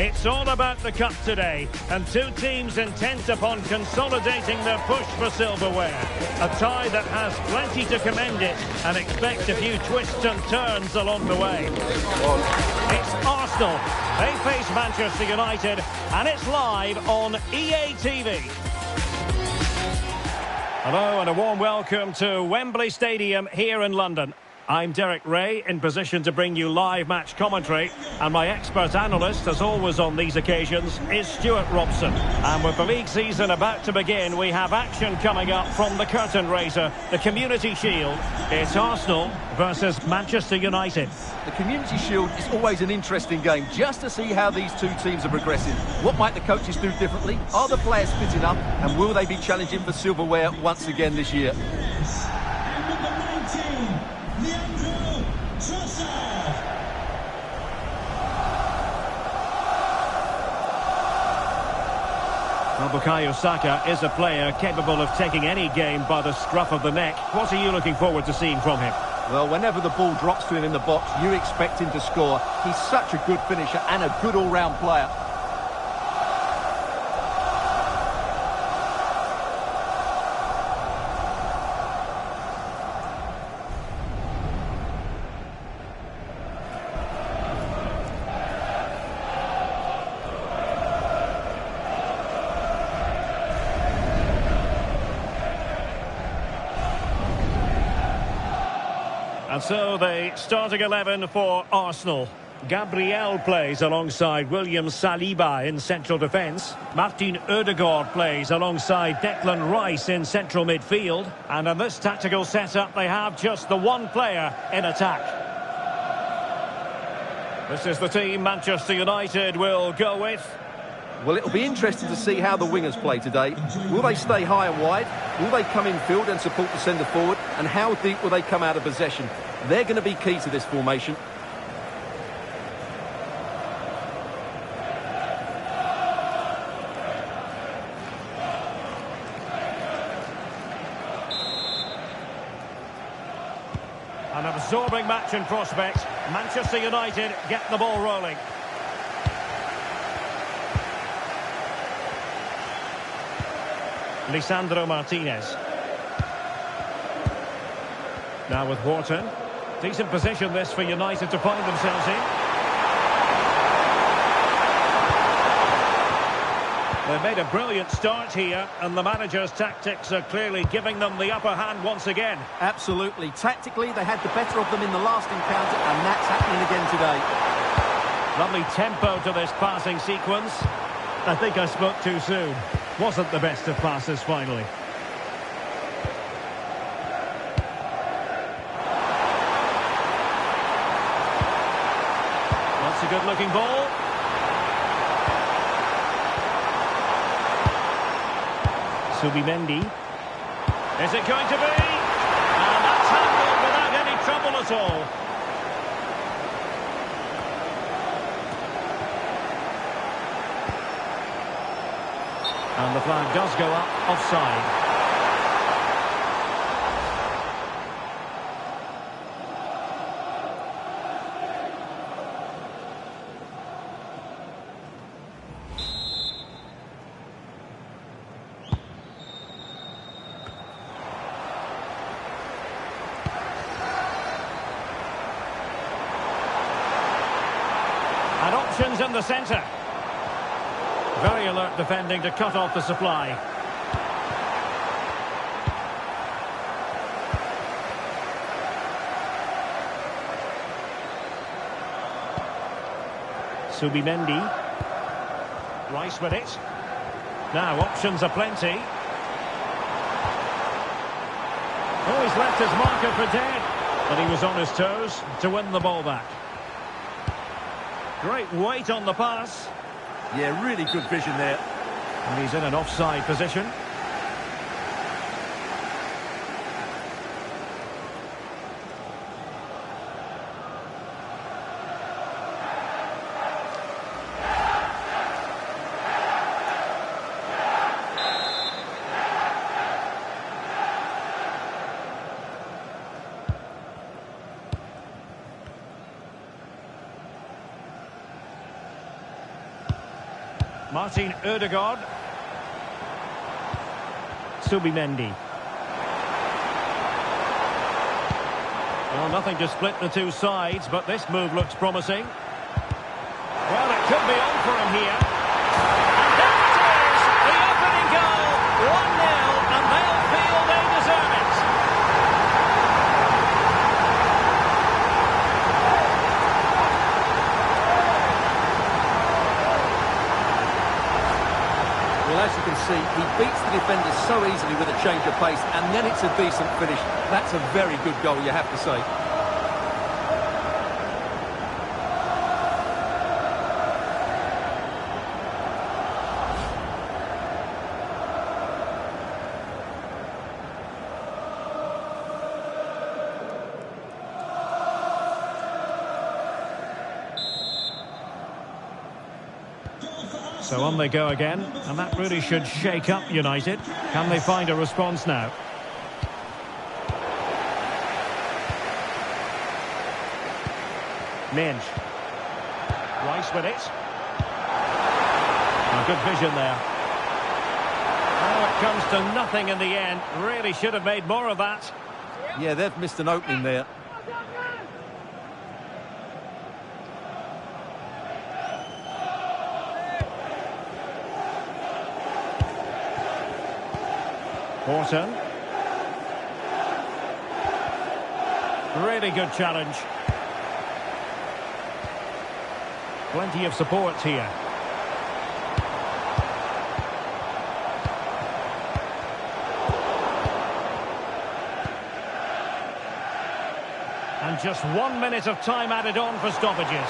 It's all about the cup today, and two teams intent upon consolidating their push for silverware. A tie that has plenty to commend it, and expect a few twists and turns along the way. It's Arsenal. They face Manchester United, and it's live on EA TV. Hello and a warm welcome to Wembley Stadium here in London. I'm Derek Ray, in position to bring you live match commentary, and my expert analyst, as always on these occasions, is Stuart Robson. And with the league season about to begin, we have action coming up from the curtain raiser, the Community Shield. It's Arsenal versus Manchester United. The Community Shield is always an interesting game, just to see how these two teams are progressing. What might the coaches do differently? Are the players fit enough? And will they be challenging for silverware once again this year? Bukayo Saka is a player capable of taking any game by the scruff of the neck. What are you looking forward to seeing from him? Well, whenever the ball drops to him in the box, you expect him to score. He's such a good finisher and a good all-round player. And so the starting 11 for Arsenal. Gabriel plays alongside William Saliba in central defence. Martin Odegaard plays alongside Declan Rice in central midfield. And in this tactical setup, they have just the one player in attack. This is the team Manchester United will go with. Well, it'll be interesting to see how the wingers play today. Will they stay high and wide? Will they come in field and support the centre forward? And how deep will they come out of possession? They're going to be key to this formation. An absorbing match in prospect. Manchester United get the ball rolling. Lisandro Martínez. Now with Wharton. Decent position this for United to find themselves in. They've made a brilliant start here, and the manager's tactics are clearly giving them the upper hand once again. Absolutely. Tactically, they had the better of them in the last encounter, and that's happening again today. Lovely tempo to this passing sequence. I think I spoke too soon. Wasn't the best of passes finally. That's a good-looking ball. Subimendi. Is it going to be? And that's handled without any trouble at all. And the flag does go up, offside. And options in the centre. Very alert defending to cut off the supply. Subimendi. Rice with it. Now options are plenty. Oh, he's left his marker for dead. But he was on his toes to win the ball back. Great weight on the pass. Yeah, really good vision there. And he's in an offside position. Martin Ødegaard. Subimendi. Well, nothing to split the two sides, but this move looks promising. Well, it could be on for him here. And there it is! The opening goal! 1-0, and they'll feel they deserve it. Well, as you can see, he beats the defender so easily with a change of pace, and then it's a decent finish. That's a very good goal, you have to say. So on they go again, and that really should shake up United. Can they find a response now? Manger. Rice with it. Oh, good vision there. Oh, it comes to nothing in the end. Really should have made more of that. Yeah, they've missed an opening there. Horton. Really good challenge. Plenty of support here. And just 1 minute of time added on for stoppages.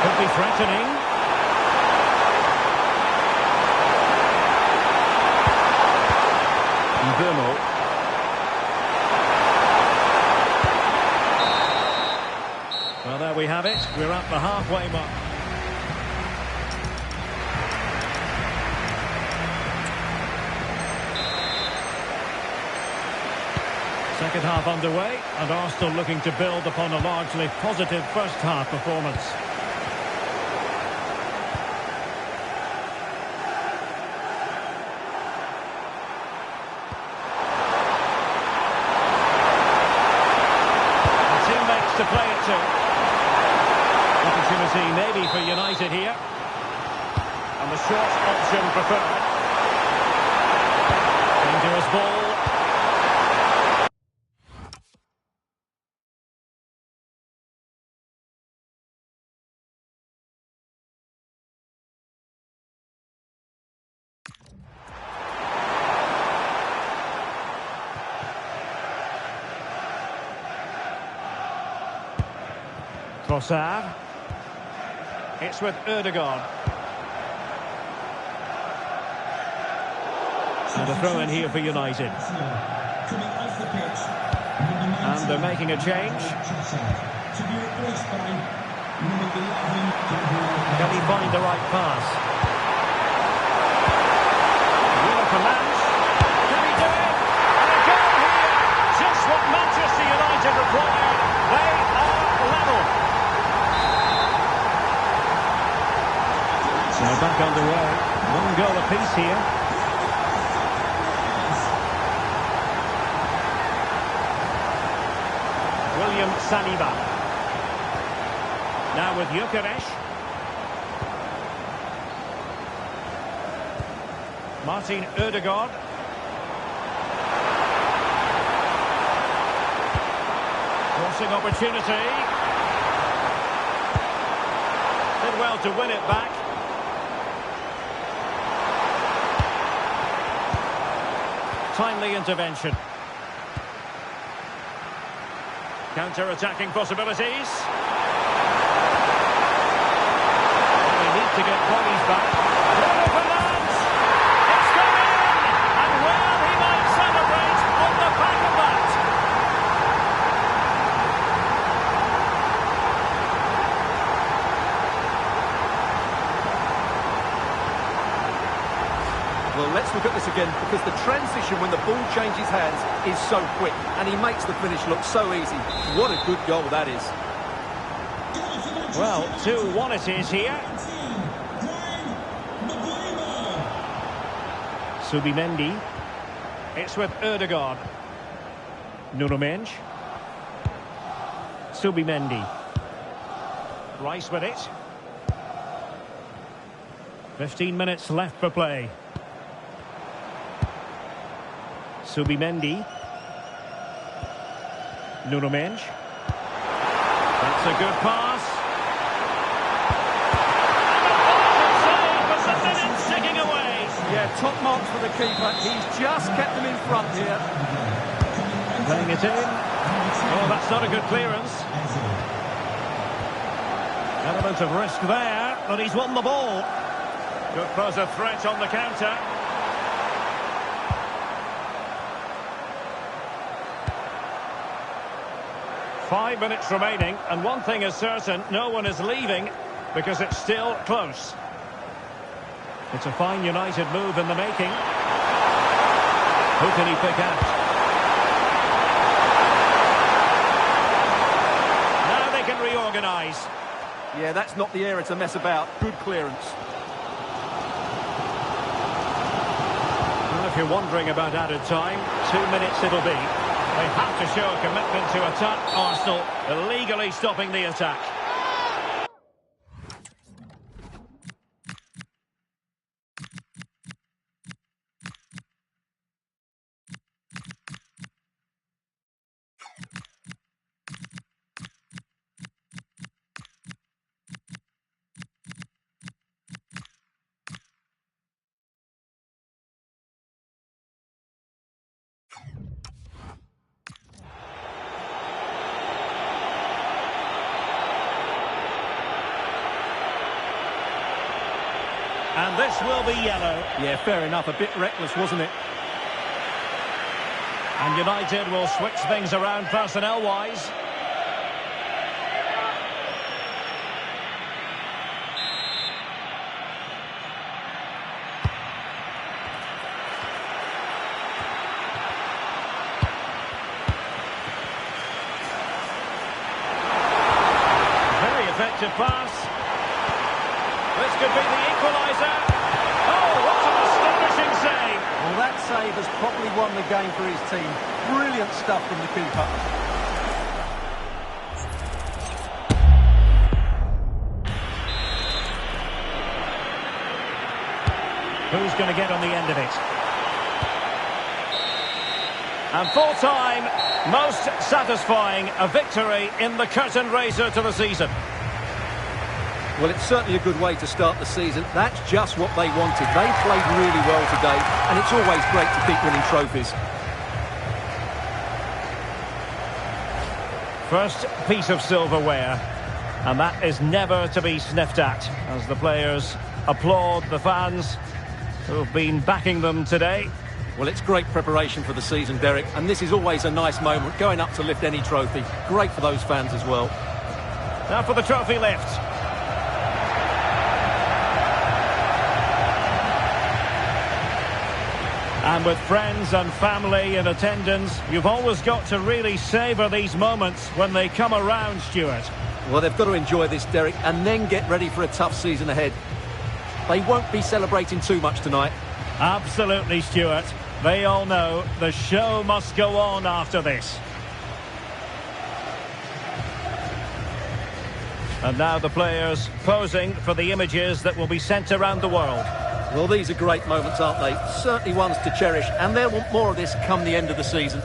Could be threatening. Dermot. Well, there we have it. We're at the halfway mark. Second half underway, and Arsenal looking to build upon a largely positive first half performance. To play it to. Opportunity maybe for United here. And the short option preferred. Dangerous ball. Trossard. It's with Ødegaard. And a throw in here for United. And they're making a change. Can he find the right pass? Real commands. Can he do it? And a goal here. Just what Manchester United required. They are level. So back underway. 1 goal apiece here. William Saliba. Now with Gyökeres. Martin Ødegaard. Crossing opportunity. Did well to win it back. Timely intervention. Counter-attacking possibilities. They need to get bodies back. It's gone in! And well, he might celebrate on the back of that. Well, let's look at this again, because the transition when the ball changes hands is so quick, and he makes the finish look so easy. What a good goal that is. Well, 2-1 it is here. Subimendi. It's with Ødegaard. Nuno Mendes. Subimendi. Rice with it. 15 minutes left for play. Subimendi. Nuno Mendes. That's a good pass. And a save, but the minutes ticking away. Yeah, top marks for the keeper. He's just kept them in front here. Playing it in. Oh, that's not a good clearance. Element of risk there, but he's won the ball. Could pose a threat on the counter. Five minutes remaining, and one thing is certain, no one is leaving because it's still close. It's a fine United move in the making. Who can he pick out? Now they can reorganise. Yeah, that's not the area to mess about. Good clearance. Well, if you're wondering about added time, 2 minutes it'll be. They have to show a commitment to attack Arsenal, illegally stopping the attack. And this will be yellow. Yeah, fair enough. A bit reckless, wasn't it? And United will switch things around personnel-wise. Very effective pass. This could be the equaliser. Oh, what an astonishing save. Well, that save has probably won the game for his team. Brilliant stuff from the keeper. Who's going to get on the end of it? And full time, most satisfying, a victory in the curtain raiser to the season. Well, it's certainly a good way to start the season. That's just what they wanted. They played really well today, and it's always great to keep winning trophies. First piece of silverware, and that is never to be sniffed at, as the players applaud the fans who've been backing them today. Well, it's great preparation for the season, Derek, and this is always a nice moment, going up to lift any trophy. Great for those fans as well. Now for the trophy lift. And with friends and family in attendance, you've always got to really savour these moments when they come around, Stuart. Well, they've got to enjoy this, Derek, and then get ready for a tough season ahead. They won't be celebrating too much tonight. Absolutely, Stuart. They all know the show must go on after this. And now the players posing for the images that will be sent around the world. Well, these are great moments, aren't they? Certainly ones to cherish, and they'll want more of this come the end of the season.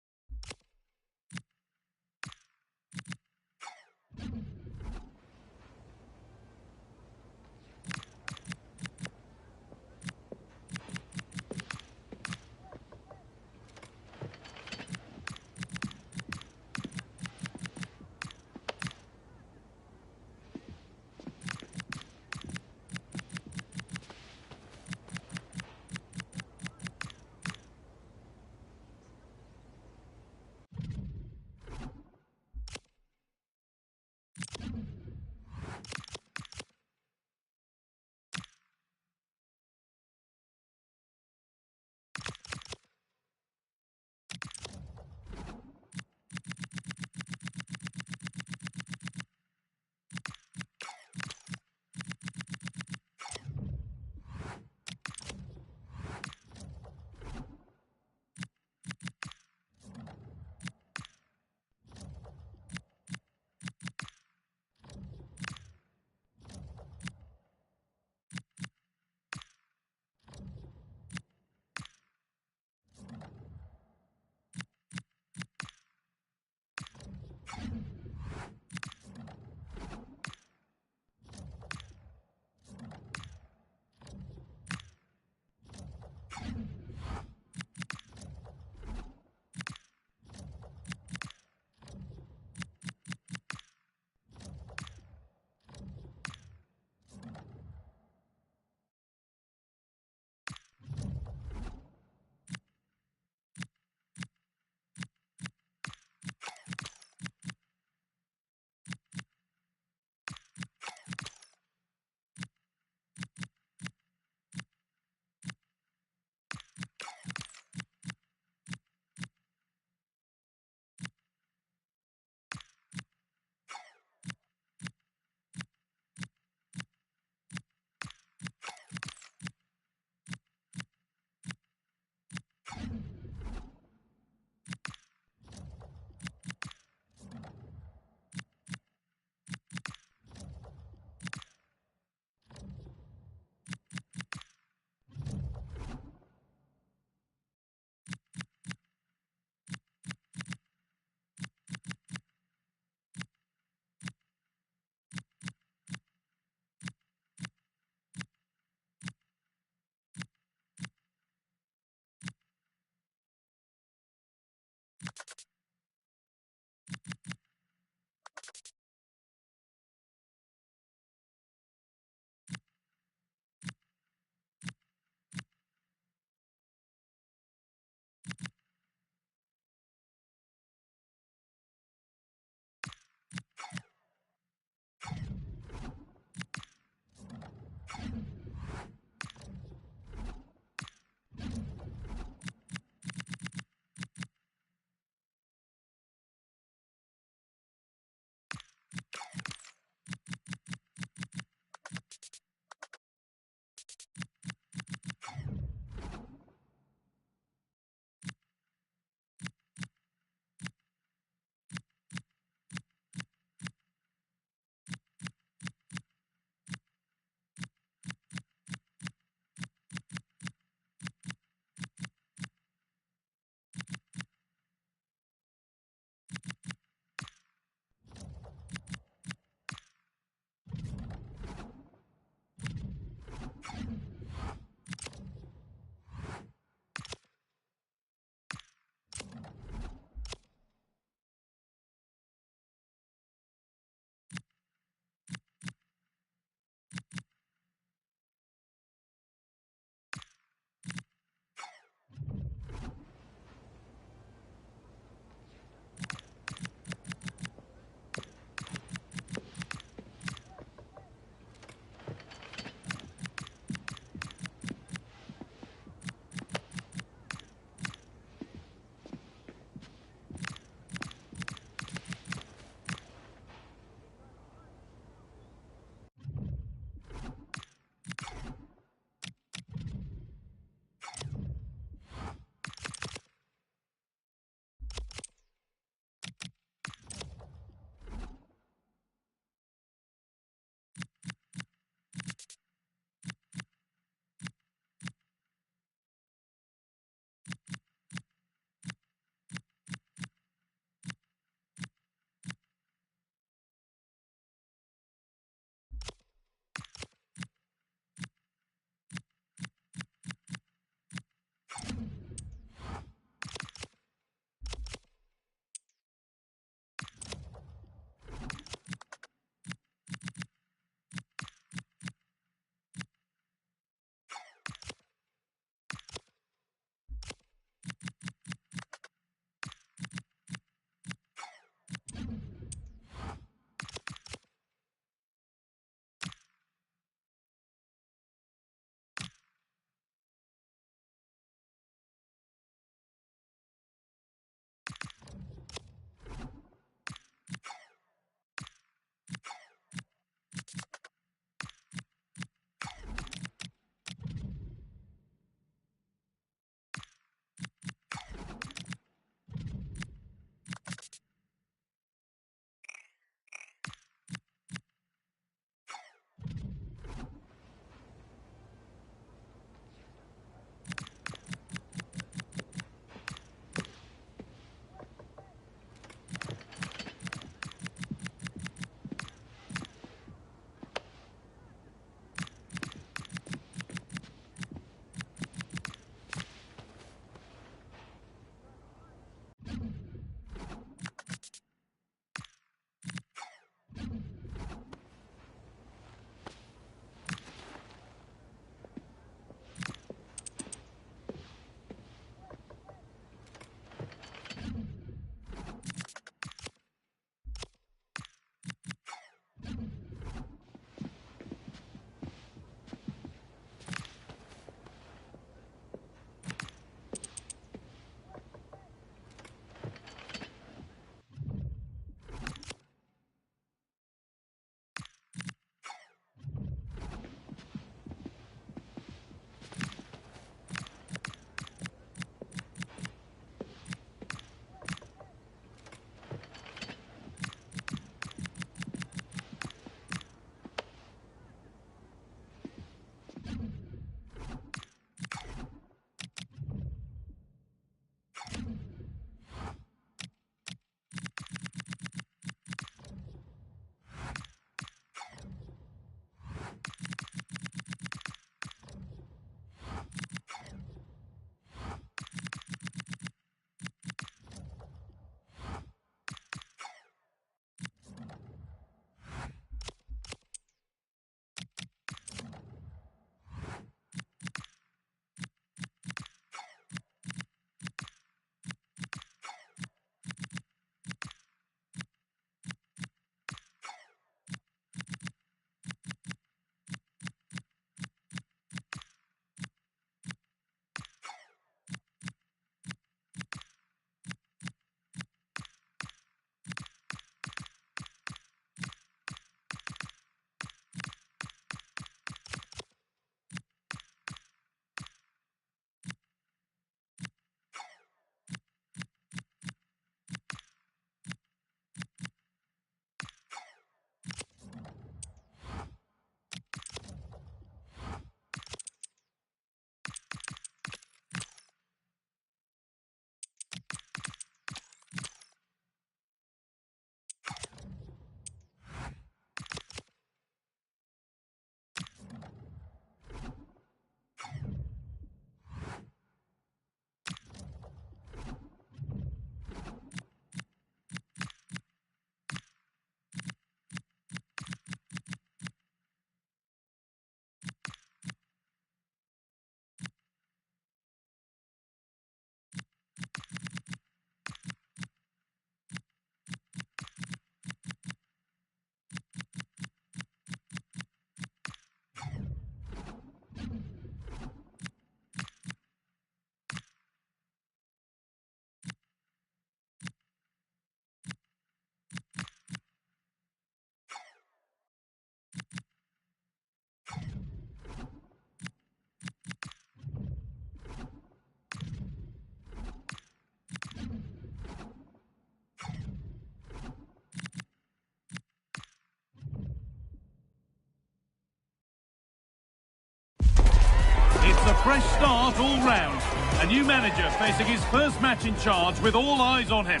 A new manager facing his first match in charge with all eyes on him.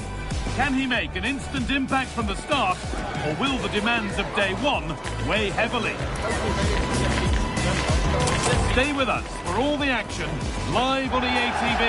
Can he make an instant impact from the start, or will the demands of day one weigh heavily? Stay with us for all the action, live on EA TV.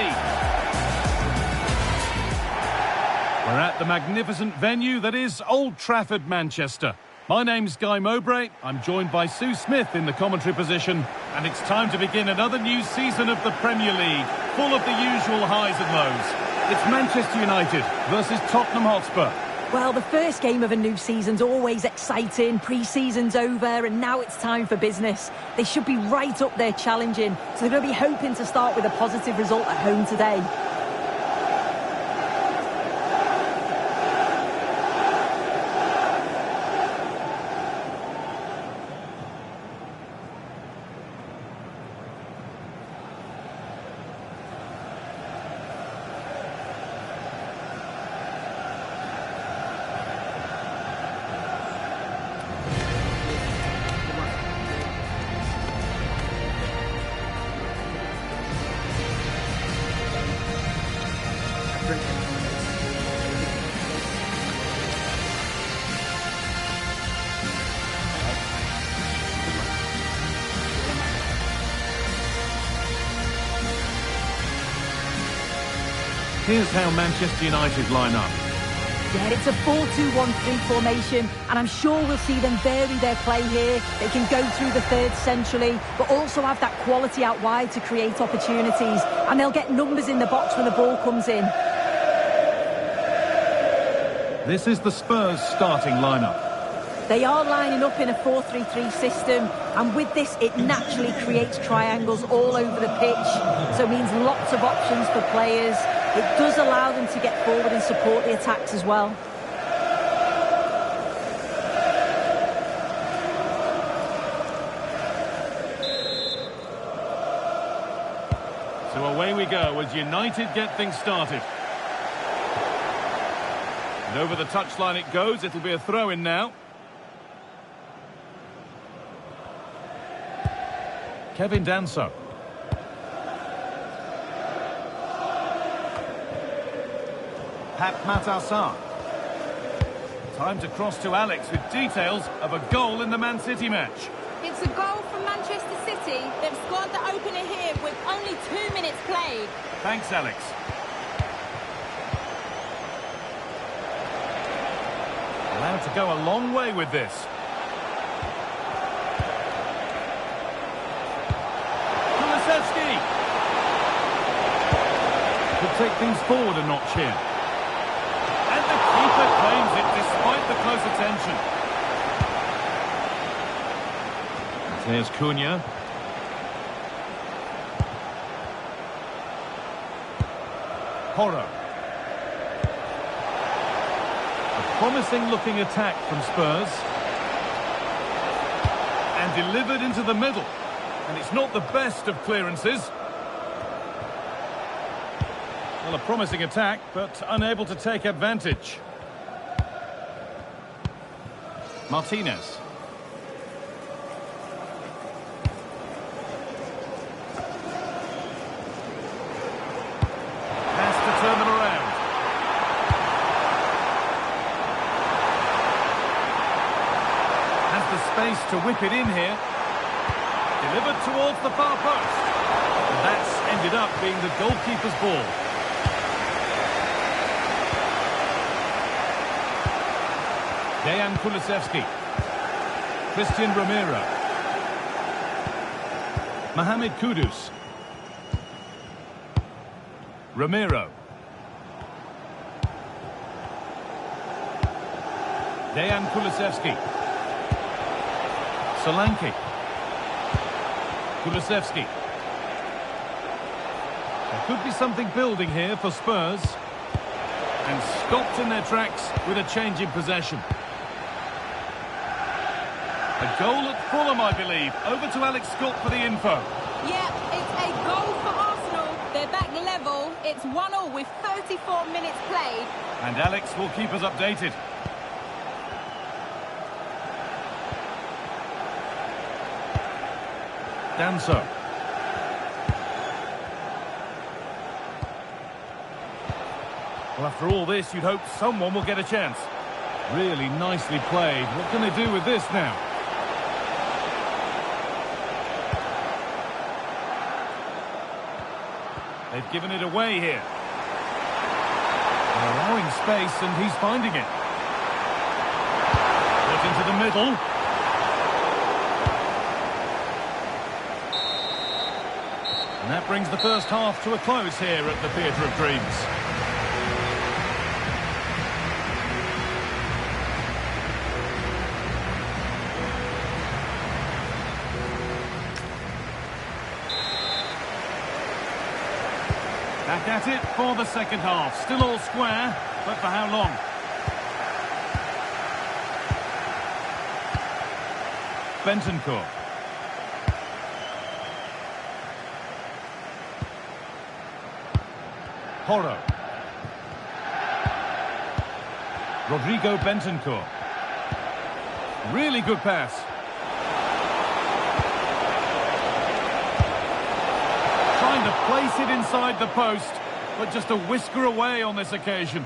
We're at the magnificent venue that is Old Trafford, Manchester. My name's Guy Mowbray. I'm joined by Sue Smith in the commentary position, and it's time to begin another new season of the Premier League, full of the usual highs and lows. It's Manchester United versus Tottenham Hotspur. Well, the first game of a new season's always exciting. Pre-season's over, and now it's time for business. They should be right up there challenging, so they're going to be hoping to start with a positive result at home today. Here's how Manchester United line up. Yeah, it's a 4-2-1-3 formation, and I'm sure we'll see them vary their play here. They can go through the third centrally, but also have that quality out wide to create opportunities, and they'll get numbers in the box when the ball comes in. This is the Spurs starting lineup. They are lining up in a 4-3-3 system, and with this it naturally creates triangles all over the pitch, so it means lots of options for players. It does allow them to get forward and support the attacks as well. So away we go as United get things started. And over the touchline it goes. It'll be a throw-in now. Kevin Danso. Matthijs. Time to cross to Alex with details of a goal in the Man City match. It's a goal from Manchester City. They've scored the opener here with only 2 minutes played. Thanks, Alex. Allowed to go a long way with this. Kulusevski. Could take things forward a notch here. And the keeper claims it despite the close attention. There's Cunha. Porro. A promising looking attack from Spurs. And delivered into the middle. And it's not the best of clearances. Well, a promising attack, but unable to take advantage. Martínez. Has to turn them around. Has the space to whip it in here. Delivered towards the far post. And that's ended up being the goalkeeper's ball. Dejan Kulusevski. Christian Romero. Mohamed Kudus. Romero. Dejan Kulusevski. Solanke. Kulusevski. There could be something building here for Spurs. And stopped in their tracks with a change in possession. A goal at Fulham, I believe. Over to Alex Scott for the info. Yeah, it's a goal for Arsenal. They're back level. It's 1-1 with 34 minutes played. And Alex will keep us updated. Danso. Well, after all this, you'd hope someone will get a chance. Really nicely played. What can they do with this now? They've given it away here. They're allowing space and he's finding it. Put into the middle. And that brings the first half to a close here at the Theatre of Dreams. Back at it for the second half. Still all square, but for how long? Bentancur. Porro. Rodrigo Bentancur. Really good pass. Trying to place it inside the post, but just a whisker away on this occasion.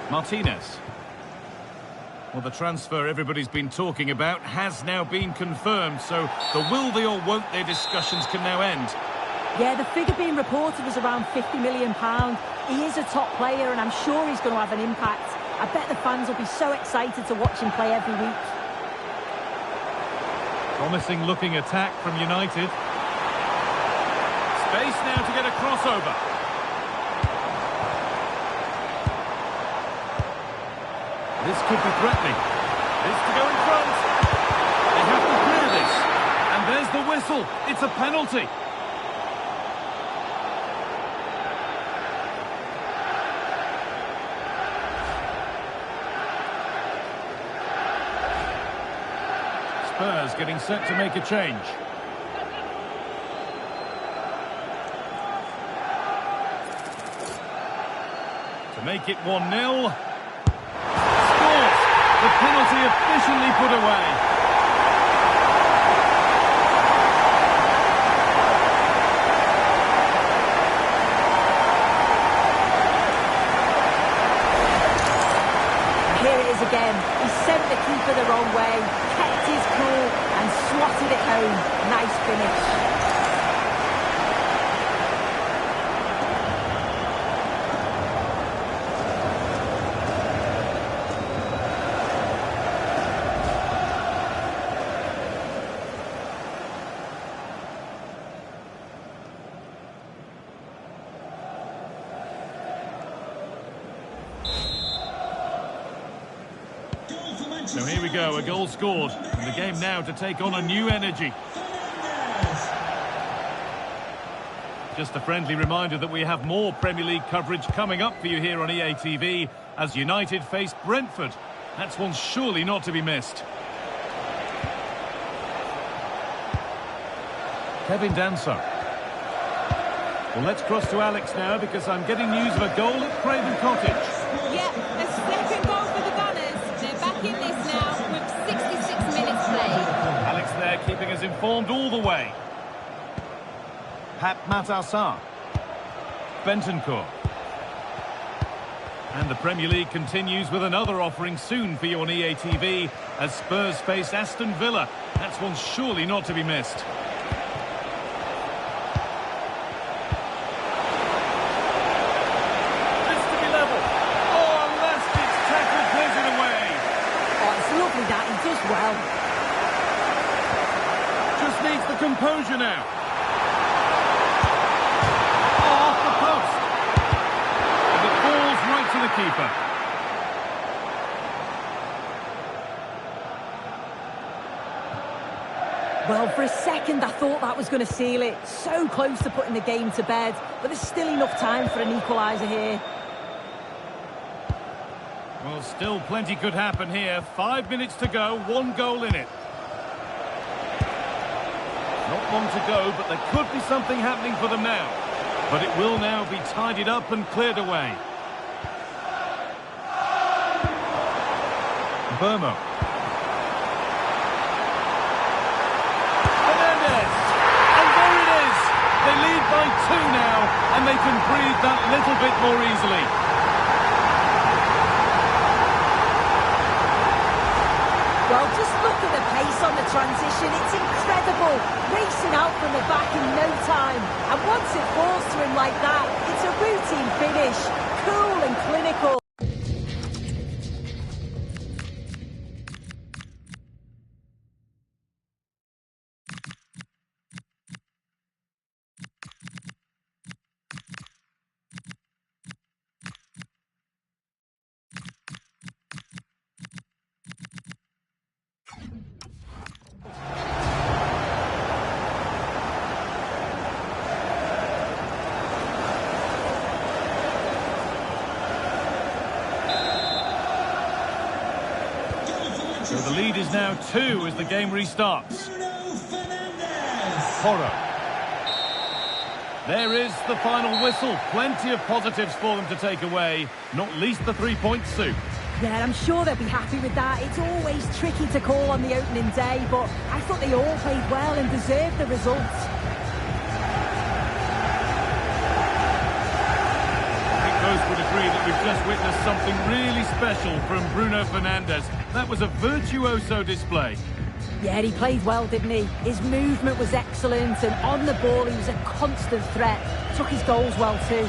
Martínez. Well, the transfer everybody's been talking about has now been confirmed, so the will they or won't they discussions can now end. Yeah, the figure being reported was around £50 million. He is a top player and I'm sure he's going to have an impact. I bet the fans will be so excited to watch him play every week. Promising looking attack from United. Space now to get a crossover. This could be threatening. This to go in front. They have to clear this. And there's the whistle. It's a penalty. Spurs getting set to make a change. To make it 1-0. The penalty officially put away. Here it is again. He sent the keeper the wrong way, kept his cool and swatted it home. Nice finish. So here we go, a goal scored. And the game now to take on a new energy. Just a friendly reminder that we have more Premier League coverage coming up for you here on EA TV as United face Brentford. That's one surely not to be missed. Kevin Danso. Well, let's cross to Alex now because I'm getting news of a goal at Craven Cottage. Yeah, the second goal for the Gunners. They're back in this now with 66 minutes played. Alex there keeping us informed all the way. Pat Matassar. Bentancur. And the Premier League continues with another offering soon for you on EA TV as Spurs face Aston Villa. That's one surely not to be missed. Well, just needs the composure now. Oh, off the post. And it falls right to the keeper. well, for a second I thought that was going to seal it. So close to putting the game to bed, but there's still enough time for an equaliser here. Well, still plenty could happen here. 5 minutes to go, 1 goal in it. Not long to go, but there could be something happening for them now. But it will now be tidied up and cleared away. Dermot. Fernandez! And there it is! They lead by 2 now, and they can breathe that little bit more easily. Well, just look at the pace on the transition. It's incredible. Racing out from the back in no time. And once it falls to him like that, it's a routine finish. Cool and clinical. So the lead is now 2 as the game restarts. Porro. There is the final whistle. Plenty of positives for them to take away, not least the 3-point suit. Yeah, I'm sure they'll be happy with that. It's always tricky to call on the opening day, but I thought they all played well and deserved the result. Most would agree that we've just witnessed something really special from Bruno Fernandes. That was a virtuoso display. Yeah, he played well, didn't he? His movement was excellent, and on the ball he was a constant threat. Took his goals well too.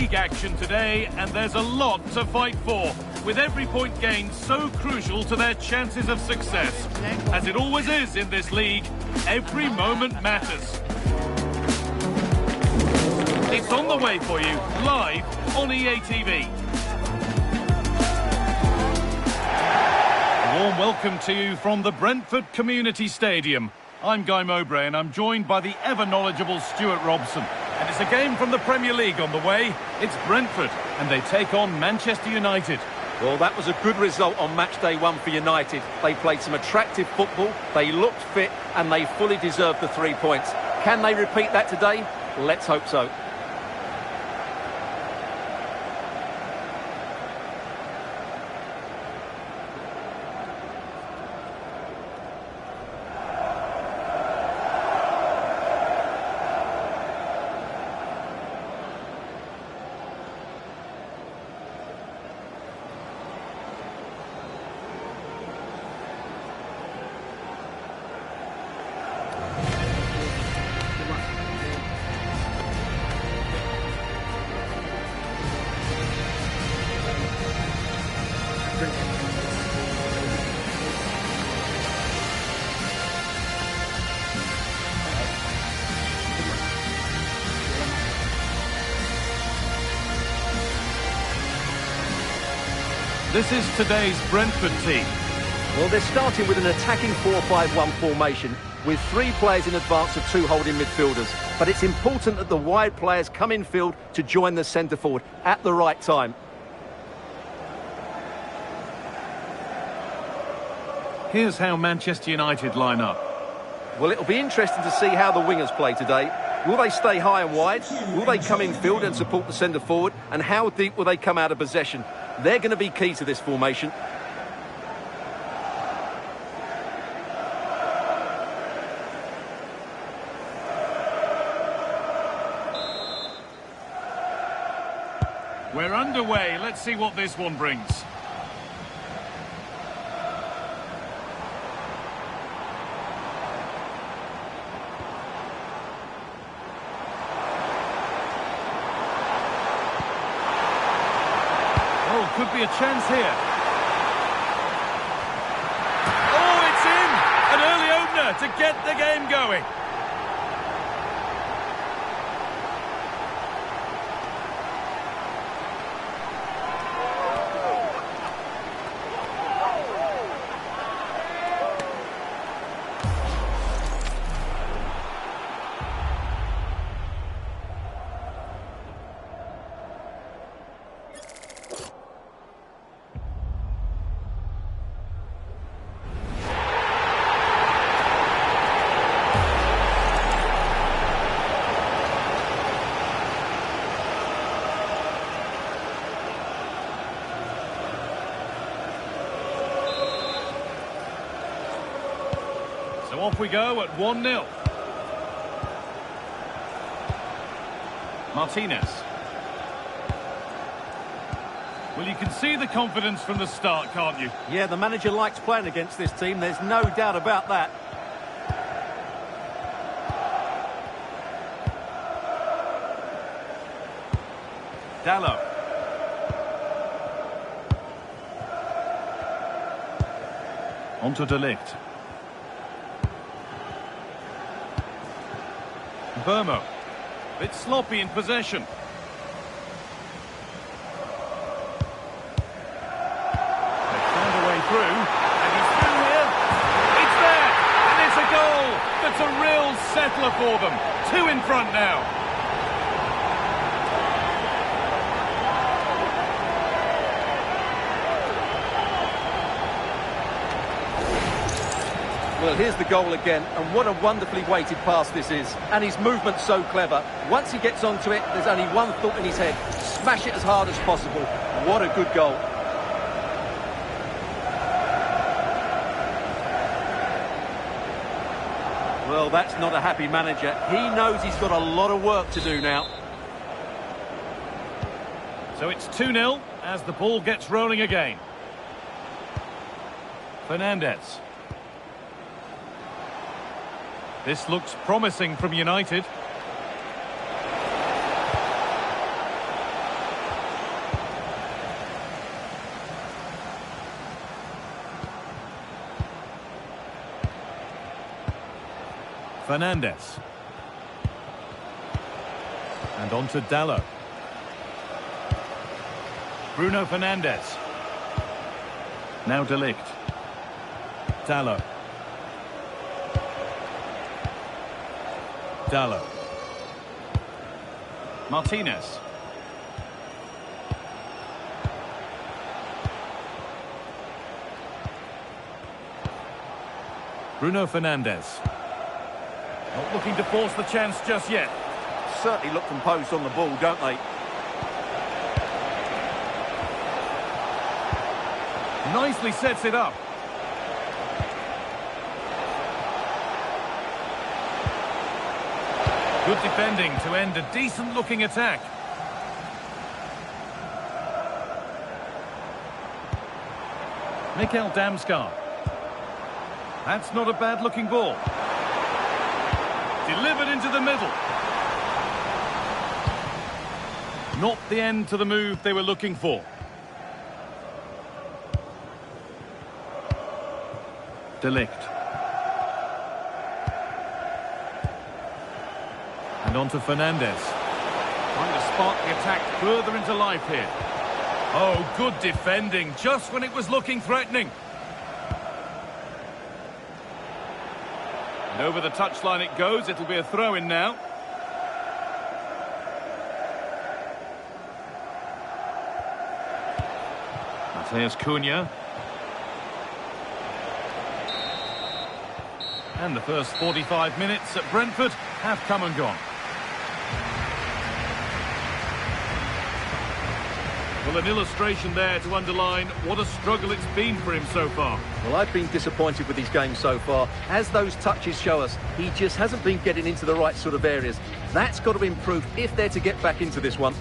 league action today, and there's a lot to fight for, with every point gained so crucial to their chances of success. As it always is in this league, every moment matters. It's on the way for you, live on EA TV. A warm welcome to you from the Brentford Community Stadium. I'm Guy Mowbray, and I'm joined by the ever-knowledgeable Stuart Robson. And it's a game from the Premier League on the way. It's Brentford, and they take on Manchester United. Well, that was a good result on match day one for United. They played some attractive football, they looked fit, and they fully deserved the 3 points. Can they repeat that today? Let's hope so. This is today's Brentford team. Well, they're starting with an attacking 4-5-1 formation with 3 players in advance of 2 holding midfielders. But it's important that the wide players come in field to join the centre forward at the right time. Here's how Manchester United line up. Well, it'll be interesting to see how the wingers play today. Will they stay high and wide? Will they come in field and support the centre forward? And how deep will they come out of possession? They're going to be key to this formation. We're underway. Let's see what this one brings. Oh, could be a chance here. Oh, it's in! An early opener to get the game going. So off we go at 1-0. Martínez. Well, you can see the confidence from the start, can't you? Yeah, the manager likes playing against this team. There's no doubt about that. Dalot. Onto Ligt. Dermot. Bit sloppy in possession. They've found a way through, and he's through here. It's there, and it's a goal. That's a real settler for them. 2 in front now. Well, here's the goal again, and what a wonderfully weighted pass this is. And his movement's so clever. Once he gets onto it, there's only one thought in his head. Smash it as hard as possible. What a good goal. Well, that's not a happy manager. He knows he's got a lot of work to do now. So it's 2-0 as the ball gets rolling again. Fernandez. This looks promising from United. Fernandes. And on to Dalot. Bruno Fernandes. Now Ligt. Dalot. Dalot. Martínez. Bruno Fernandes. Not looking to force the chance just yet. Certainly look composed on the ball, don't they? Nicely sets it up. Good defending to end a decent-looking attack. Mikkel Damsgaard. That's not a bad-looking ball. Delivered into the middle. Not the end to the move they were looking for. Ligt. And on to Fernandes. Trying to spark the attack further into life here. Oh, good defending, just when it was looking threatening. And over the touchline it goes, it'll be a throw-in now. Matthias Cunha. And the first 45 minutes at Brentford have come and gone. Well, an illustration there to underline what a struggle it's been for him so far. Well, I've been disappointed with his game so far. As those touches show us, he just hasn't been getting into the right sort of areas. That's got to improve if they're to get back into this one.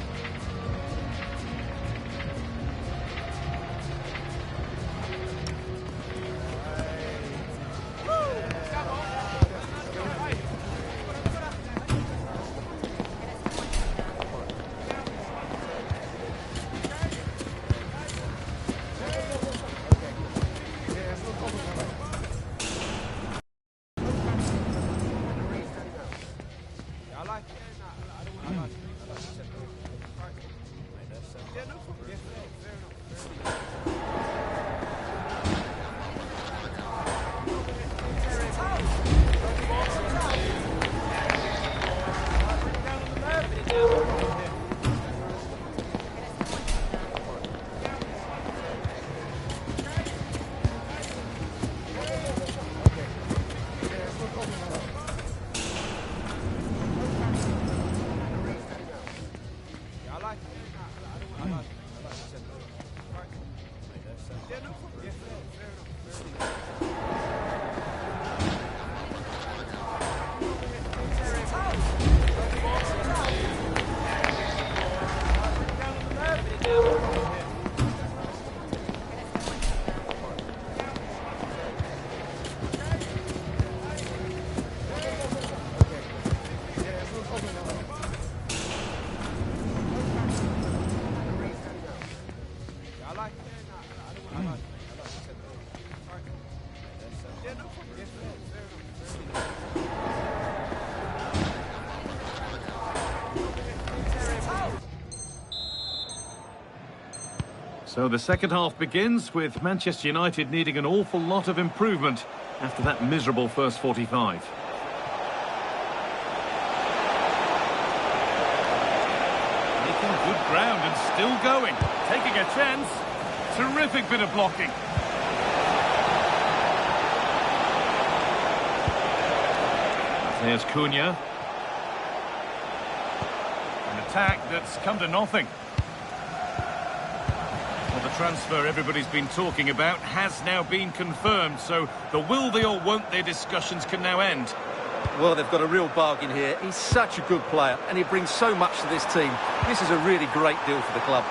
So the second half begins with Manchester United needing an awful lot of improvement after that miserable first 45. Making good ground and still going. Taking a chance. Terrific bit of blocking. There's Cunha. An attack that's come to nothing. The transfer everybody's been talking about has now been confirmed, so the will they or won't they discussions can now end. Well, they've got a real bargain here. He's such a good player and he brings so much to this team. This is a really great deal for the club.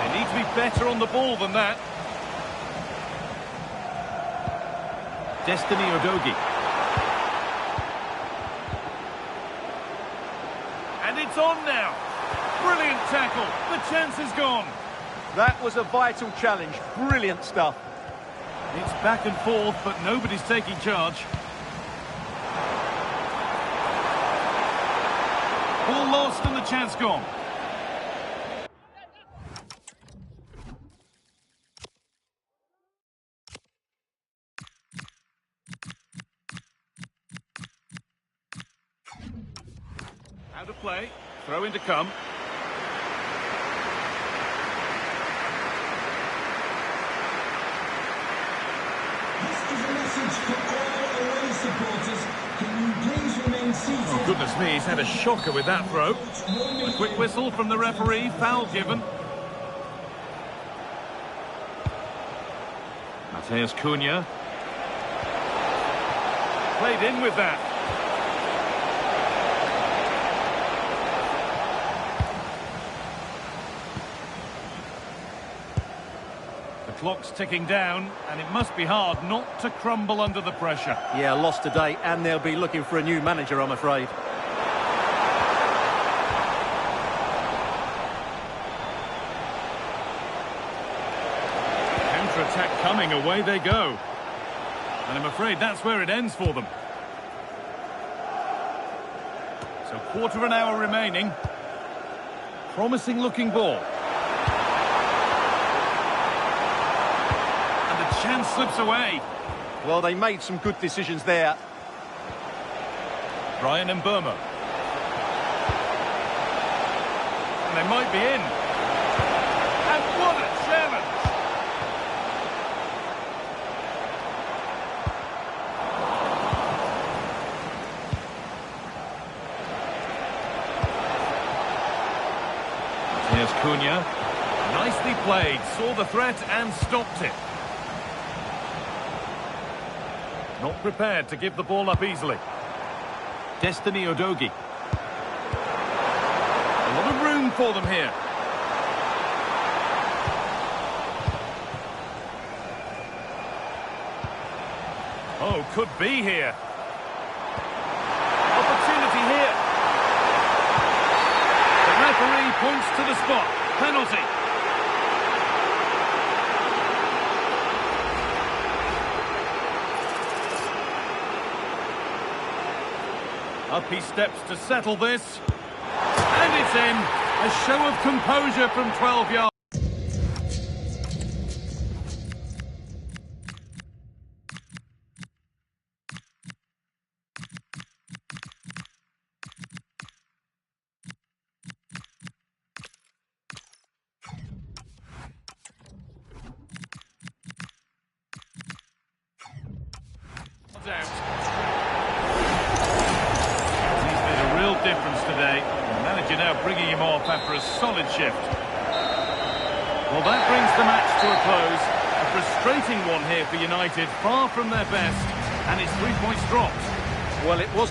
They need to be better on the ball than that. Destiny Udogie. And it's on now. Brilliant tackle. The chance is gone. That was a vital challenge. Brilliant stuff. It's back and forth, but nobody's taking charge. Ball lost and the chance gone. Out of play. Throw in to come. This is a message to all away supporters. Can you please remain seated? Oh, goodness me, he's had a shocker with that throw. A quick whistle from the referee, foul given. Matthias Cunha. Played in with that. The clock's ticking down, and it must be hard not to crumble under the pressure. Yeah, lost today, and they'll be looking for a new manager, I'm afraid. Counter-attack coming, away they go. And I'm afraid that's where it ends for them. So quarter of an hour remaining. Promising looking ball. And the chance slips away. Well, they made some good decisions there. Brian and Burma. And they might be in. And what a challenge! Here's Cunha. Nicely played. Saw the threat and stopped it. Not prepared to give the ball up easily. Destiny Udogie. A lot of room for them here. Oh, could be here. Opportunity here. The referee points to the spot. Penalty. Up he steps to settle this. And it's in. A show of composure from 12 yards. Difference today. The manager now bringing him off after a solid shift. Well, that brings the match to a close. A frustrating one here for United, far from their best, and it's 3 points dropped. Well, it was...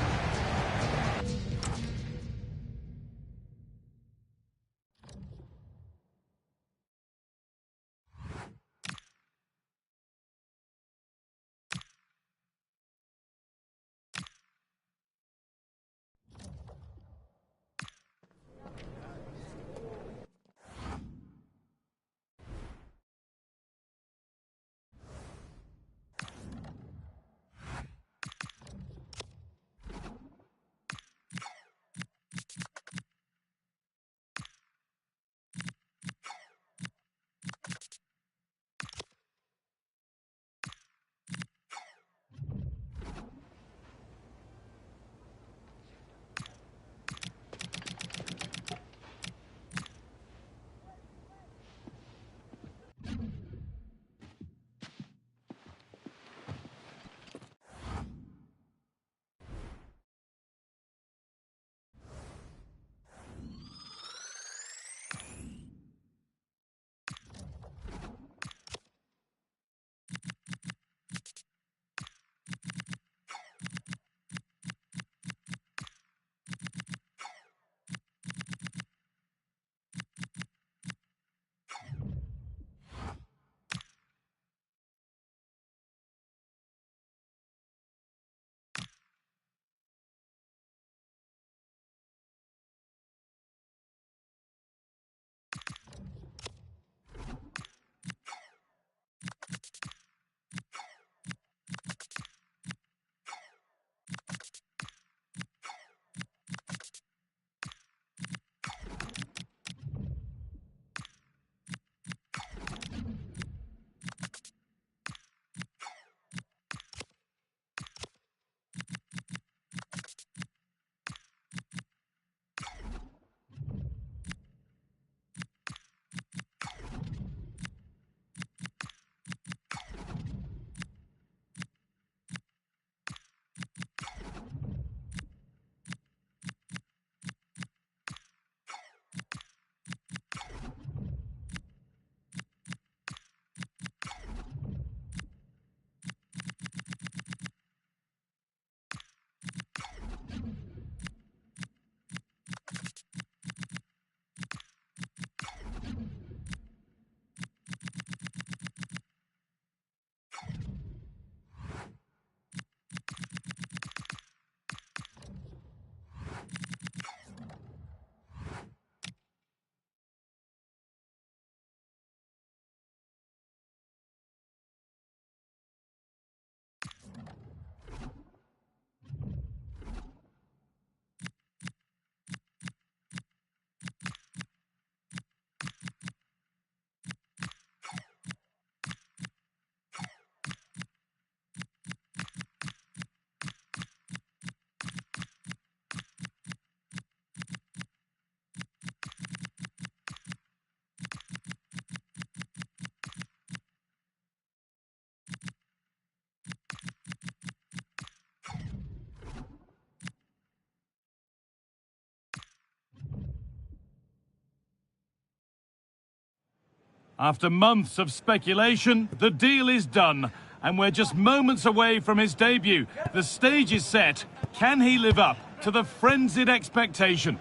After months of speculation, the deal is done. And we're just moments away from his debut. The stage is set. Can he live up to the frenzied expectation?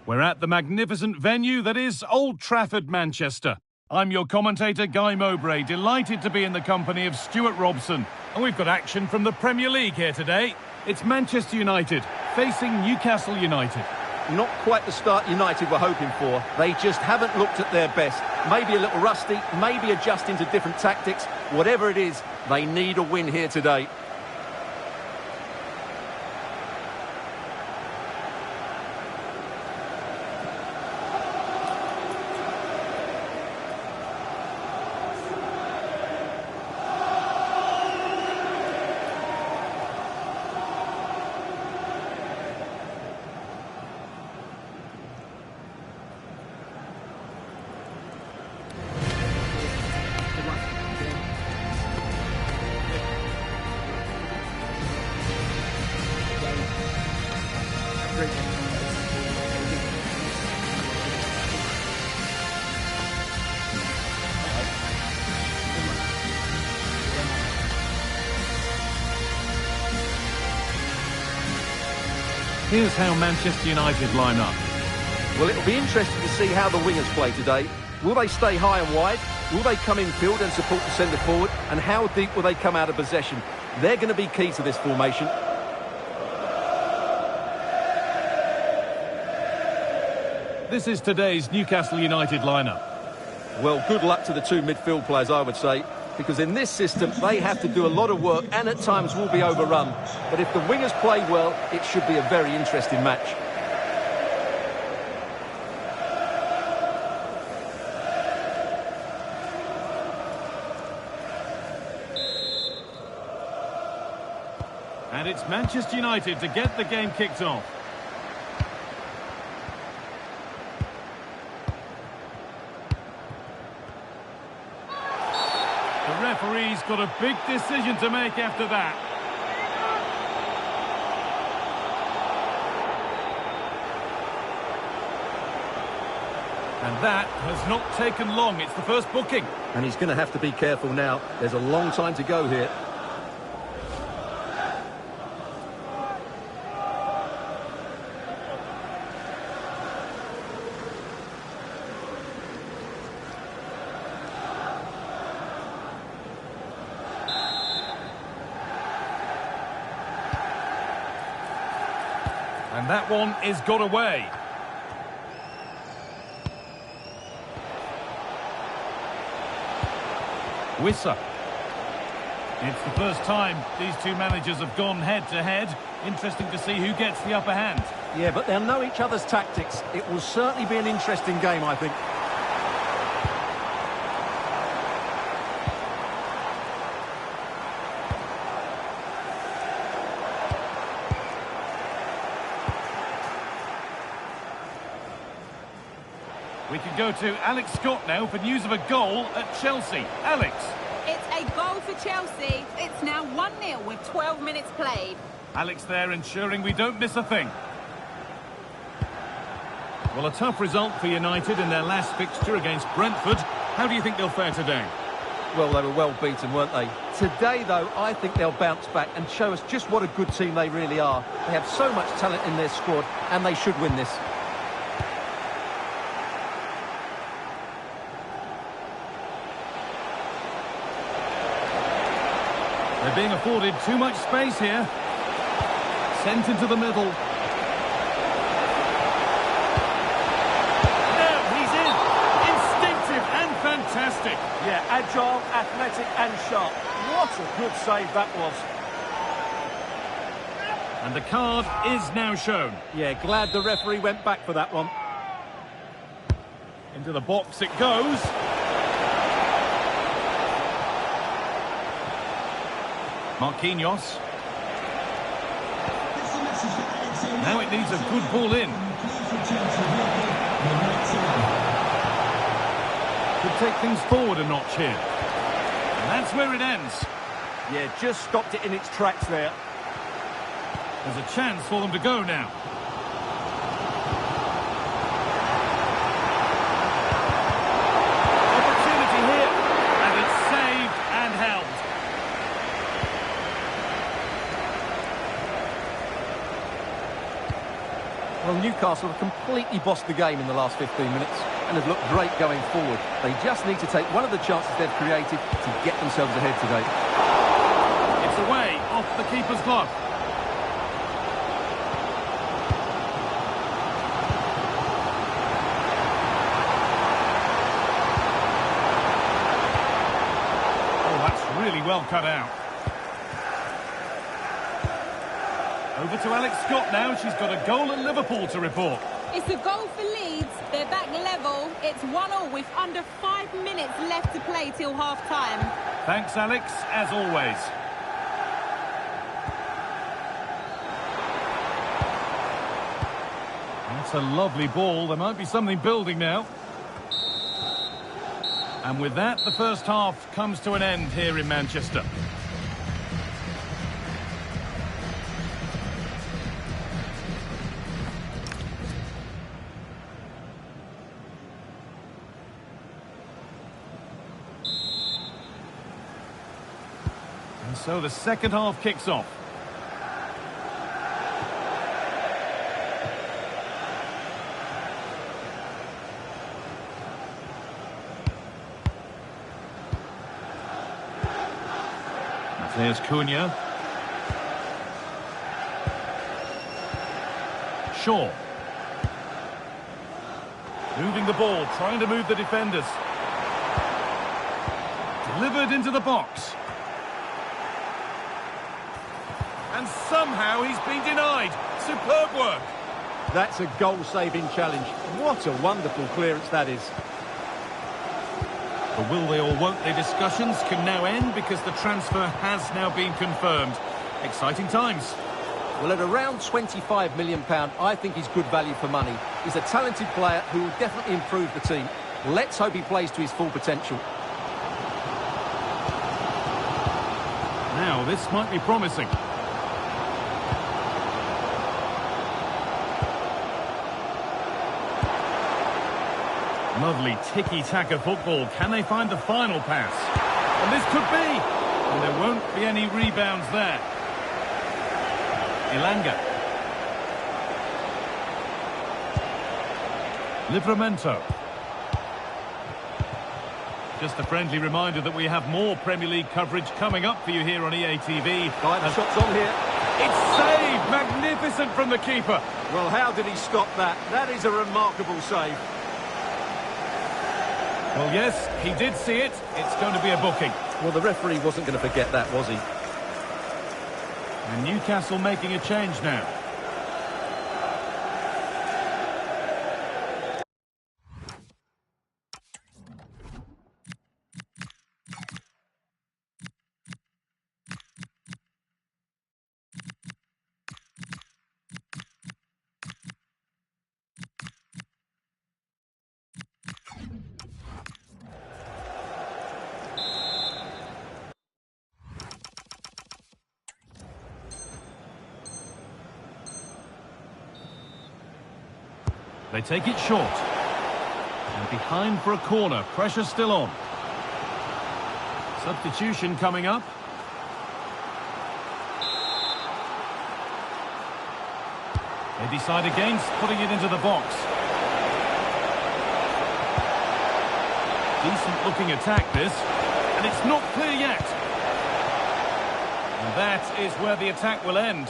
We're at the magnificent venue that is Old Trafford, Manchester. I'm your commentator, Guy Mowbray, delighted to be in the company of Stuart Robson. And we've got action from the Premier League here today. It's Manchester United facing Newcastle United. Not quite the start United were hoping for. They just haven't looked at their best. Maybe a little rusty, maybe adjusting to different tactics. Whatever it is, they need a win here today. Here's how Manchester United line up. Well, it'll be interesting to see how the wingers play today. Will they stay high and wide? Will they come in field and support the centre forward? And how deep will they come out of possession? They're going to be key to this formation. This is today's Newcastle United lineup. Well, good luck to the two midfield players, I would say, because in this system, they have to do a lot of work and at times will be overrun. But if the wingers play well, it should be a very interesting match. And it's Manchester United to get the game kicked off. The referee's got a big decision to make after that. And that has not taken long. It's the first booking. And he's going to have to be careful now. There's a long time to go here. And that one is got away. Wissa. It's the first time these two managers have gone head-to-head. Interesting to see who gets the upper hand. Yeah, but they'll know each other's tactics. It will certainly be an interesting game, I think. We can go to Alex Scott now for news of a goal at Chelsea. Alex. It's a goal for Chelsea. It's now 1-0 with 12 minutes played. Alex there ensuring we don't miss a thing. Well, a tough result for United in their last fixture against Brentford. How do you think they'll fare today? Well, they were well beaten, weren't they? Today, though, I think they'll bounce back and show us just what a good team they really are. They have so much talent in their squad, and they should win this. They're being afforded too much space here. Sent into the middle. There, he's in. Instinctive and fantastic. Yeah, agile, athletic and sharp. What a good save that was. And the card is now shown. Yeah, glad the referee went back for that one. Into the box it goes. Marquinhos. Now it needs a good ball in. Could take things forward a notch here. And that's where it ends. Yeah, just stopped it in its tracks there. There's a chance for them to go now. Opportunity Well, Newcastle have completely bossed the game in the last 15 minutes and have looked great going forward. They just need to take one of the chances they've created to get themselves ahead today. It's away, off the keeper's glove. Oh, that's really well cut out. Over to Alex Scott now. She's got a goal at Liverpool to report. It's a goal for Leeds. They're back level. It's 1-1 with under 5 minutes left to play till half-time. Thanks, Alex, as always. That's a lovely ball. There might be something building now. And with that, the first half comes to an end here in Manchester. So the second half kicks off. There's Cunha. Shaw. Moving the ball, trying to move the defenders. Delivered into the box. And somehow he's been denied. Superb work. That's a goal-saving challenge. What a wonderful clearance that is. The will they or won't they discussions can now end because the transfer has now been confirmed. Exciting times. Well, at around £25 million, I think he's good value for money. He's a talented player who will definitely improve the team. Let's hope he plays to his full potential. Now, this might be promising. Lovely tiki-taka football. Can they find the final pass? And this could be. And there won't be any rebounds there. Ilanga. Livramento. Just a friendly reminder that we have more Premier League coverage coming up for you here on EA TV. Shots on here. It's saved! Magnificent from the keeper. Well, how did he stop that? That is a remarkable save. Well, yes, he did see it. It's going to be a booking. Well, the referee wasn't going to forget that, was he? And Newcastle making a change now. They take it short. And behind for a corner. Pressure still on. Substitution coming up. They decide against putting it into the box. Decent looking attack this. And it's not clear yet. And that is where the attack will end.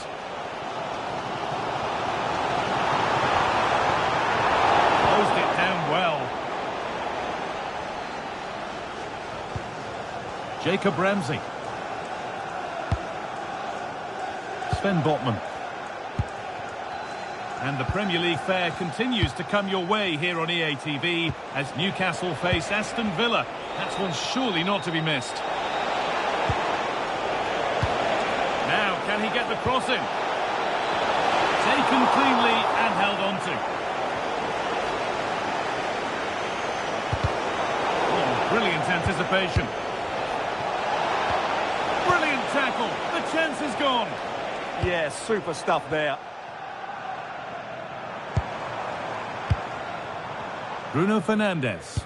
Jacob Ramsey. Sven Botman. And the Premier League fare continues to come your way here on EA TV as Newcastle face Aston Villa. That's one surely not to be missed. Now, can he get the cross in? Taken cleanly and held on to. Oh, brilliant anticipation. Brilliant tackle. The chance is gone. Yeah, super stuff there. Bruno Fernandes.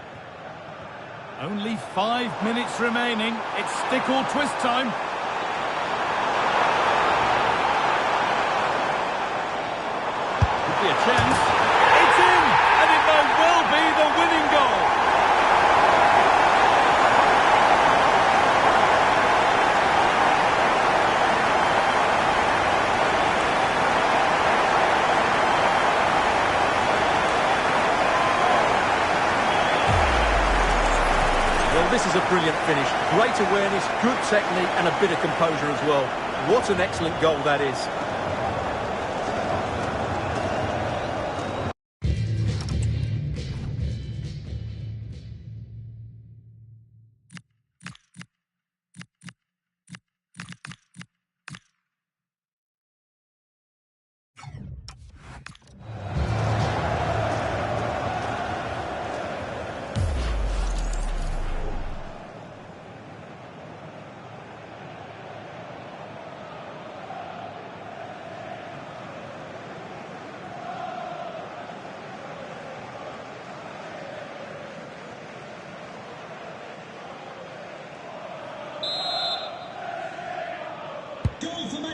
Only 5 minutes remaining. It's stick or twist time. Could be a chance. This is a brilliant finish. Great awareness, good technique and a bit of composure as well. What an excellent goal that is.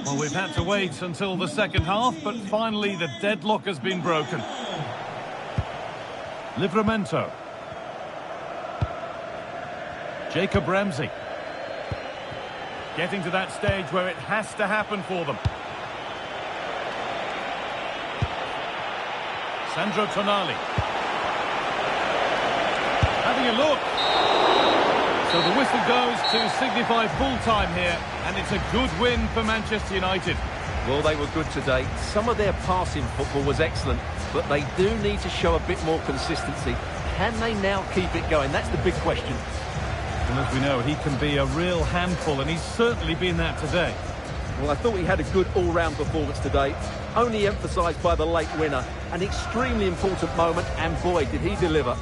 Well, we've had to wait until the second half, but finally the deadlock has been broken. Livramento. Jacob Ramsey. Getting to that stage where it has to happen for them. Sandro Tonali. Having a look. So the whistle goes to signify full-time here, and it's a good win for Manchester United. Well, they were good today. Some of their passing football was excellent, but they do need to show a bit more consistency. Can they now keep it going? That's the big question. And as we know, he can be a real handful, and he's certainly been that today. Well, I thought he had a good all-round performance today, only emphasised by the late winner. An extremely important moment, and boy, did he deliver.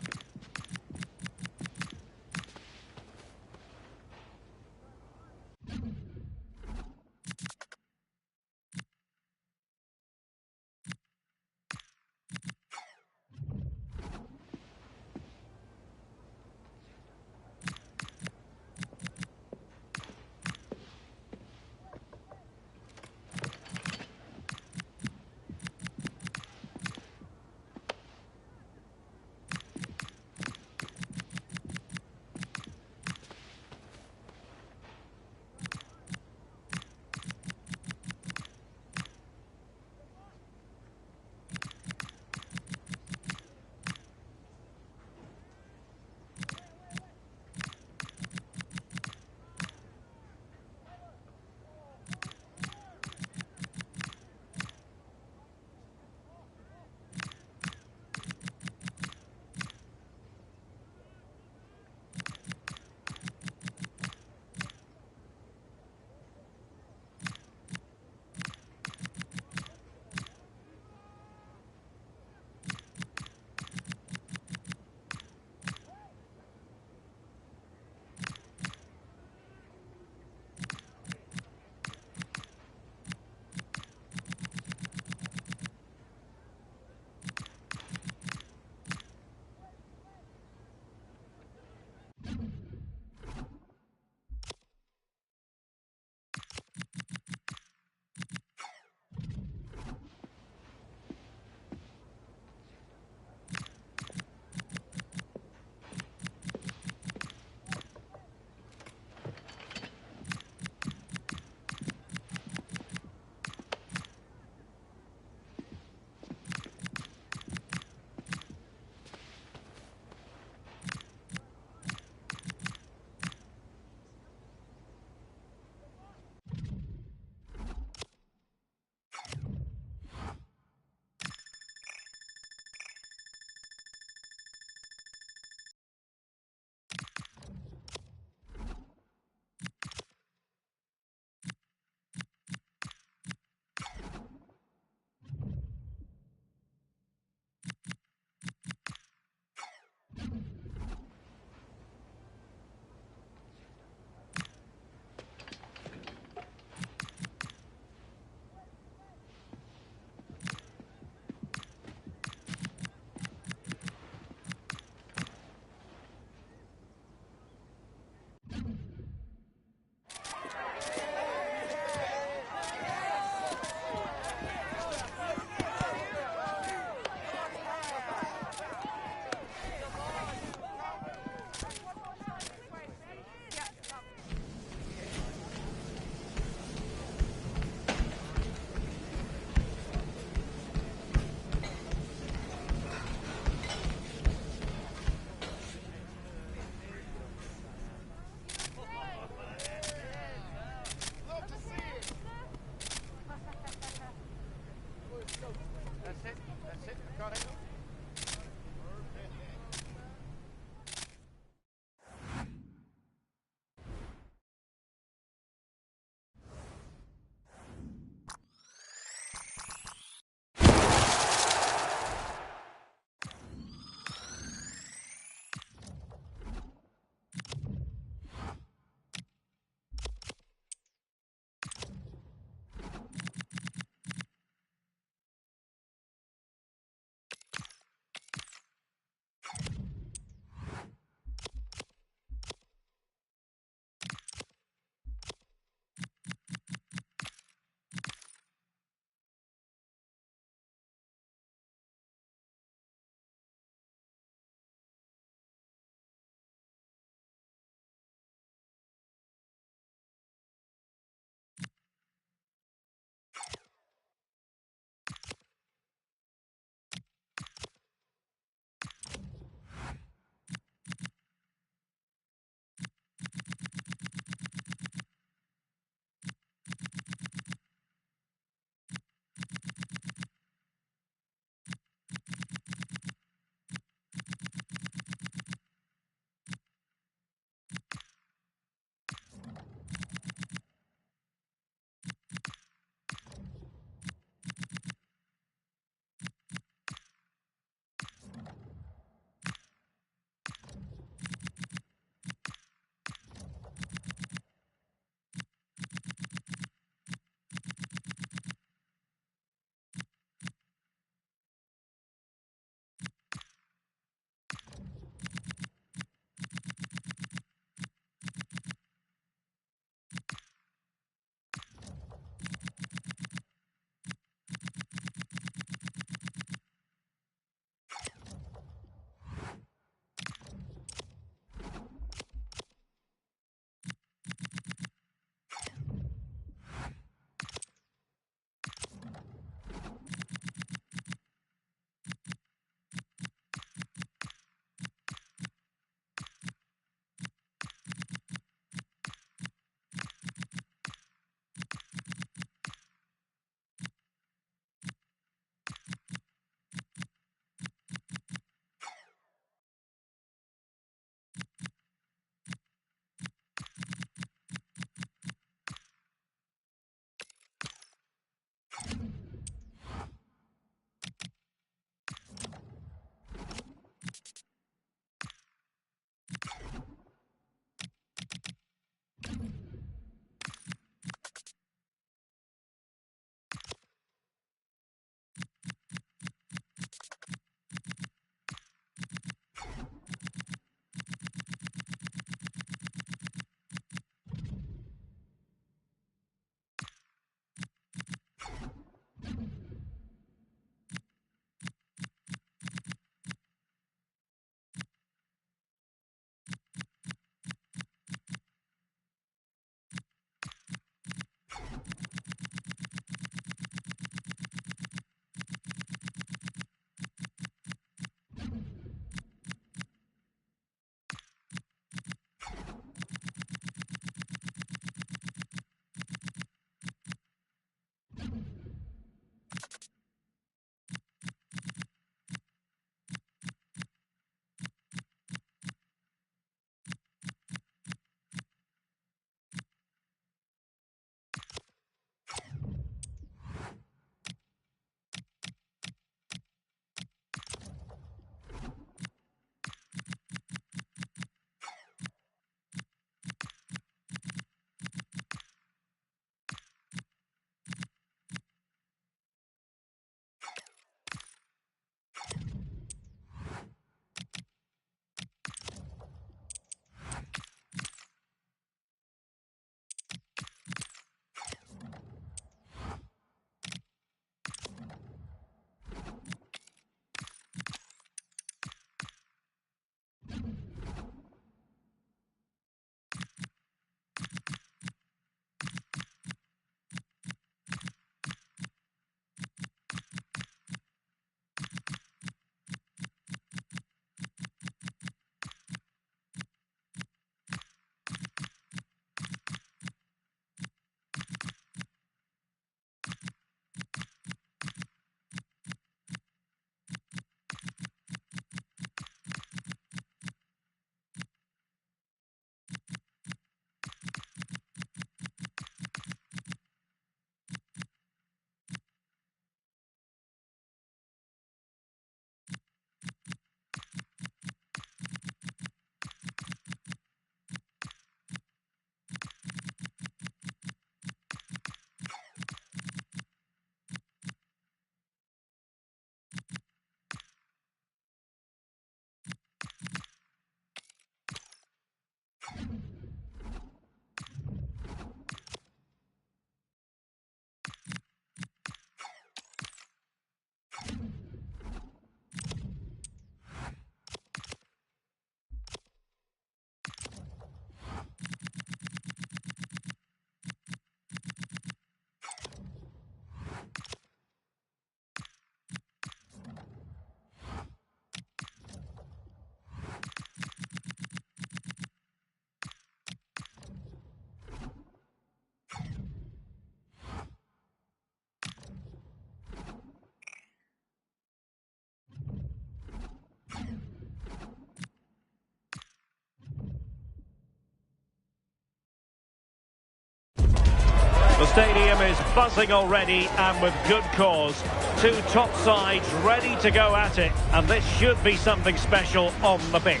The stadium is buzzing already, and with good cause. Two top sides ready to go at it, and this should be something special on the pitch.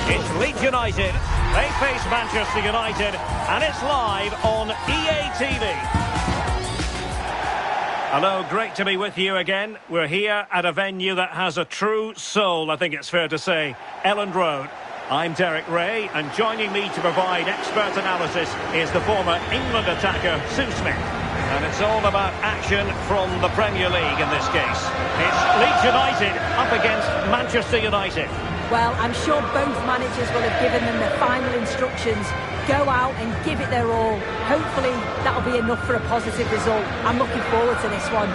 It's Leeds United. They face Manchester United, and it's live on EA TV. Hello, great to be with you again. We're here at a venue that has a true soul, I think it's fair to say, Elland Road. I'm Derek Ray, and joining me to provide expert analysis is the former England attacker, Sue Smith. And it's all about action from the Premier League in this case. It's Leeds United up against Manchester United. Well, I'm sure both managers will have given them the final instructions. Go out and give it their all. Hopefully, that'll be enough for a positive result. I'm looking forward to this one.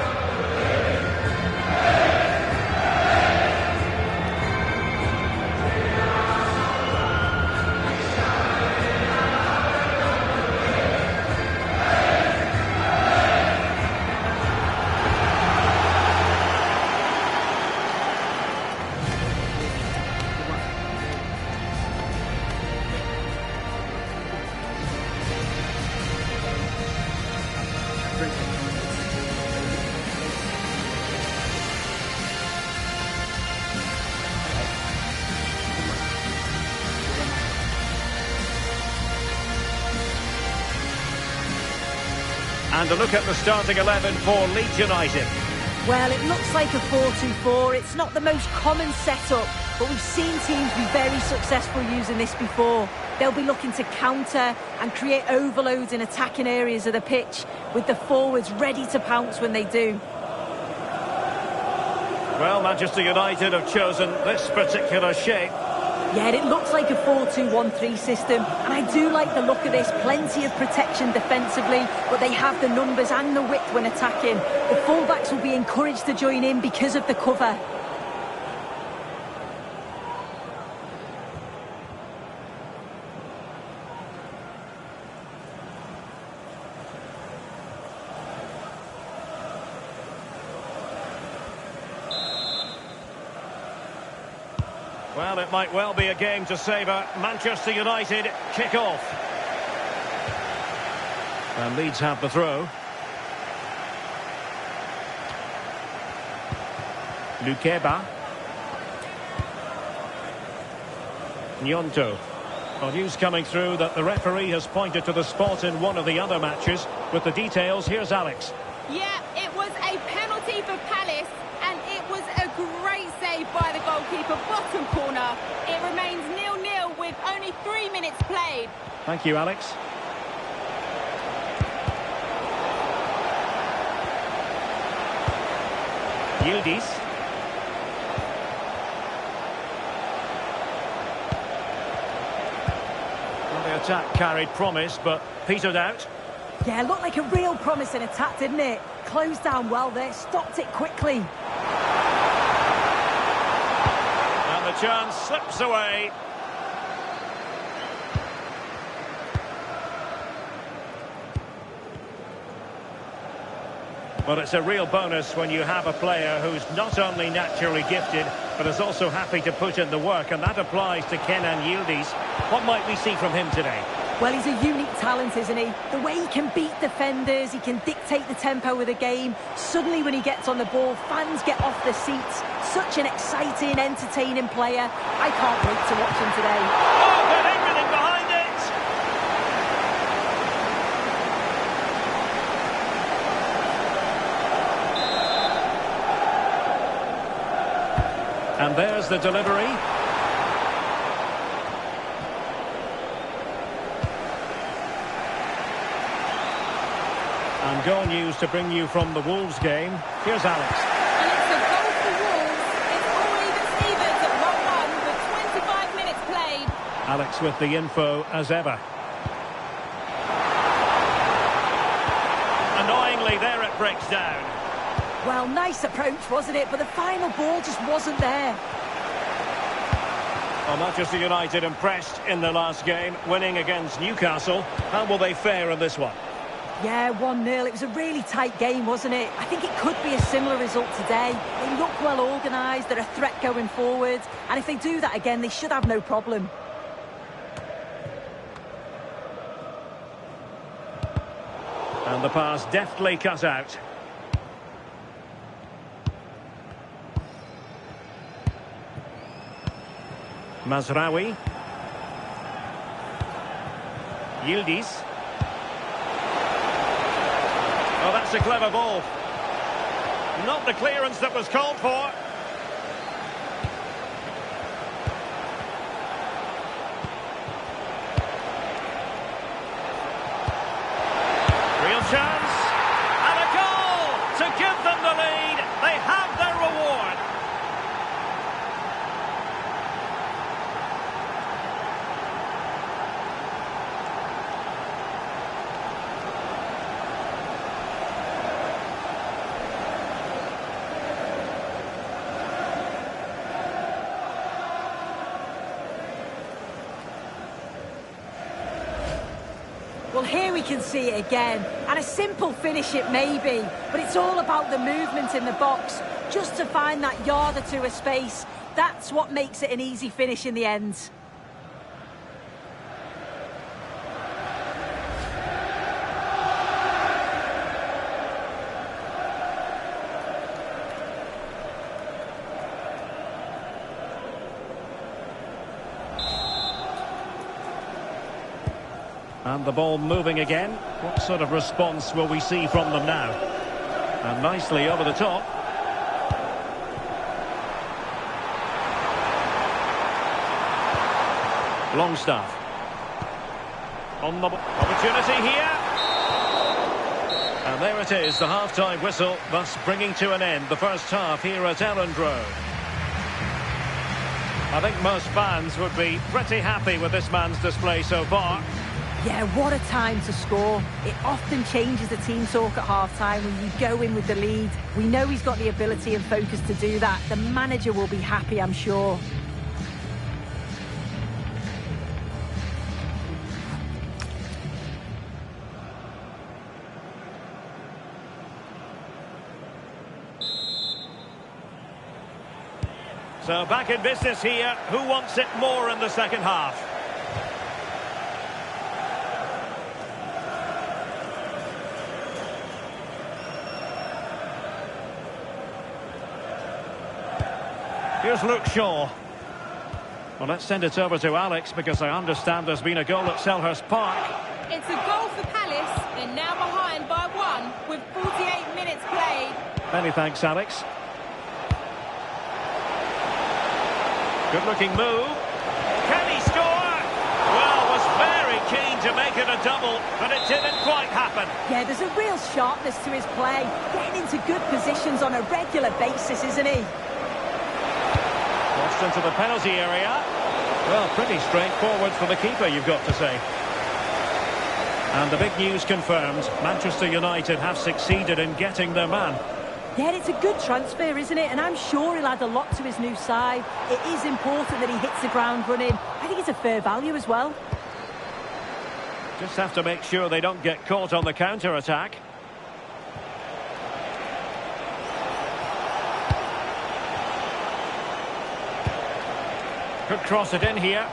And a look at the starting 11 for Leeds United. Well, it looks like a 4-2-4. It's not the most common setup, but we've seen teams be very successful using this before. They'll be looking to counter and create overloads in attacking areas of the pitch, with the forwards ready to pounce when they do. Well, Manchester United have chosen this particular shape. Yeah, it looks like a 4-2-1-3 system, and I do like the look of this. Plenty of protection defensively, but they have the numbers and the width when attacking. The fullbacks will be encouraged to join in because of the cover. Well, it might well be a game to savour. Manchester United kick off. And Leeds have the throw. Lukeba. Nyonto. Well, news coming through that the referee has pointed to the spot in one of the other matches. With the details, here's Alex. Yeah, it was a penalty for Palace, and it was a great save by the goalkeeper, bottom corner. It remains 0-0 with only 3 minutes played. Thank you, Alex. Yildiz. Well, the attack carried promise, but petered out. Yeah, looked like a real promising attack, didn't it? Closed down well there, stopped it quickly. And the chance slips away. Well, it's a real bonus when you have a player who's not only naturally gifted, but is also happy to put in the work, and that applies to Kenan Yildiz. What might we see from him today? Well, he's a unique talent, isn't he? The way he can beat defenders, he can dictate the tempo of the game. Suddenly, when he gets on the ball, fans get off their seats. Such an exciting, entertaining player. I can't wait to watch him today. Oh, got everything behind it! And there's the delivery. And goal news to bring you from the Wolves game. Here's Alex. And it's a goal for Wolves. It's all even Stevens at 1-1 with 25 minutes played. Alex with the info as ever. Annoyingly, there it breaks down. Well, nice approach, wasn't it? But the final ball just wasn't there. Well, Manchester United impressed in their last game, winning against Newcastle. How will they fare in this one? Yeah, 1-0. It was a really tight game, wasn't it? I think it could be a similar result today. They look well organised, they're a threat going forward, and if they do that again, they should have no problem. And the pass deftly cut out. Mazraoui. Yildiz. Oh, that's a clever ball. Not the clearance that was called for. Real chance. And a goal to give them the lead. They have their reward. Well, here we can see it again, and a simple finish it may be, but it's all about the movement in the box, just to find that yard or two of space. That's what makes it an easy finish in the end. And the ball moving again. What sort of response will we see from them now? And nicely over the top. Longstaff. On the opportunity here. And there it is, the half-time whistle, thus bringing to an end the first half here at Elland Road. I think most fans would be pretty happy with this man's display so far. Yeah, what a time to score. It often changes the team talk at half-time when you go in with the lead. We know he's got the ability and focus to do that. The manager will be happy, I'm sure. So back in business here. Who wants it more in the second half? Here's Luke Shaw. Well, let's send it over to Alex, because I understand there's been a goal at Selhurst Park. It's a goal for Palace. They're now behind by 1 with 48 minutes played. Many thanks, Alex. Good-looking move. Can he score? Well, was very keen to make it a double, but it didn't quite happen. Yeah, there's a real sharpness to his play. Getting into good positions on a regular basis, isn't he? Crossed into the penalty area. Well, pretty straightforward for the keeper, you've got to say. And the big news confirmed. Manchester United have succeeded in getting their man. Yeah, it's a good transfer, isn't it? And I'm sure he'll add a lot to his new side. It is important that he hits the ground running. I think it's a fair value as well. Just have to make sure they don't get caught on the counter-attack. Could cross it in here.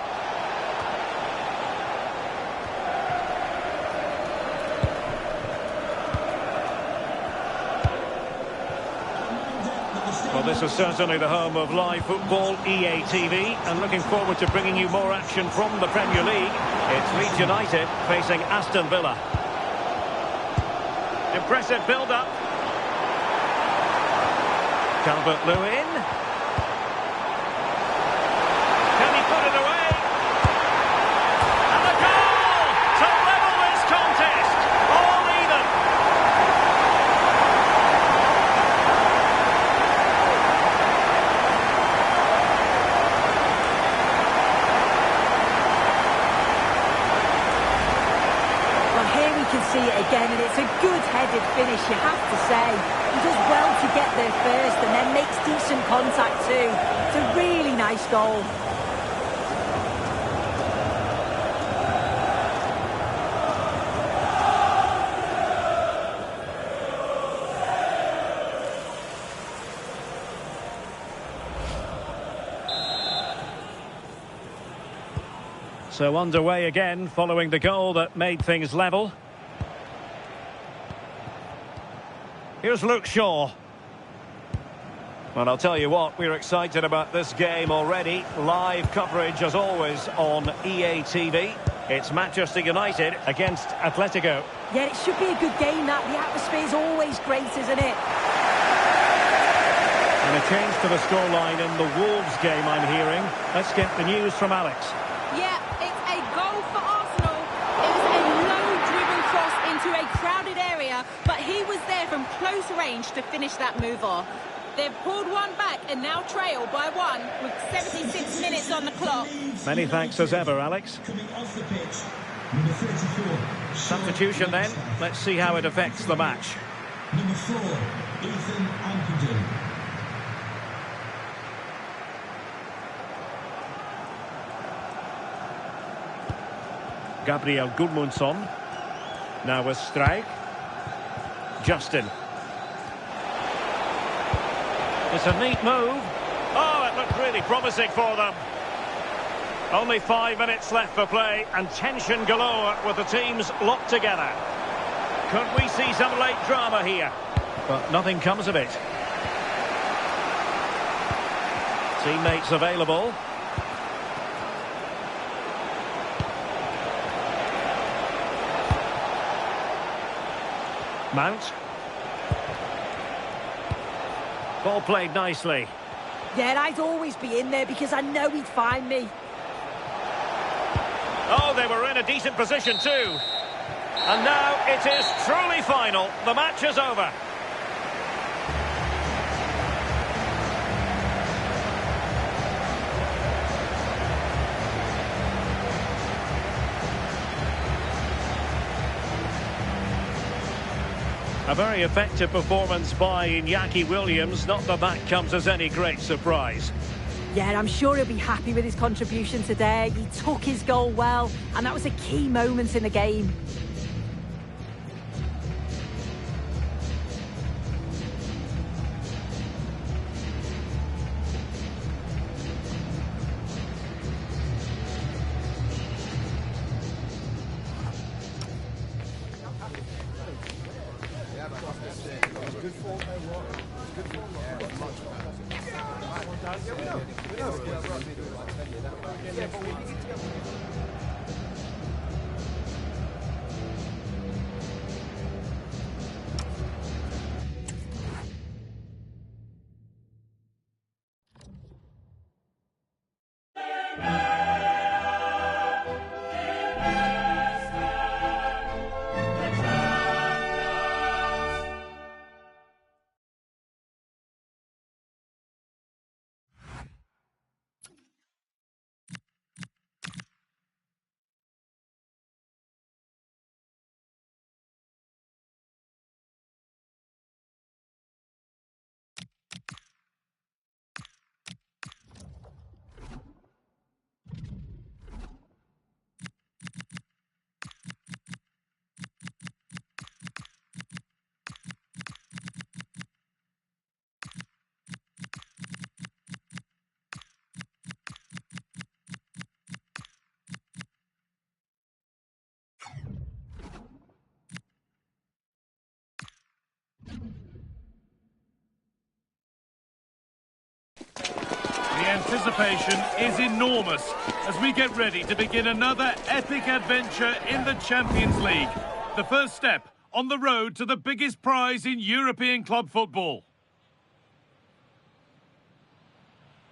Well, this is certainly the home of live football, EA TV, and looking forward to bringing you more action from the Premier League. It's Leeds United facing Aston Villa. Impressive build-up. Calvert-Lewin. Can he put it away? And the goal to level this contest. All even. Well, here we can see it again, and it's a good-headed finish, you have to say. He does well to get there first and then makes decent contact too. It's a really nice goal. So underway again following the goal that made things level. Here's Luke Shaw. Well, I'll tell you what, we're excited about this game already. Live coverage, as always, on EA TV. It's Manchester United against Atletico. Yeah, it should be a good game, that. The atmosphere is always great, isn't it? And a change to the scoreline in the Wolves game, I'm hearing. Let's get the news from Alex. Yeah, it's a goal for Arsenal. It was a low-driven cross into a crowded area, but he was there from close range to finish that move off. They've pulled one back and now trail by one with 76 minutes on the clock. Many thanks as ever, Alex. Coming off the pitch, number 34. Substitution then. Let's see how it affects the match. Number 4, Ethan Ampadu. Gabriel Gudmundsson. Now with Strijk. Justin. It's a neat move. Oh, it looked really promising for them. Only 5 minutes left for play and tension galore with the teams locked together. Could we see some late drama here? But nothing comes of it. Teammates available. Mount. Ball played nicely. Yeah, I'd always be in there because I know he'd find me. Oh, they were in a decent position too. And now it is truly final. The match is over. A very effective performance by Iñaki Williams. Not that that comes as any great surprise. Yeah, I'm sure he'll be happy with his contribution today. He took his goal well, and that was a key moment in the game. The anticipation is enormous as we get ready to begin another epic adventure in the Champions League. The first step on the road to the biggest prize in European club football.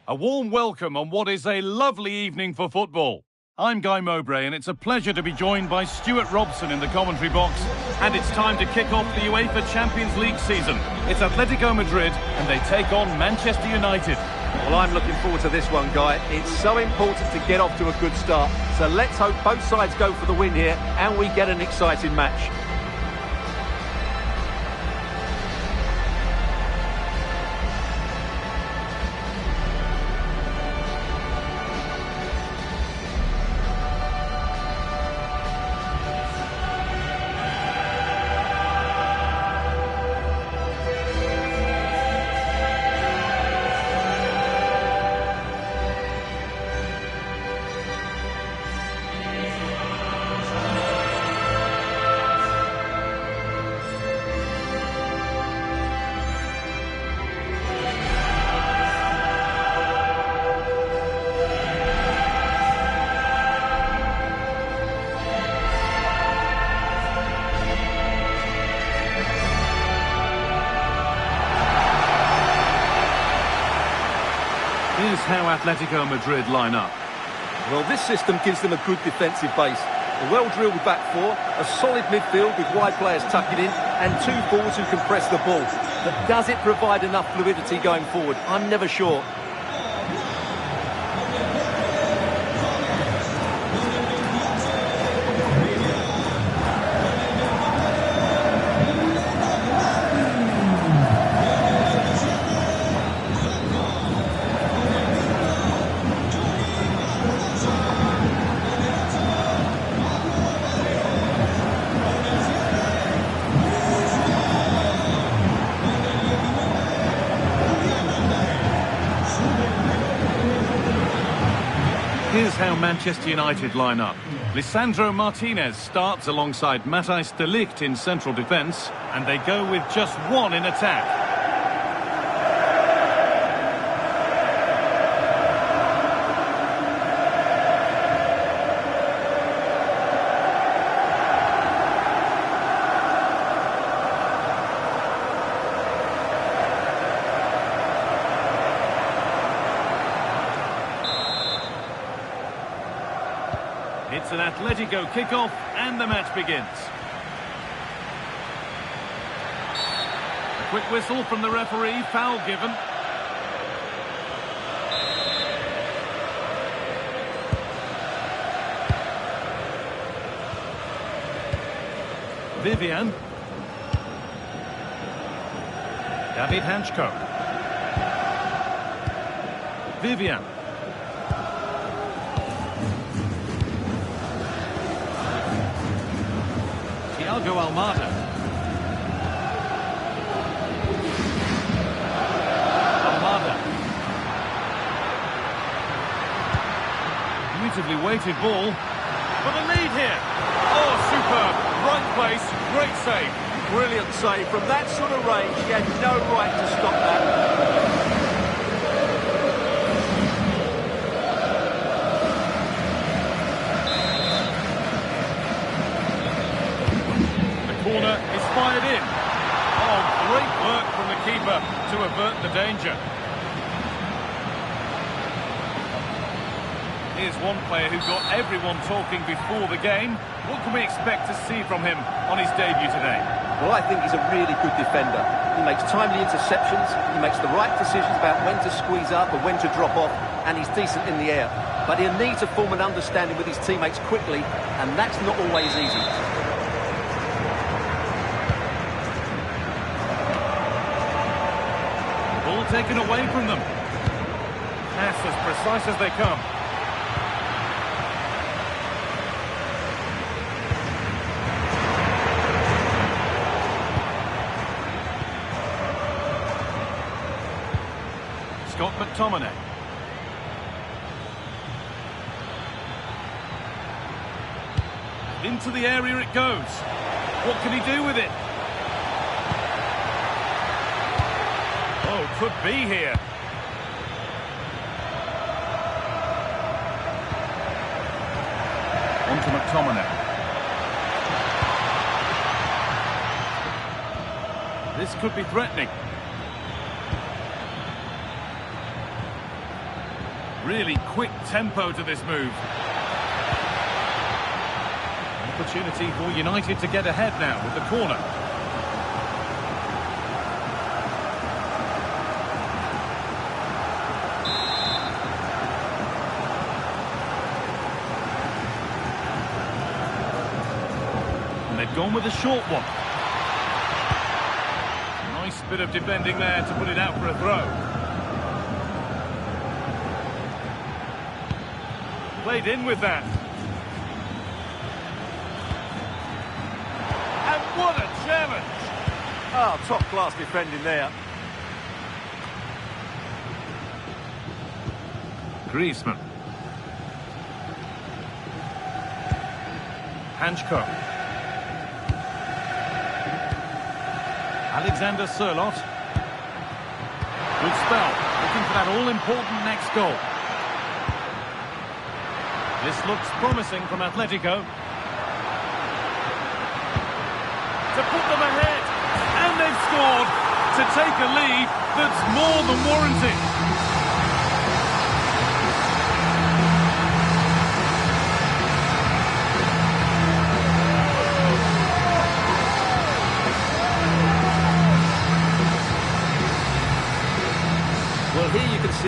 A warm welcome on what is a lovely evening for football. I'm Guy Mowbray and it's a pleasure to be joined by Stuart Robson in the commentary box. And it's time to kick off the UEFA Champions League season. It's Atletico Madrid and they take on Manchester United. Well, I'm looking forward to this one, Guy. It's so important to get off to a good start. So let's hope both sides go for the win here and we get an exciting match. how Atletico Madrid line up. Well, this system gives them a good defensive base. A well-drilled back four, a solid midfield with wide players tucking in, and two forwards who can press the ball. But does it provide enough fluidity going forward? I'm never sure. Here's how Manchester United line up. Lisandro Martínez starts alongside Matthijs de Ligt in central defence, and they go with just one in attack. It's an Atletico kickoff and the match begins. A quick whistle from the referee, foul given. Vivian. David Hanchko. Vivian. Almada. Almada. Beautifully weighted ball. For the lead here. Oh, superb. Right place. Great save. Brilliant save. From that sort of range, he had no right to stop that. Corner is fired in. Oh, great work from the keeper to avert the danger. Here's one player who got everyone talking before the game. What can we expect to see from him on his debut today? Well, I think he's a really good defender. He makes timely interceptions, he makes the right decisions about when to squeeze up and when to drop off, and he's decent in the air. But he'll need to form an understanding with his teammates quickly, and that's not always easy. Ball taken away from them. Pass as precise as they come. Scott McTominay. Into the area it goes. What can he do with it? Oh, could be here. On to McTominay. This could be threatening. Really quick tempo to this move. Opportunity for United to get ahead now with the corner. And they've gone with a short one. Nice bit of defending there to put it out for a throw. Played in with that. And what a challenge! Oh, top-class defending there. Griezmann. Hanchko. Alexander Sørloth. Good spell. Looking for that all-important next goal. This looks promising from Atletico. To put them ahead. And they've scored to take a lead that's more than warranted.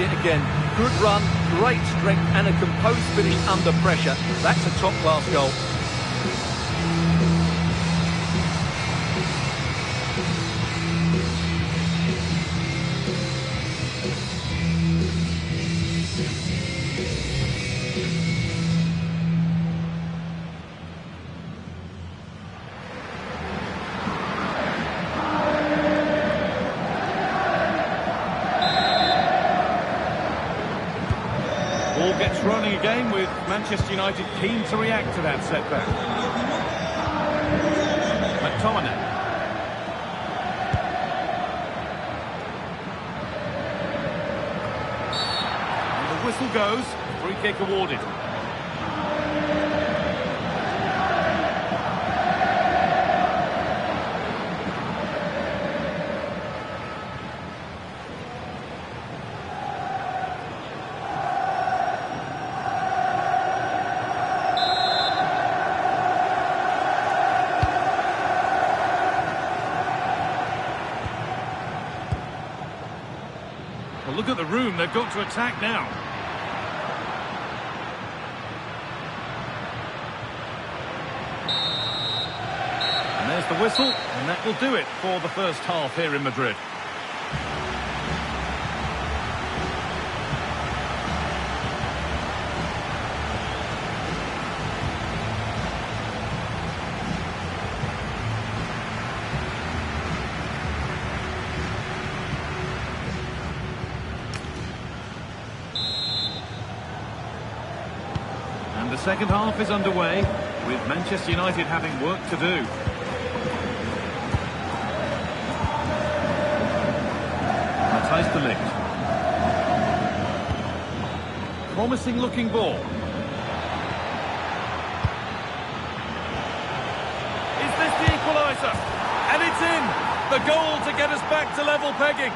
see it again. Good run, great strength and a composed finish under pressure. That's a top-class goal. Ball gets running again with Manchester United keen to react to that setback. McTominay. And the whistle goes, free kick awarded. Well, look at the room they've got to attack now. And there's the whistle, and that will do it for the first half here in Madrid. The second half is underway, with Manchester United having work to do. Matthijs to Ligt. Promising looking ball. Is this the equaliser? And it's in! The goal to get us back to level pegging.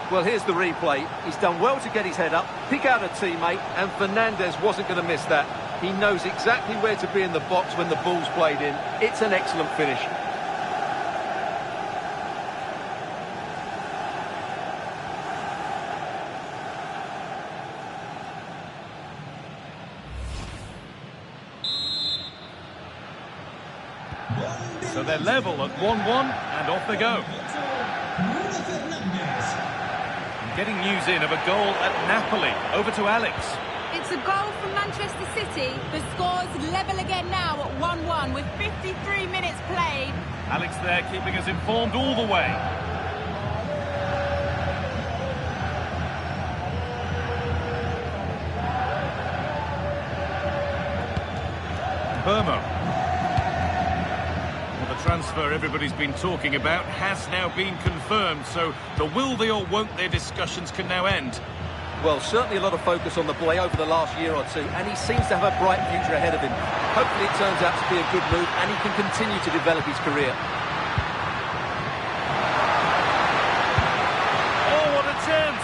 Well, here's the replay. He's done well to get his head up, pick out a teammate, and Fernandes wasn't going to miss that. He knows exactly where to be in the box when the ball's played in. It's an excellent finish. So they're level at 1-1, and off they go. Getting news in of a goal at Napoli. Over to Alex. It's a goal from Manchester City. The score's level again now at 1-1 with 53 minutes played. Alex there keeping us informed all the way. Dermot. Transfer everybody's been talking about has now been confirmed, so the will they or won't they discussions can now end. Well, certainly a lot of focus on the boy over the last year or two, and he seems to have a bright future ahead of him. Hopefully it turns out to be a good move and he can continue to develop his career. Oh, what a chance!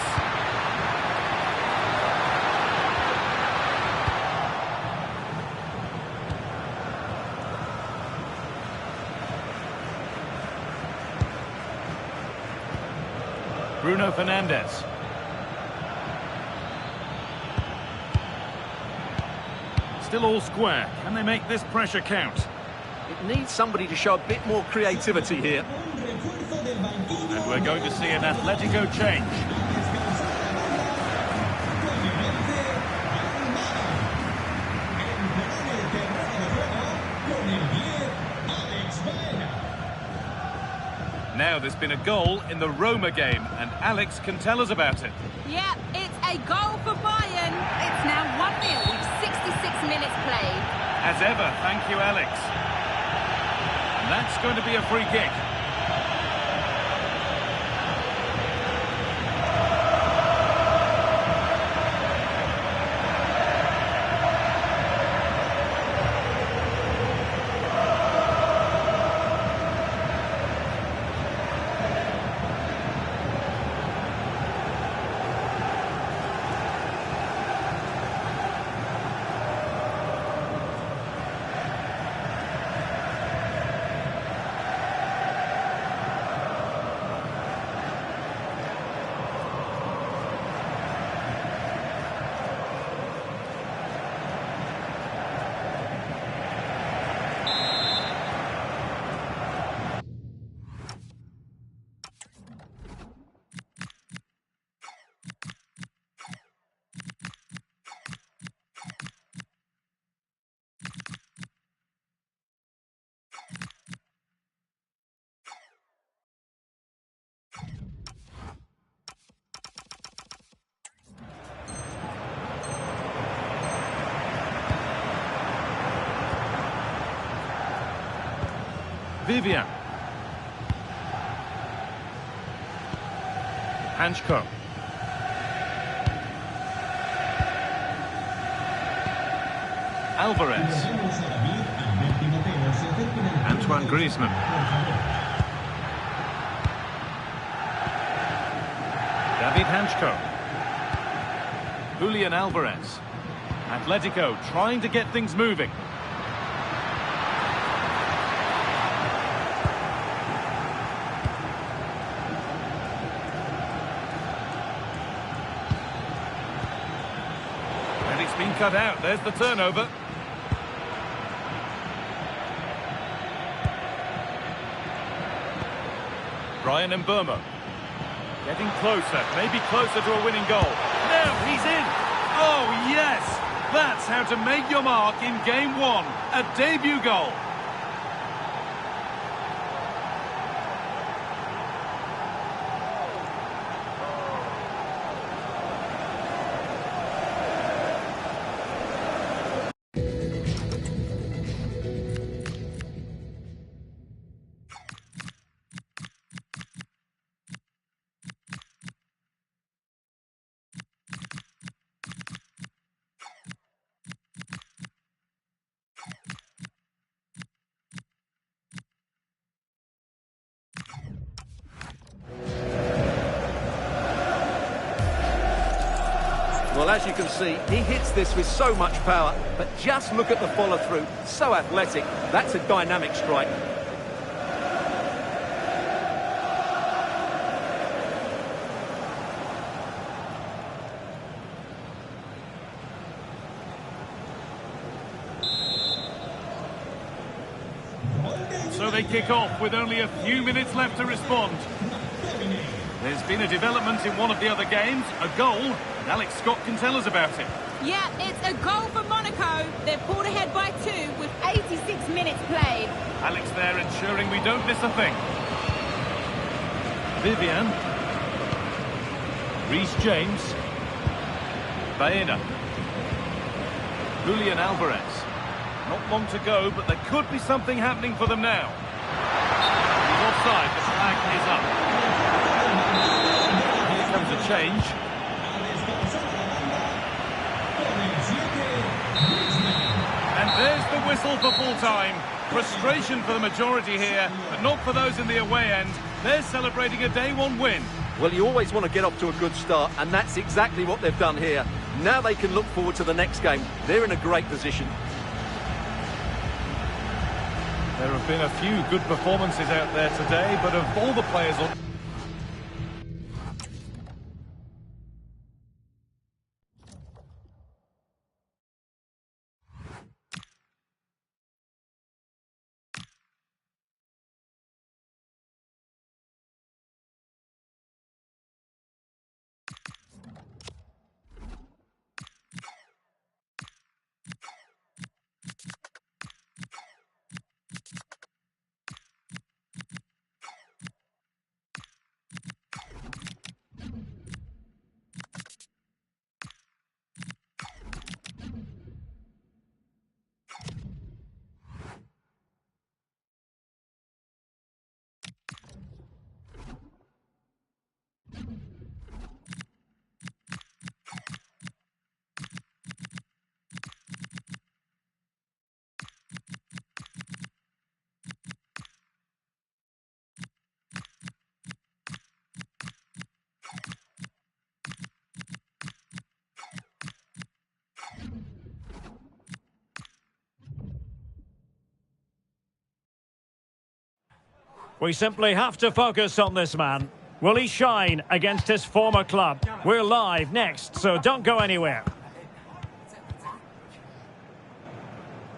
Bruno Fernandes. Still all square. Can they make this pressure count? It needs somebody to show a bit more creativity here. And we're going to see an Atletico change. Now there's been a goal in the Roma game, and Alex can tell us about it. Yeah, it's a goal for Bayern. It's now 1-0 with 66 minutes played. As ever, thank you, Alex. And that's going to be a free kick. Vivian. Hanchko. Alvarez. Antoine Griezmann. David Hanchko. Julian Alvarez. Atletico trying to get things moving. And it's been cut out. There's the turnover. Brian Mbeumo. Getting closer, maybe closer to a winning goal. Now he's in. Oh, yes. That's how to make your mark in game one. A debut goal. Well, as you can see, he hits this with so much power, but just look at the follow-through. So athletic. That's a dynamic strike. So they kick off with only a few minutes left to respond. There's been a development in one of the other games, a goal, and Alex Scott can tell us about it. Yeah, it's a goal for Monaco. They've pulled ahead by 2 with 86 minutes played. Alex there ensuring we don't miss a thing. Vivian. Reece James. Baena. Julian Alvarez. Not long to go, but there could be something happening for them now. He's offside, the flag is up. Here comes a change. And there's the whistle for full time. Frustration for the majority here, but not for those in the away end. They're celebrating a day one win. Well, you always want to get off to a good start, and that's exactly what they've done here. Now they can look forward to the next game. They're in a great position. There have been a few good performances out there today, but of all the players on... We simply have to focus on this man. Will he shine against his former club? We're live next, so don't go anywhere.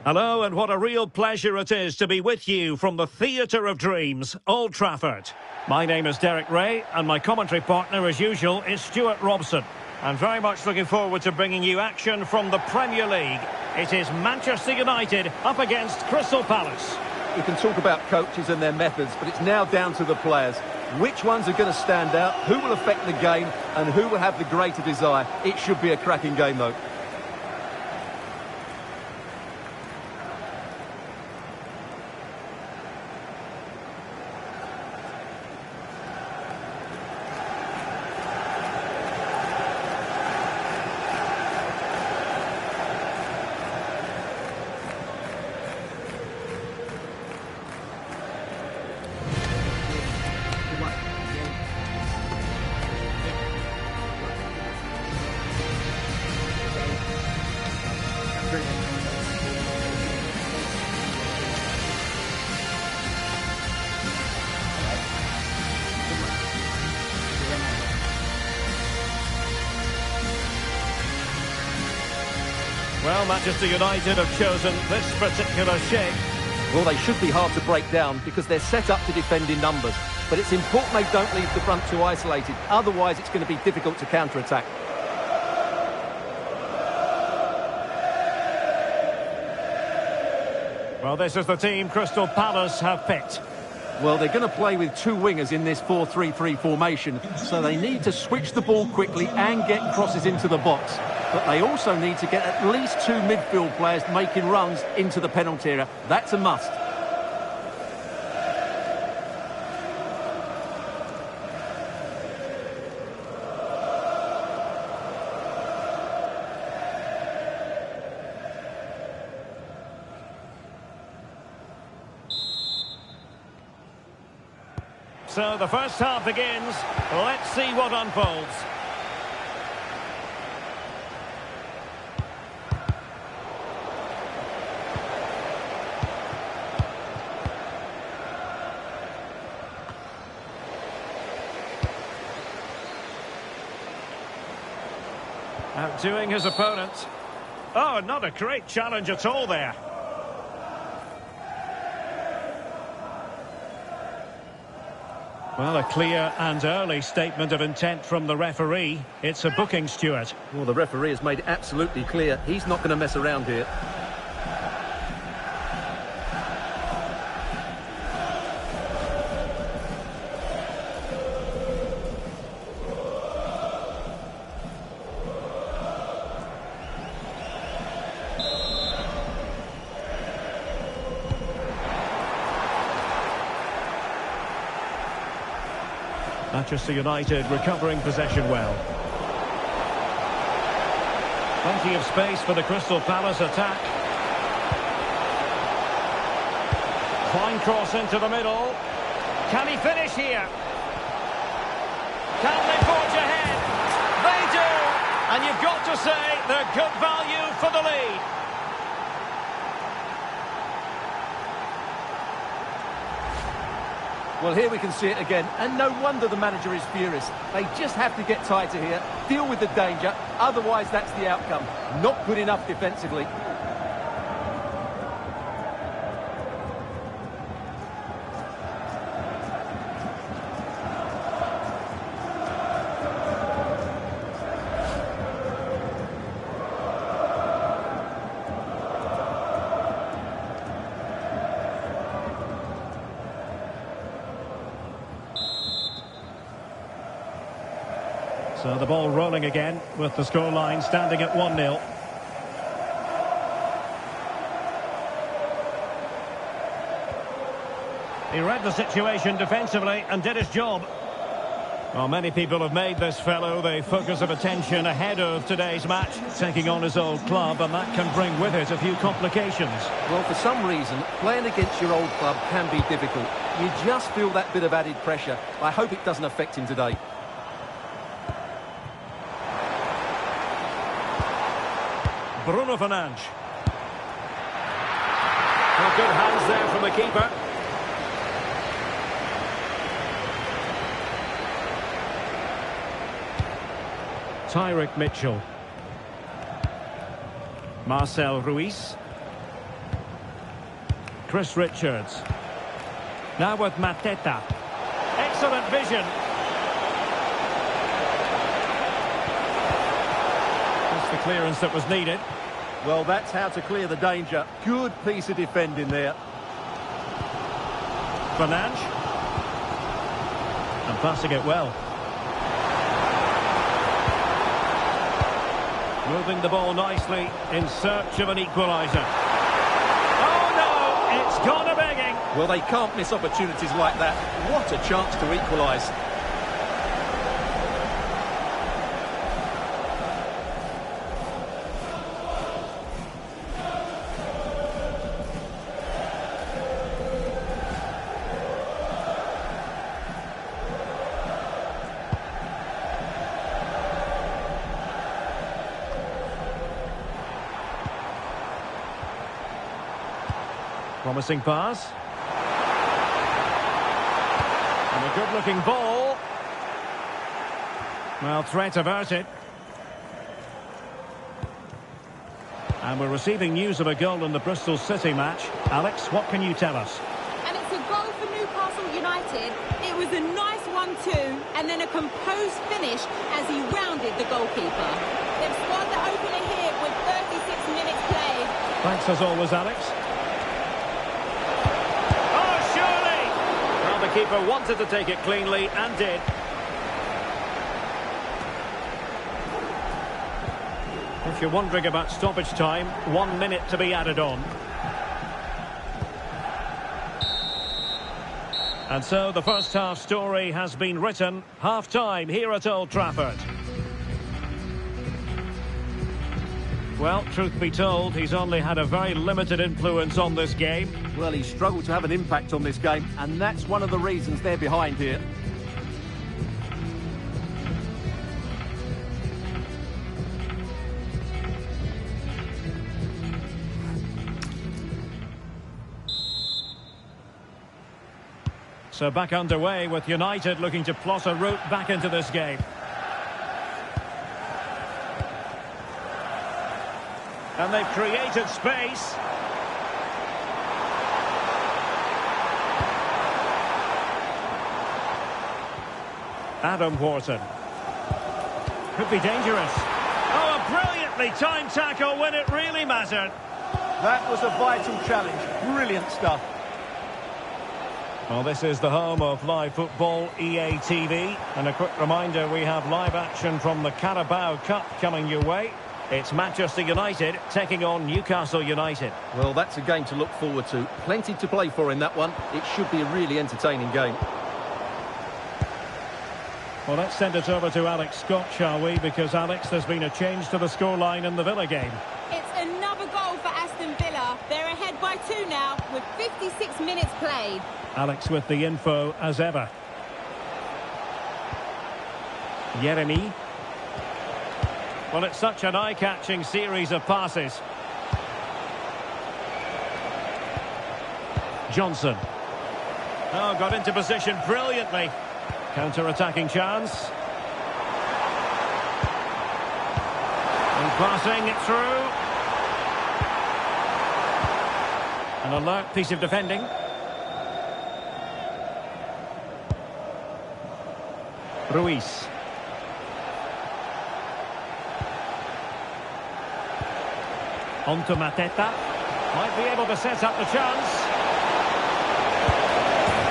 Hello, and what a real pleasure it is to be with you from the Theatre of Dreams, Old Trafford. My name is Derek Ray, and my commentary partner, as usual, is Stuart Robson. I'm very much looking forward to bringing you action from the Premier League. It is Manchester United up against Crystal Palace. You can talk about coaches and their methods, but it's now down to the players. Which ones are going to stand out, who will affect the game, and who will have the greater desire. It should be a cracking game, though. Well, Manchester United have chosen this particular shape. Well, they should be hard to break down because they're set up to defend in numbers. But it's important they don't leave the front too isolated. Otherwise, it's going to be difficult to counter-attack. Well, this is the team Crystal Palace have picked. Well, they're going to play with two wingers in this 4-3-3 formation, so they need to switch the ball quickly and get crosses into the box. But they also need to get at least two midfield players making runs into the penalty area. That's a must. So the first half begins. Let's see what unfolds. Outdoing his opponent. Oh, not a great challenge at all there. Well, a clear and early statement of intent from the referee. It's a booking, Stuart. Well, the referee has made it absolutely clear he's not going to mess around here. Manchester United recovering possession well. Plenty of space for the Crystal Palace attack. Fine cross into the middle. Can he finish here? Can they forge ahead? They do! And you've got to say they're good value for the lead. Well, here we can see it again, and no wonder the manager is furious. They just have to get tighter here, deal with the danger, otherwise that's the outcome. Not good enough defensively. So the ball rolling again with the scoreline standing at 1-0. He read the situation defensively and did his job. Well, many people have made this fellow the focus of attention ahead of today's match, taking on his old club, and that can bring with it a few complications. Well, for some reason, playing against your old club can be difficult. You just feel that bit of added pressure. I hope it doesn't affect him today. Bruno Fernandes. Well, good hands there from the keeper. Tyrick Mitchell. Marcel Ruiz. Chris Richards. Now with Mateta. Excellent vision. That's the clearance that was needed. Well, that's how to clear the danger. Good piece of defending there. Fernandes. And passing it well. Moving the ball nicely in search of an equaliser. Oh no, it's gone a-begging. Well, they can't miss opportunities like that. What a chance to equalise. Promising pass. And a good-looking ball. Well, threat averted. And we're receiving news of a goal in the Bristol City match. Alex, what can you tell us? And it's a goal for Newcastle United. It was a nice 1-2 and then a composed finish as he rounded the goalkeeper. They've scored the opener here with 36 minutes played. Thanks as always, Alex. Oh, surely! Well, the keeper wanted to take it cleanly and did. If you're wondering about stoppage time, 1 minute to be added on. And so the first half story has been written. Half-time here at Old Trafford. Well, truth be told, he's only had a very limited influence on this game. Well, he's struggled to have an impact on this game, and that's one of the reasons they're behind here. So back underway with United looking to plot a route back into this game. And they've created space. Adam Wharton. Could be dangerous. Oh, a brilliantly timed tackle when it really mattered. That was a vital challenge. Brilliant stuff. Well, this is the home of live football, EA TV. And a quick reminder, we have live action from the Carabao Cup coming your way. It's Manchester United taking on Newcastle United. Well, that's a game to look forward to. Plenty to play for in that one. It should be a really entertaining game. Well, let's send it over to Alex Scott, shall we? Because, Alex, there's been a change to the scoreline in the Villa game. It's another goal for Aston Villa. They're ahead by 2 now with 56 minutes played. Alex with the info as ever. Jeremy. Well, it's such an eye-catching series of passes. Johnson. Oh, got into position brilliantly. Counter-attacking chance. And passing it through. An alert piece of defending. Ruiz. On to Mateta. Might be able to set up the chance.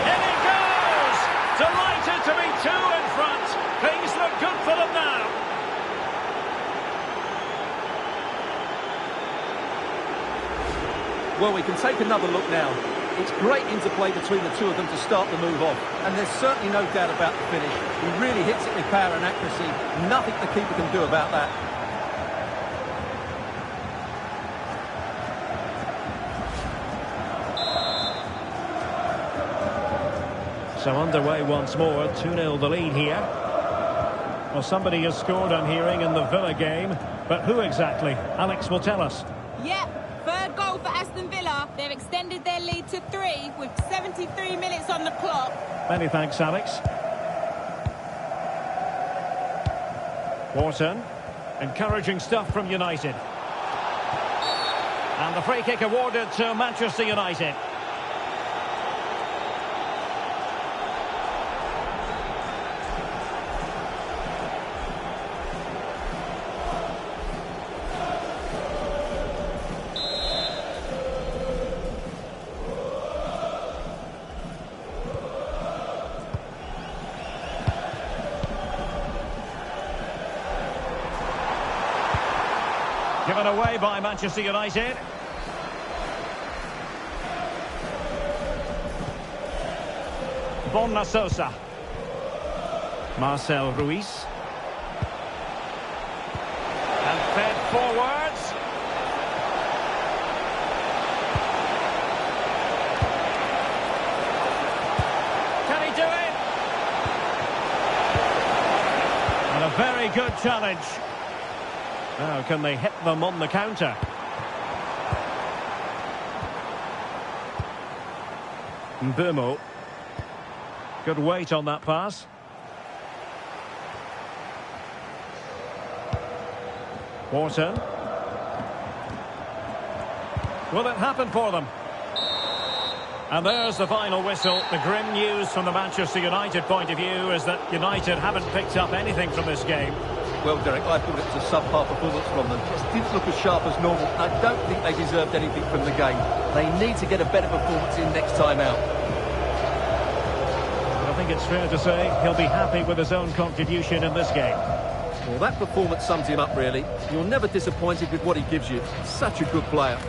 In it goes! Delighted to be 2 in front. Things look good for them now. Well, we can take another look now. It's great interplay between the two of them to start the move off. And there's certainly no doubt about the finish. He really hits it with power and accuracy. Nothing the keeper can do about that. So underway once more, 2-0 the lead here. Well, somebody has scored, I'm hearing, in the Villa game. But who exactly? Alex will tell us. Yep, third goal for Aston Villa. They've extended their lead to 3 with 73 minutes on the clock. Many thanks, Alex. Wharton. Encouraging stuff from United. And the free kick awarded to Manchester United. Given away by Manchester United. Bonna Sosa. Marcel Ruiz. And fed forwards. Can he do it? And a very good challenge. Now, can they hit them on the counter? Dermot. Good weight on that pass. Wharton. Will it happen for them? And there's the final whistle. The grim news from the Manchester United point of view is that United haven't picked up anything from this game. Well, Derek, I thought it was a subpar performance from them. Just didn't look as sharp as normal. I don't think they deserved anything from the game. They need to get a better performance in next time out. But I think it's fair to say he'll be happy with his own contribution in this game. Well, that performance sums him up, really. You're never disappointed with what he gives you. Such a good player.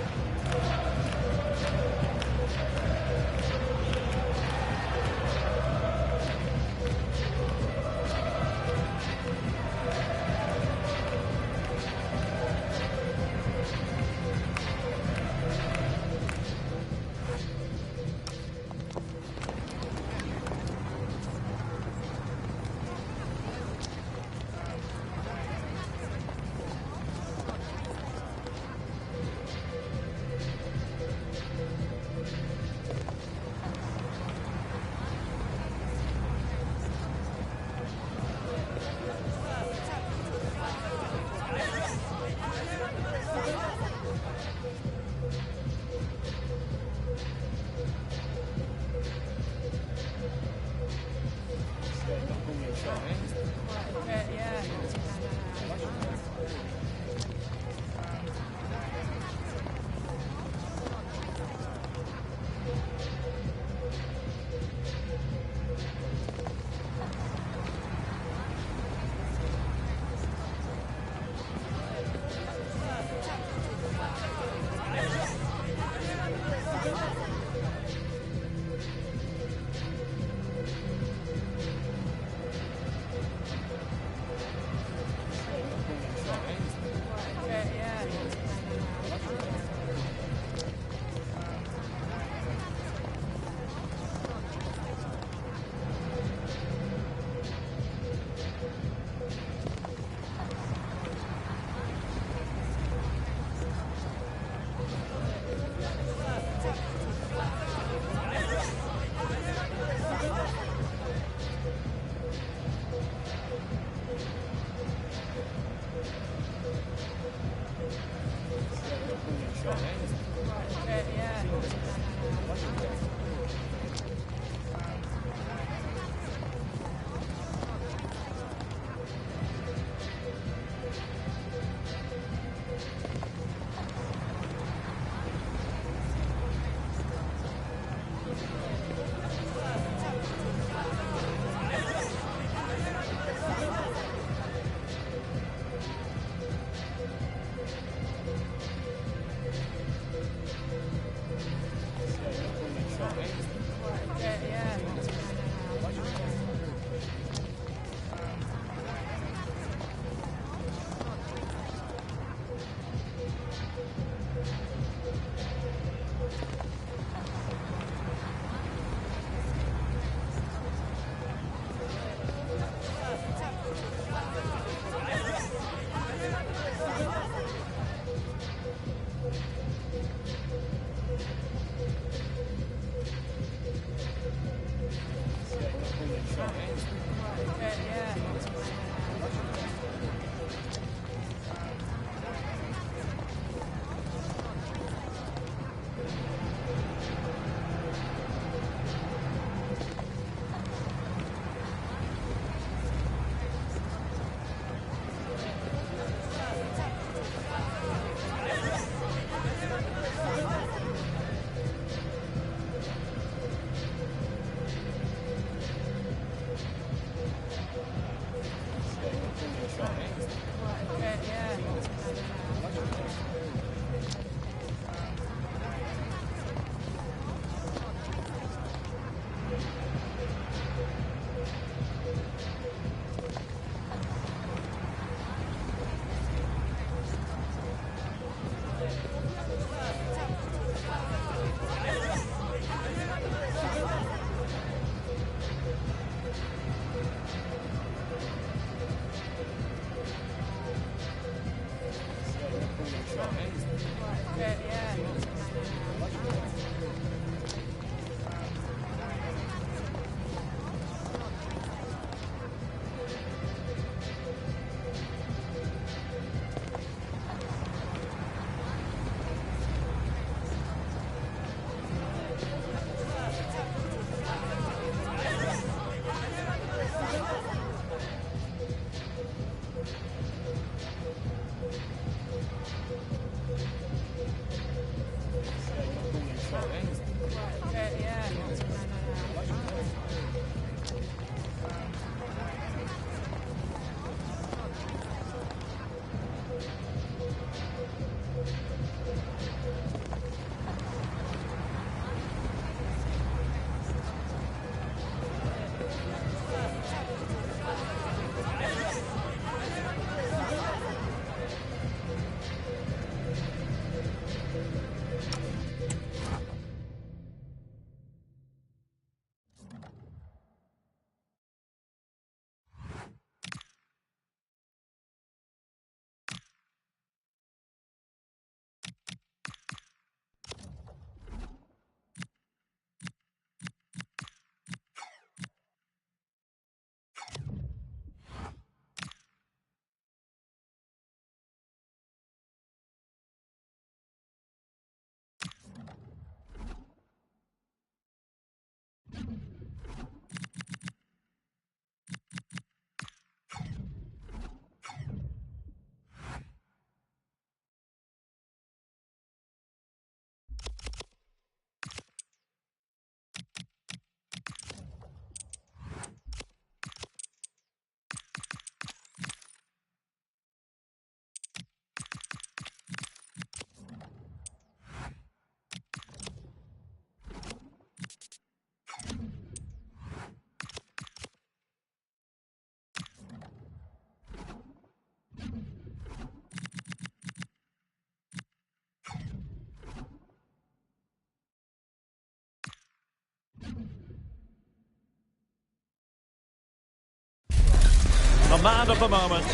man of the moment.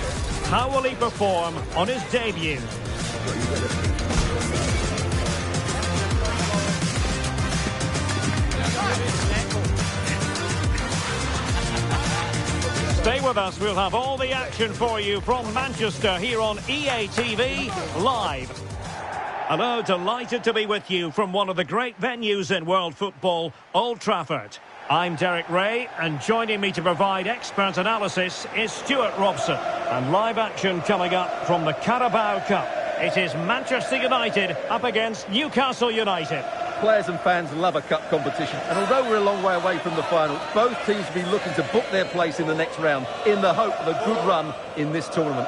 How will he perform on his debut? Stay with us, we'll have all the action for you from Manchester here on EA TV Live. Hello, delighted to be with you from one of the great venues in world football, Old Trafford. I'm Derek Ray, and joining me to provide expert analysis is Stuart Robson. And live action coming up from the Carabao Cup. It is Manchester United up against Newcastle United. Players and fans love a cup competition, and although we're a long way away from the final, both teams will be looking to book their place in the next round in the hope of a good run in this tournament.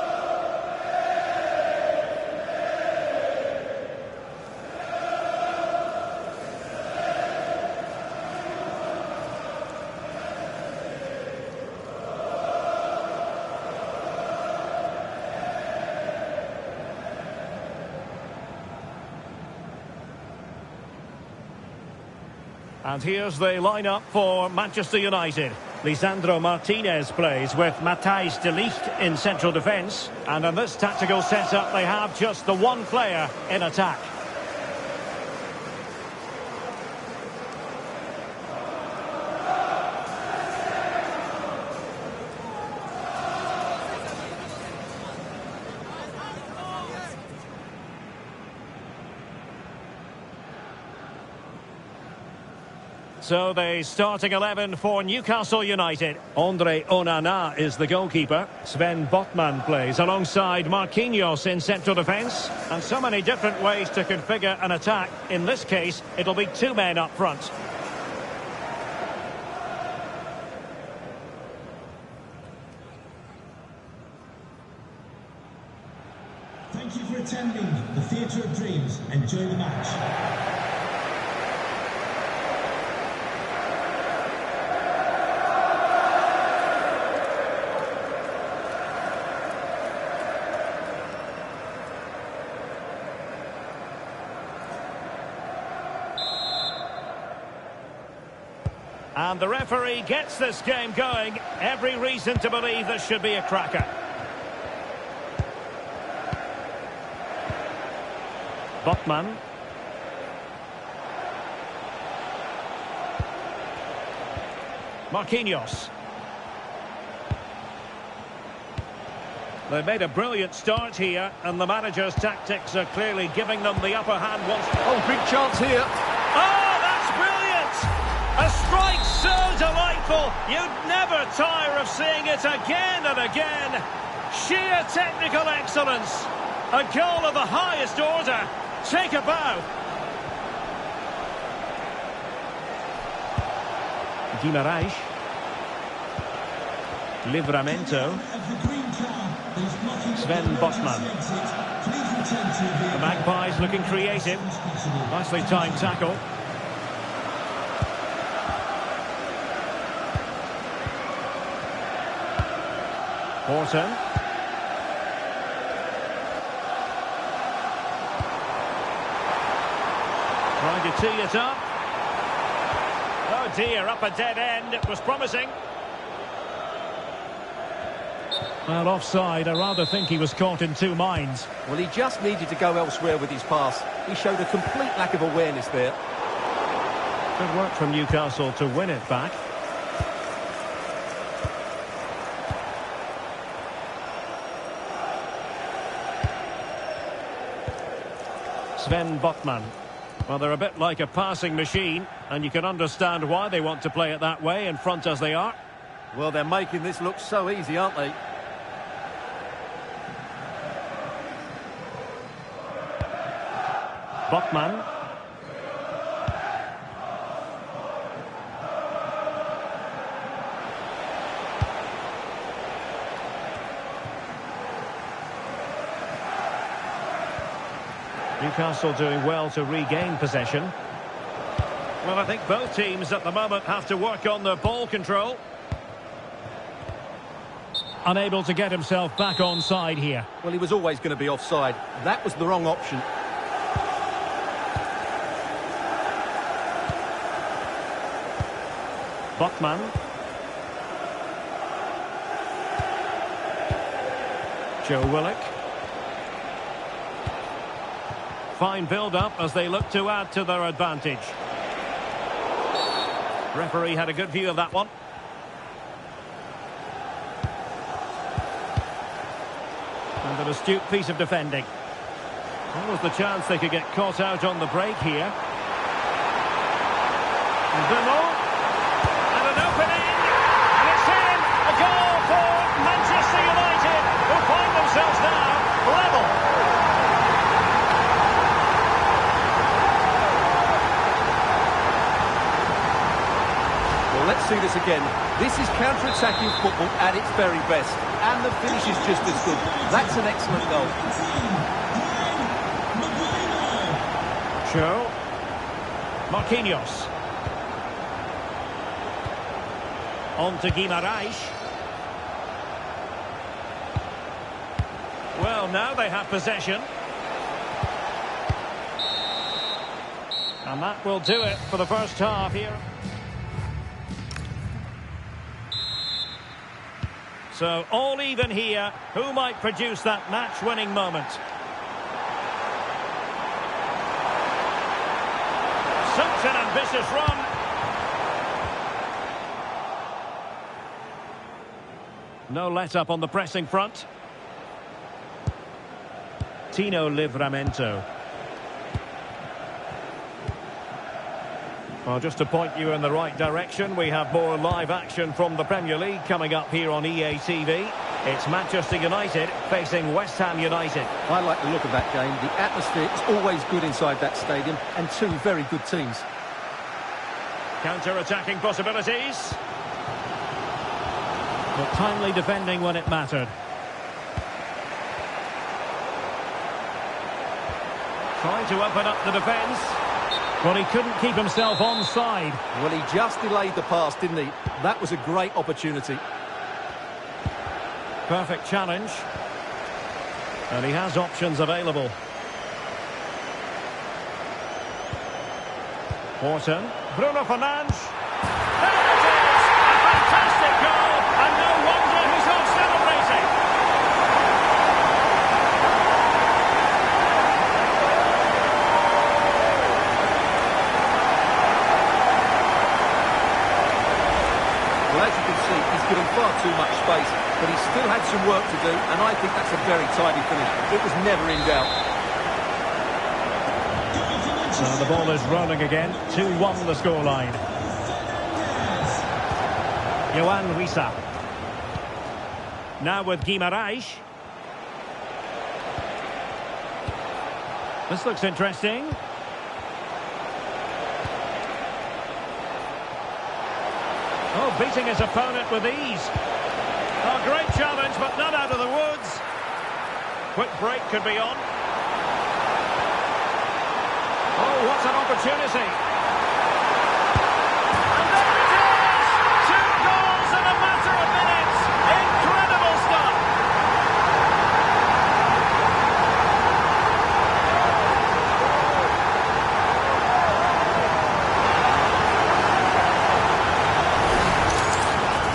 And here's the lineup for Manchester United. Lisandro Martínez plays with Matthijs de Ligt in central defence. And in this tactical setup, they have just the one player in attack. So the starting 11 for Newcastle United. André Onana is the goalkeeper. Sven Botman plays alongside Marquinhos in central defence. And so many different ways to configure an attack. In this case, it'll be two men up front. Thank you for attending the Theatre of Dreams. Enjoy the match. And the referee gets this game going. Every reason to believe this should be a cracker. Botman. Marquinhos. They've made a brilliant start here, and the manager's tactics are clearly giving them the upper hand. Oh, big chance here. Oh, that's brilliant! A strike so delightful, you'd never tire of seeing it again and again. Sheer technical excellence. A goal of the highest order. Take a bow. Guimarães. Livramento. Sven Botman. The Magpies looking creative. Nicely timed tackle. Horton. Trying to tee it up. Oh dear, up a dead end. It was promising. Well, offside. I rather think he was caught in two minds. Well, he just needed to go elsewhere with his pass. He showed a complete lack of awareness there. Good work from Newcastle to win it back. Sven Botman. Well, they're a bit like a passing machine, and you can understand why they want to play it that way, in front as they are. Well, they're making this look so easy, aren't they? Botman. Newcastle doing well to regain possession. Well, I think both teams at the moment have to work on their ball control. Unable to get himself back onside here. Well, he was always going to be offside. That was the wrong option. Botman. Joe Willock. Fine build-up as they look to add to their advantage. Referee had a good view of that one. And an astute piece of defending. What was the chance they could get caught out on the break here? Dermot. And an opening. And it's in. A goal for Manchester United, who find themselves now level. Well, let's see this again. This is counter-attacking football at its very best. And the finish is just as good. That's an excellent goal. Joe. Martínez. On to Guimarães. Well, now they have possession. And that will do it for the first half here. So, all even here. Who might produce that match-winning moment? Such an ambitious run. No let-up on the pressing front. Tino Livramento. Well, just to point you in the right direction, we have more live action from the Premier League coming up here on EA TV. It's Manchester United facing West Ham United. I like the look of that game. The atmosphere is always good inside that stadium, and two very good teams. Counter-attacking possibilities. But timely defending when it mattered. Trying to open up the defence. Well, he couldn't keep himself onside. Well, he just delayed the pass, didn't he? That was a great opportunity. Perfect challenge. And he has options available. Horton. Bruno Fernandes. There it is! A fantastic goal! And no wonder he's not celebrating. Well, as you can see, he's given far too much space, but he still had some work to do, and I think that's a very tidy finish. It was never in doubt. So the ball is rolling again. 2-1 the scoreline. Yohan Wissa. Now with Guimarães. This looks interesting. Oh, beating his opponent with ease. Oh, great challenge, but not out of the woods. Quick break could be on. Oh, what an opportunity. And there it is! 2 goals in a matter of minutes. Incredible stuff.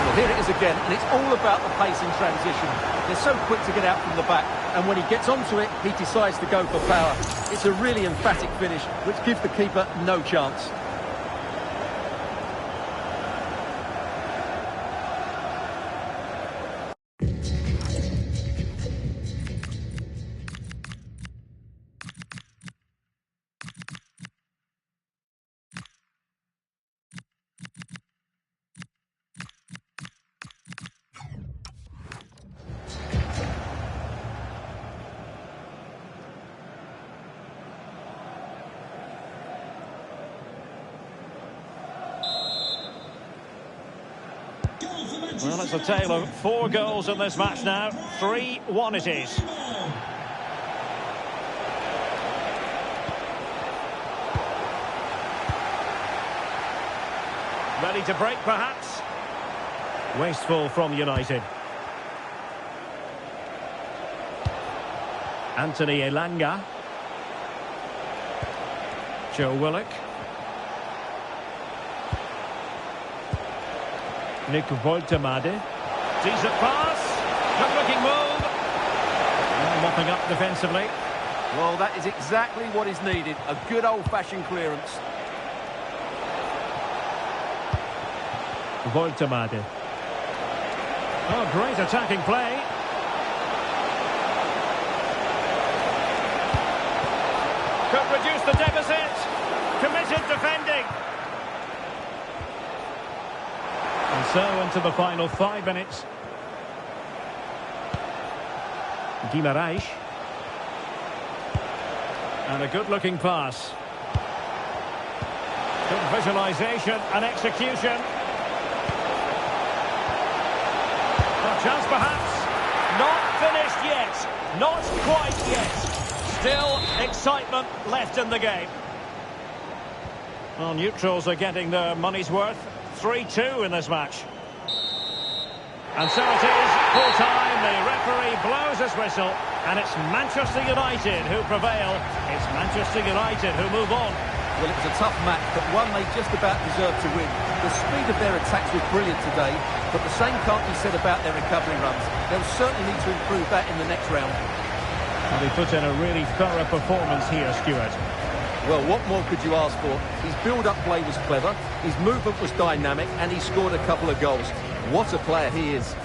Well, here it is again, and it's all about the pace in transition. They're so quick to get out from the back, and when he gets onto it, he decides to go for power. It's a really emphatic finish, which gives the keeper no chance. Well, it's a tale of 4 goals in this match now. 3-1 it is. Ready to break, perhaps? Wasteful from United. Anthony Elanga. Joe Willock. Nick Woltemade. Decent pass. Good looking move. Mopping up defensively. Well, that is exactly what is needed. A good old-fashioned clearance. Woltemade. Oh, great attacking play. Could reduce the deficit. Committed defending. And so into the final 5 minutes. Guimarães. And a good-looking pass. Good visualisation and execution. A chance perhaps. Not finished yet. Not quite yet. Still excitement left in the game. Well, neutrals are getting their money's worth. 3-2 in this match. And so it is, full time. The referee blows his whistle, and it's Manchester United who prevail. It's Manchester United who move on. Well, it was a tough match, but one they just about deserved to win. The speed of their attacks was brilliant today, but the same can't be said about their recovery runs. They'll certainly need to improve that in the next round. Well, he put in a really thorough performance here, Stuart. Well, what more could you ask for? His build-up play was clever, his movement was dynamic, and he scored a couple of goals. What a player he is.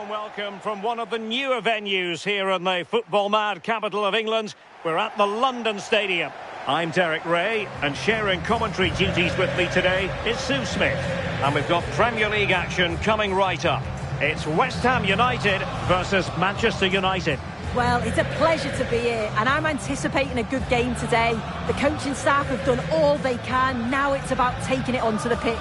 Welcome from one of the newer venues here in the football-mad capital of England. We're at the London Stadium. I'm Derek Ray, and sharing commentary duties with me today is Sue Smith. And we've got Premier League action coming right up. It's West Ham United versus Manchester United. Well, it's a pleasure to be here, and I'm anticipating a good game today. The coaching staff have done all they can. Now it's about taking it onto the pitch.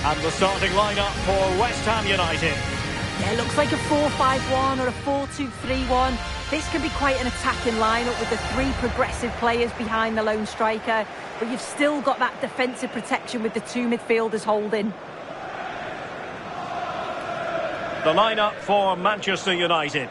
And the starting lineup for West Ham United. Yeah, it looks like a 4-5-1 or a 4-2-3-1. This can be quite an attacking lineup with the three progressive players behind the lone striker. But you've still got that defensive protection with the two midfielders holding. The lineup for Manchester United.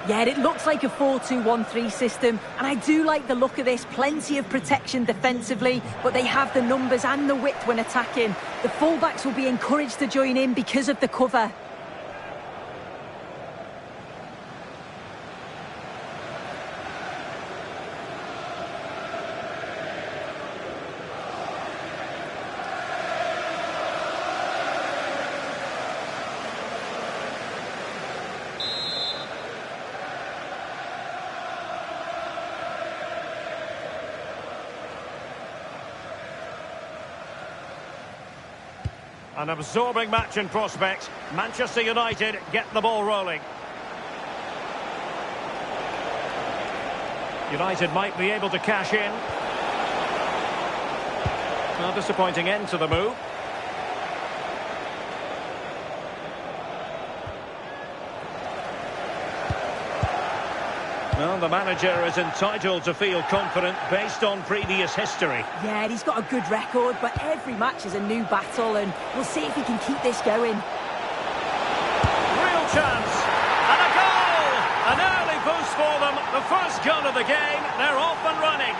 Yeah, it looks like a 4-2-1-3 system, and I do like the look of this. Plenty of protection defensively, but they have the numbers and the width when attacking. The fullbacks will be encouraged to join in because of the cover. An absorbing match in prospect. Manchester United get the ball rolling. United might be able to cash in. A disappointing end to the move. Well, the manager is entitled to feel confident based on previous history. Yeah, he's got a good record, but every match is a new battle, and we'll see if he can keep this going. Real chance. And a goal! An early boost for them. The first goal of the game. They're off and running.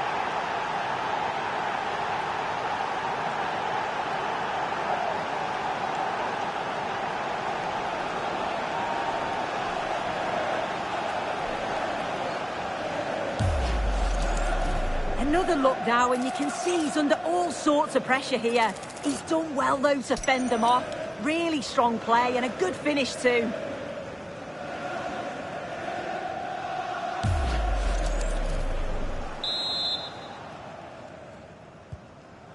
Another look now, and you can see he's under all sorts of pressure here. He's done well, though, to fend them off. Really strong play and a good finish, too.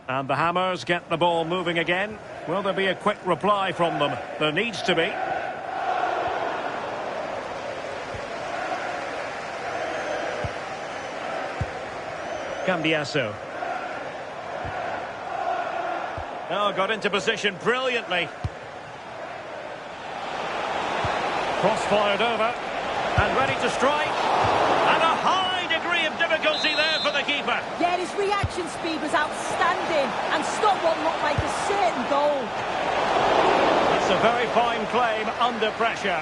And the Hammers get the ball moving again. Will there be a quick reply from them? There needs to be. Cambiasso. Oh, got into position brilliantly. Cross fired over. And ready to strike. And a high degree of difficulty there for the keeper. Yeah, his reaction speed was outstanding and stopped what looked like a certain goal. It's a very fine claim under pressure.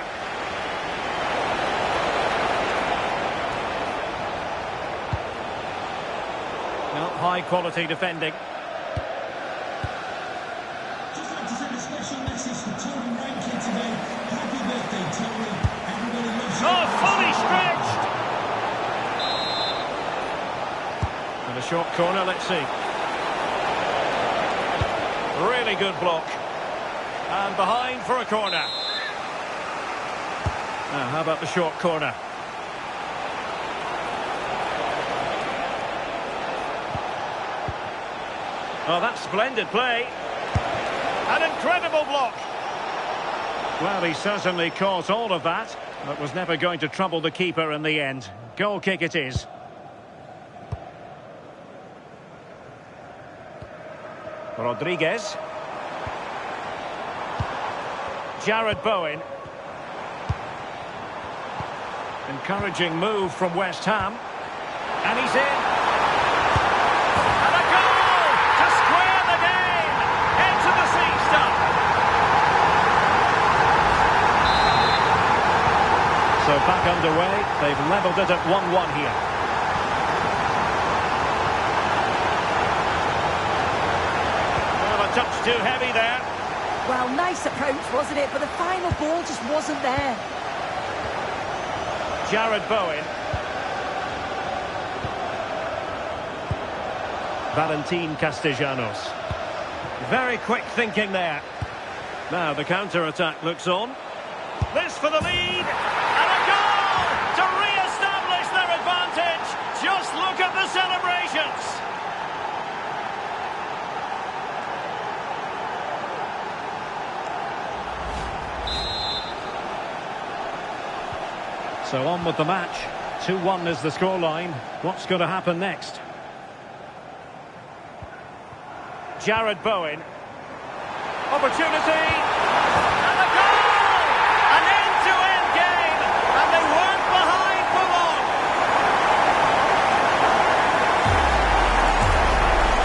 Well, high quality defending. Just like to send a special message to Tony Rankin today. Happy birthday, Tony. Everybody loves you. Oh, fully stretched! And a short corner, let's see. Really good block. And behind for a corner. Now, how about the short corner? Oh, that's splendid play. An incredible block. Well, he certainly caught all of that, but was never going to trouble the keeper in the end. Goal kick it is. Rodriguez. Jared Bowen. Encouraging move from West Ham. And he's in. So back underway, they've levelled it at 1-1 here. Well, a touch too heavy there. Well, nice approach, wasn't it? But the final ball just wasn't there. Jared Bowen. Valentin Castellanos. Very quick thinking there. Now the counter-attack looks on. This for the lead. And a goal to re-establish their advantage. Just look at the celebrations. So on with the match. 2-1 is the scoreline. What's going to happen next? Jared Bowen. Opportunity. And a goal! An end-to-end game. And they weren't behind for long.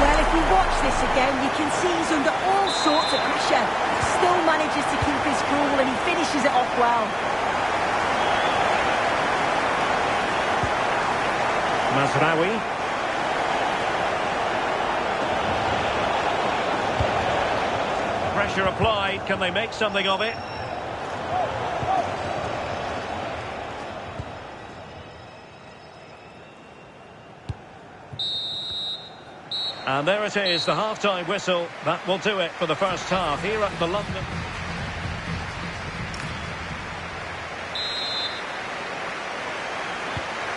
Well, if we watch this again, you can see he's under all sorts of pressure. Still manages to keep his cool and he finishes it off well. Mazraoui. Pressure applied. Can they make something of it? And there it is, the half-time whistle. That will do it for the first half here at the London.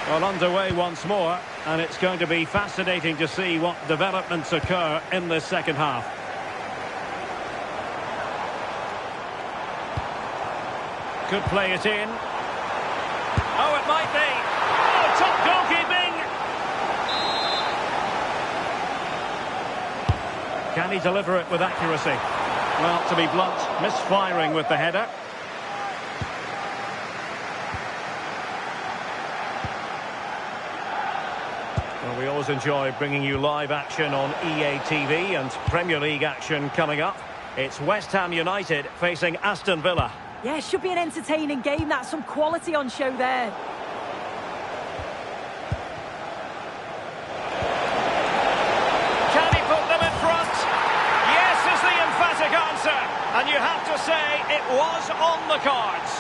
Well, underway once more, and it's going to be fascinating to see what developments occur in this second half. Could play it in. Oh, it might be. Oh, top goalkeeping. Can he deliver it with accuracy? Well, to be blunt, misfiring with the header. Well, we always enjoy bringing you live action on EA TV and Premier League action coming up. It's West Ham United facing Aston Villa. Yeah, it should be an entertaining game. That's some quality on show there. Can he put them in front? Yes is the emphatic answer. And you have to say it was on the cards.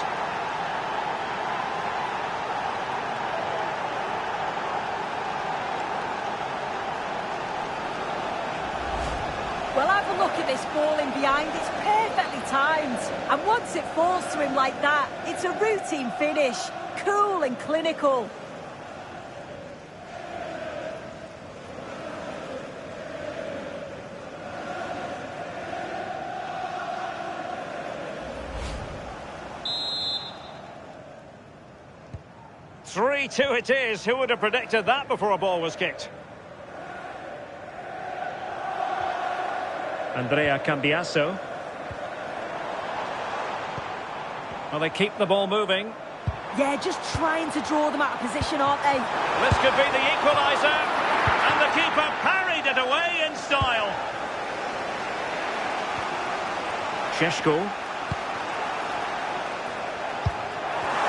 Well, have a look at this ball in behind. It's perfectly timed. And once it falls to him like that, it's a routine finish. Cool and clinical. Three-two it is. Who would have predicted that before a ball was kicked? Andrea Cambiasso. Well, they keep the ball moving. Yeah, just trying to draw them out of position, aren't they? This could be the equaliser. And the keeper parried it away in style. Šeško.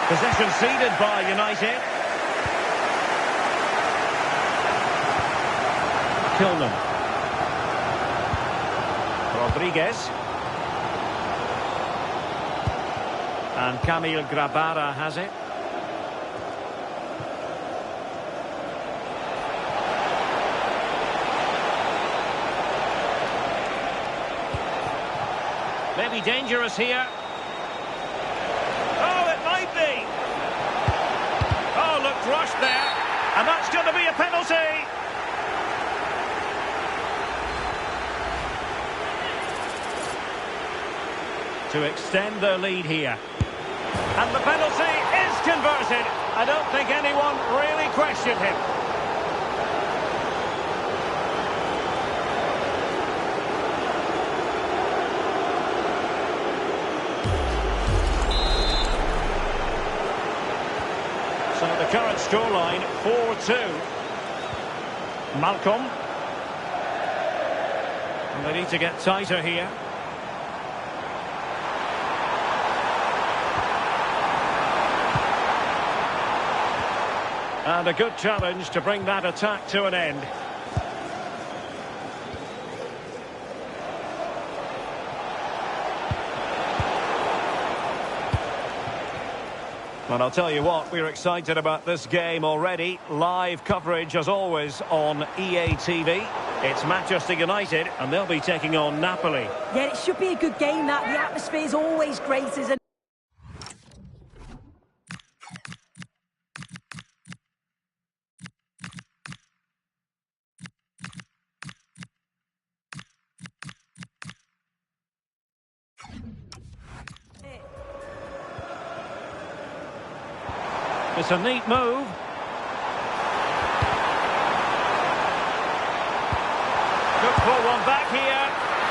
Possession ceded by United. Kilman. Rodriguez. And Kamil Grabara has it. Maybe dangerous here. Oh, it might be. Oh, looked rushed there. And that's going to be a penalty. To extend their lead here. And the penalty is converted. I don't think anyone really questioned him. So the current scoreline, 4-2. Malcolm. And they need to get tighter here. And a good challenge to bring that attack to an end. And I'll tell you what, we're excited about this game already. Live coverage, as always, on EA TV. It's Manchester United, and they'll be taking on Napoli. Yeah, it should be a good game, that. The atmosphere is always great, isn't it? It's a neat move. Could pull one back here.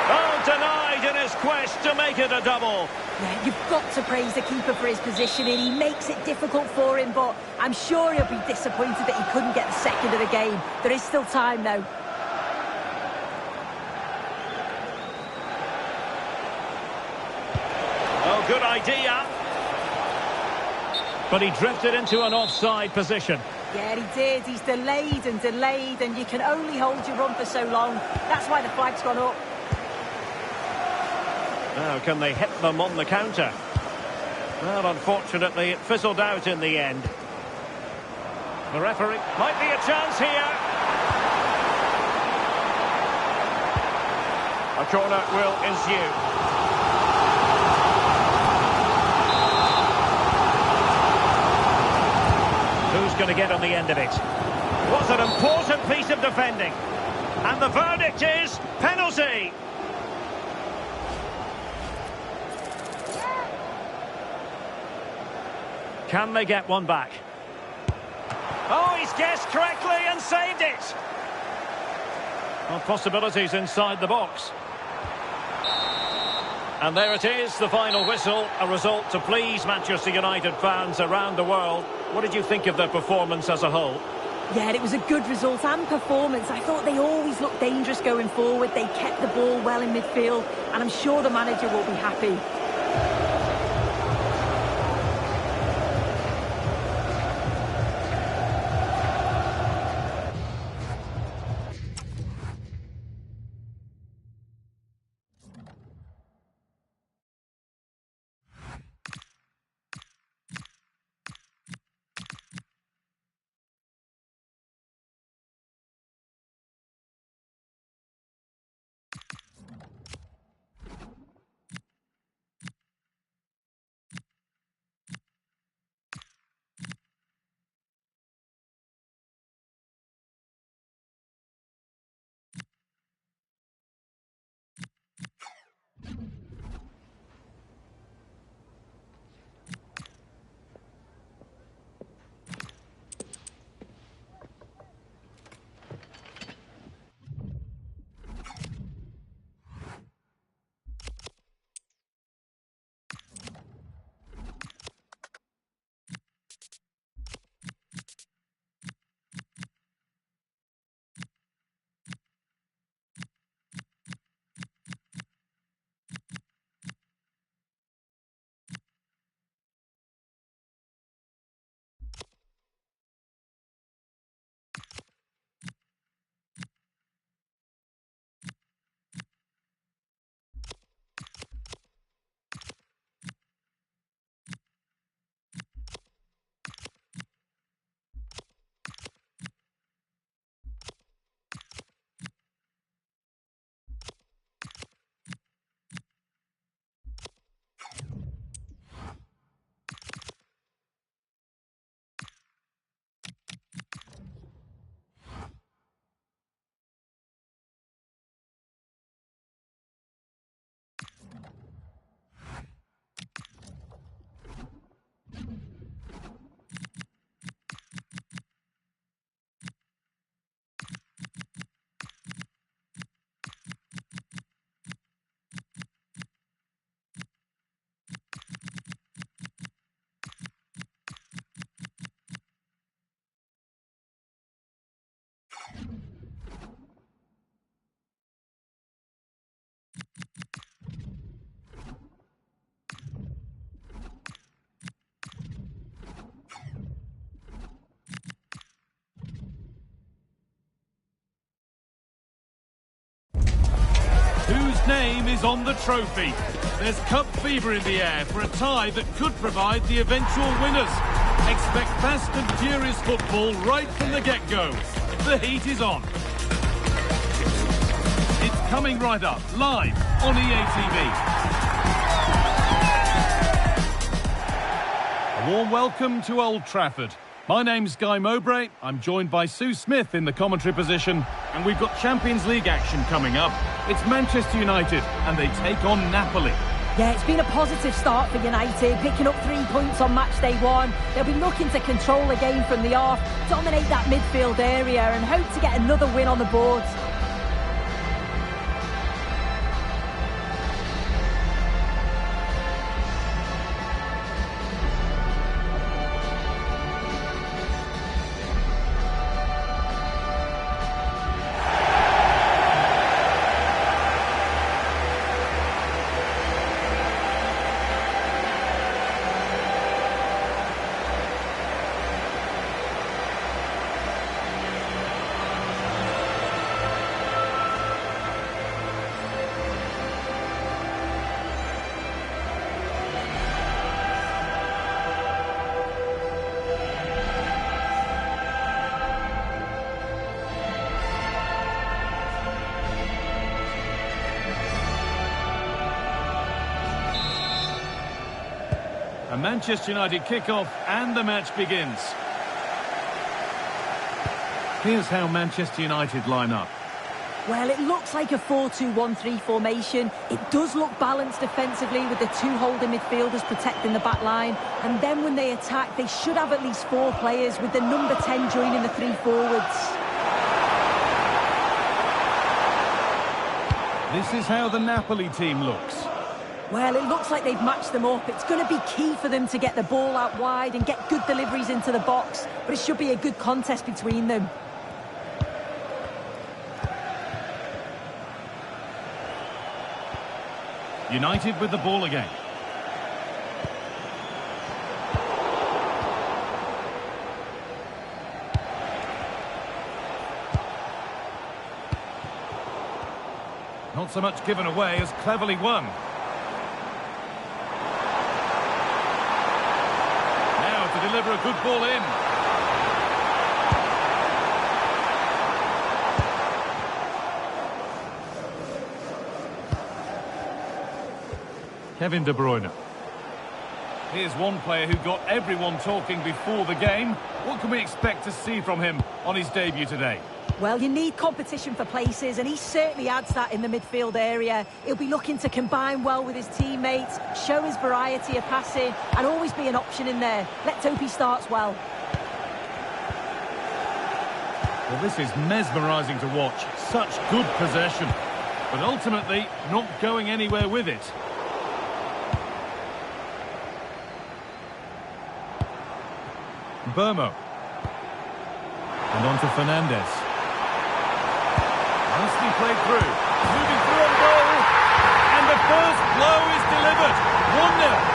Oh, denied in his quest to make it a double. Yeah, you've got to praise the keeper for his positioning. He makes it difficult for him, but I'm sure he'll be disappointed that he couldn't get the second of the game. There is still time, though. Oh, good idea. But he drifted into an offside position. Yeah, he did. He's delayed, and you can only hold your run for so long. That's why the flag's gone up. Now, can they hit them on the counter? Well, unfortunately, it fizzled out in the end. The referee might be a chance here. A corner will ensue. Who's going to get on the end of it? Was an important piece of defending. And the verdict is penalty. Can they get one back? Oh, he's guessed correctly and saved it. Well, possibilities inside the box. And there it is, the final whistle, a result to please Manchester United fans around the world. What did you think of their performance as a whole? Yeah, it was a good result and performance. I thought they always looked dangerous going forward. They kept the ball well in midfield, and I'm sure the manager will be happy. Whose name is on the trophy? There's cup fever in the air for a tie that could provide the eventual winners. Expect fast and furious football right from the get-go. The heat is on. It's coming right up, live on EA TV. A warm welcome to Old Trafford. My name's Guy Mowbray. I'm joined by Sue Smith in the commentary position, and we've got Champions League action coming up. It's Manchester United, and they take on Napoli. Yeah, it's been a positive start for United, picking up 3 points on match day one. They'll be looking to control the game from the off, dominate that midfield area, and hope to get another win on the board. A Manchester United kick-off and the match begins. Here's how Manchester United line up. Well, it looks like a 4-2-1-3 formation. It does look balanced defensively with the two holding midfielders protecting the back line. And then when they attack, they should have at least 4 players with the number 10 joining the 3 forwards. This is how the Napoli team looks. Well, it looks like they've matched them up. It's going to be key for them to get the ball out wide and get good deliveries into the box. But it should be a good contest between them. United with the ball again. Not so much given away as cleverly won. Now to deliver a good ball in. Kevin De Bruyne. Here's one player who got everyone talking before the game. What can we expect to see from him on his debut today? Well, you need competition for places, and he certainly adds that in the midfield area. He'll be looking to combine well with his teammates, show his variety of passing, and always be an option in there. Let's hope he starts well. Well, this is mesmerising to watch. Such good possession. But ultimately, not going anywhere with it. Dermot. And on to Fernandes. Nicely played through. Moving through on goal. And the first blow is delivered. 1-0.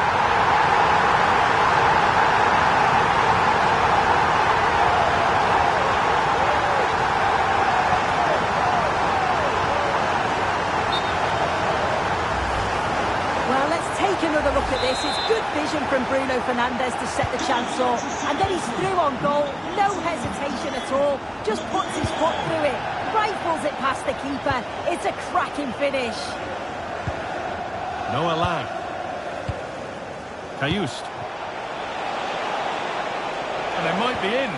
Another look at this. It's good vision from Bruno Fernandes to set the chance up, and then he's through on goal. No hesitation at all, just puts his foot through it, rifles it past the keeper. It's a cracking finish. No Elyh. Kayust. And they might be in.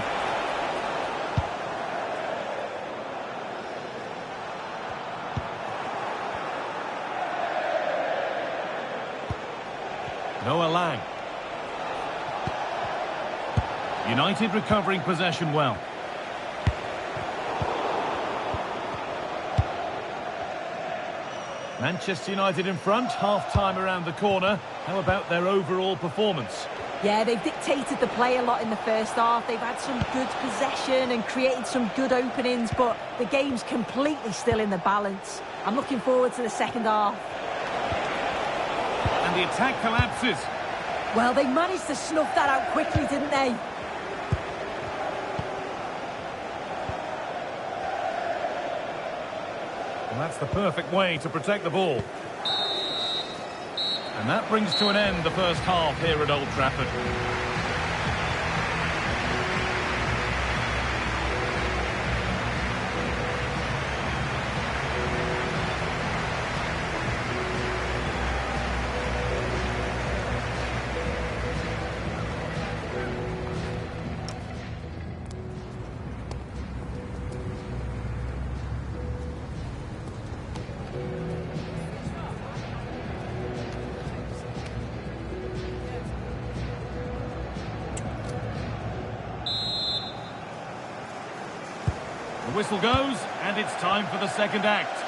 No Elyh. United recovering possession well. Manchester United in front, half-time around the corner. How about their overall performance? Yeah, they've dictated the play a lot in the first half. They've had some good possession and created some good openings, but the game's completely still in the balance. I'm looking forward to the second half. And the attack collapses. Well, they managed to snuff that out quickly, didn't they? Well, that's the perfect way to protect the ball. And that brings to an end the first half here at Old Trafford. The whistle goes, and it's time for the second act.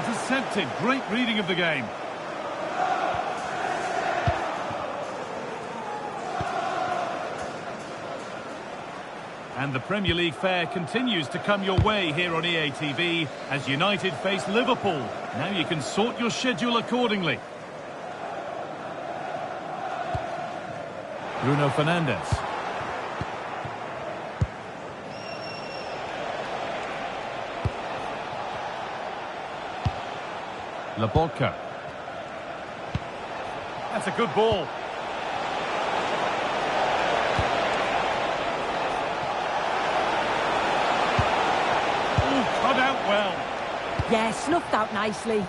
Intercepted, great reading of the game. And the Premier League fare continues to come your way here on EA TV as United face Liverpool. Now you can sort your schedule accordingly. Bruno Fernandes. Laporte. That's a good ball. Ooh, cut out well. Yeah, snuffed out nicely.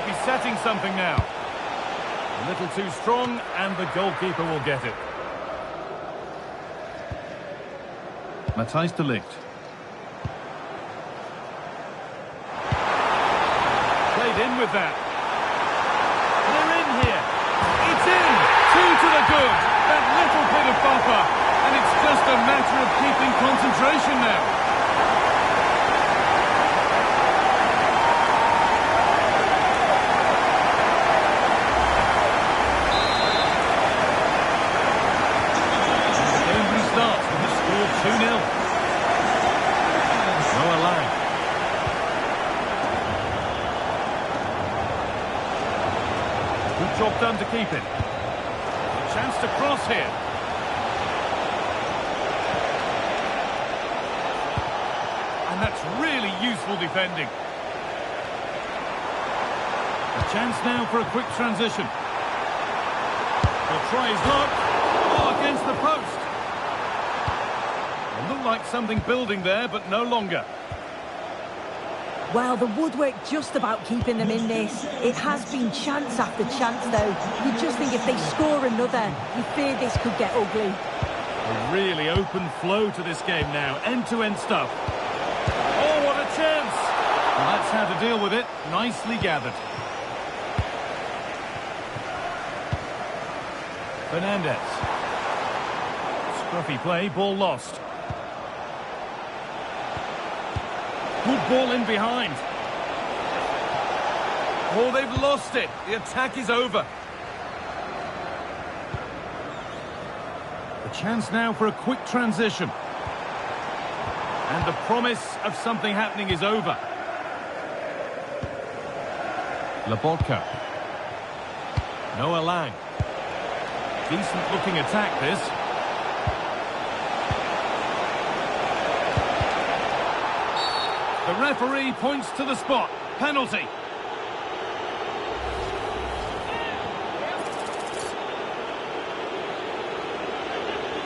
could be setting something now. A little too strong, and the goalkeeper will get it. Matthijs to Ligt. Played in with that. They're in here. It's in. 2 to the good. That little bit of buffer. And it's just a matter of keeping concentration now. Game restarts with the score 2-0. Elyh. Good job done to keep it. A chance to cross here. And that's really useful defending. A chance now for a quick transition. He'll try his luck. Oh, against the post. It looked like something building there, but no longer. Well, the woodwork just about keeping them in this. It has been chance after chance, though. You just think if they score another, you fear this could get ugly. A really open flow to this game now. End-to-end stuff. Oh, what a chance! Well, that's how to deal with it. Nicely gathered. Fernandez. Scruffy play, ball lost. Good ball in behind. Oh, they've lost it. The attack is over. A chance now for a quick transition. And the promise of something happening is over. Lobotka. No Elyh. Decent looking attack this. The referee points to the spot. Penalty.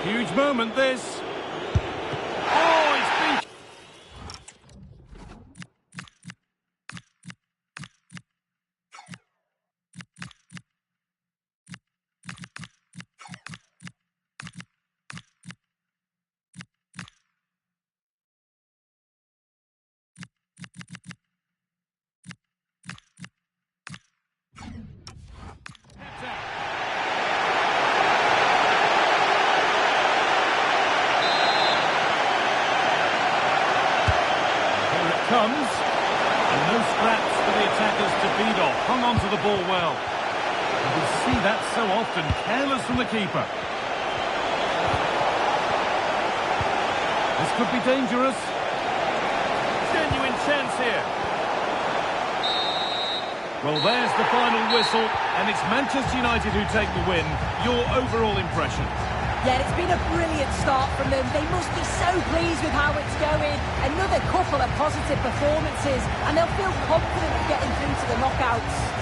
Huge moment this. Oh, it's been... comes, and no scraps for the attackers to feed off. Hung on to the ball well. And we see that so often, careless from the keeper. This could be dangerous. Genuine chance here. Well, there's the final whistle, and it's Manchester United who take the win. Your overall impression? Yeah, it's been a brilliant start from them. They must be so pleased with how it's going. Another couple of positive performances, and they'll feel confident of getting through to the knockouts.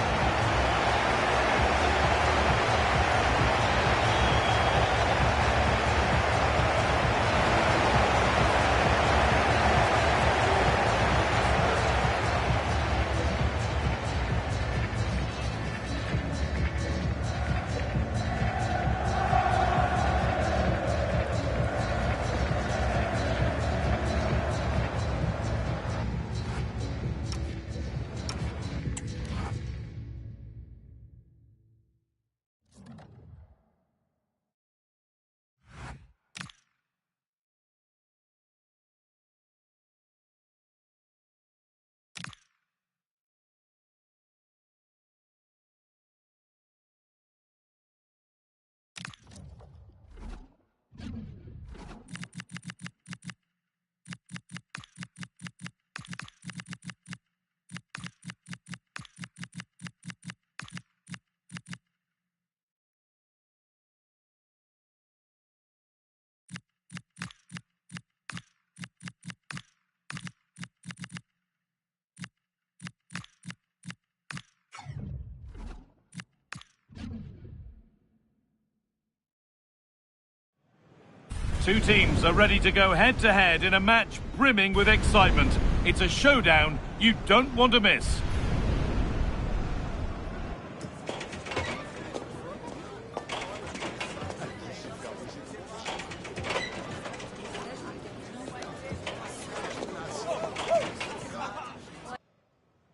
Two teams are ready to go head-to-head in a match brimming with excitement. It's a showdown you don't want to miss.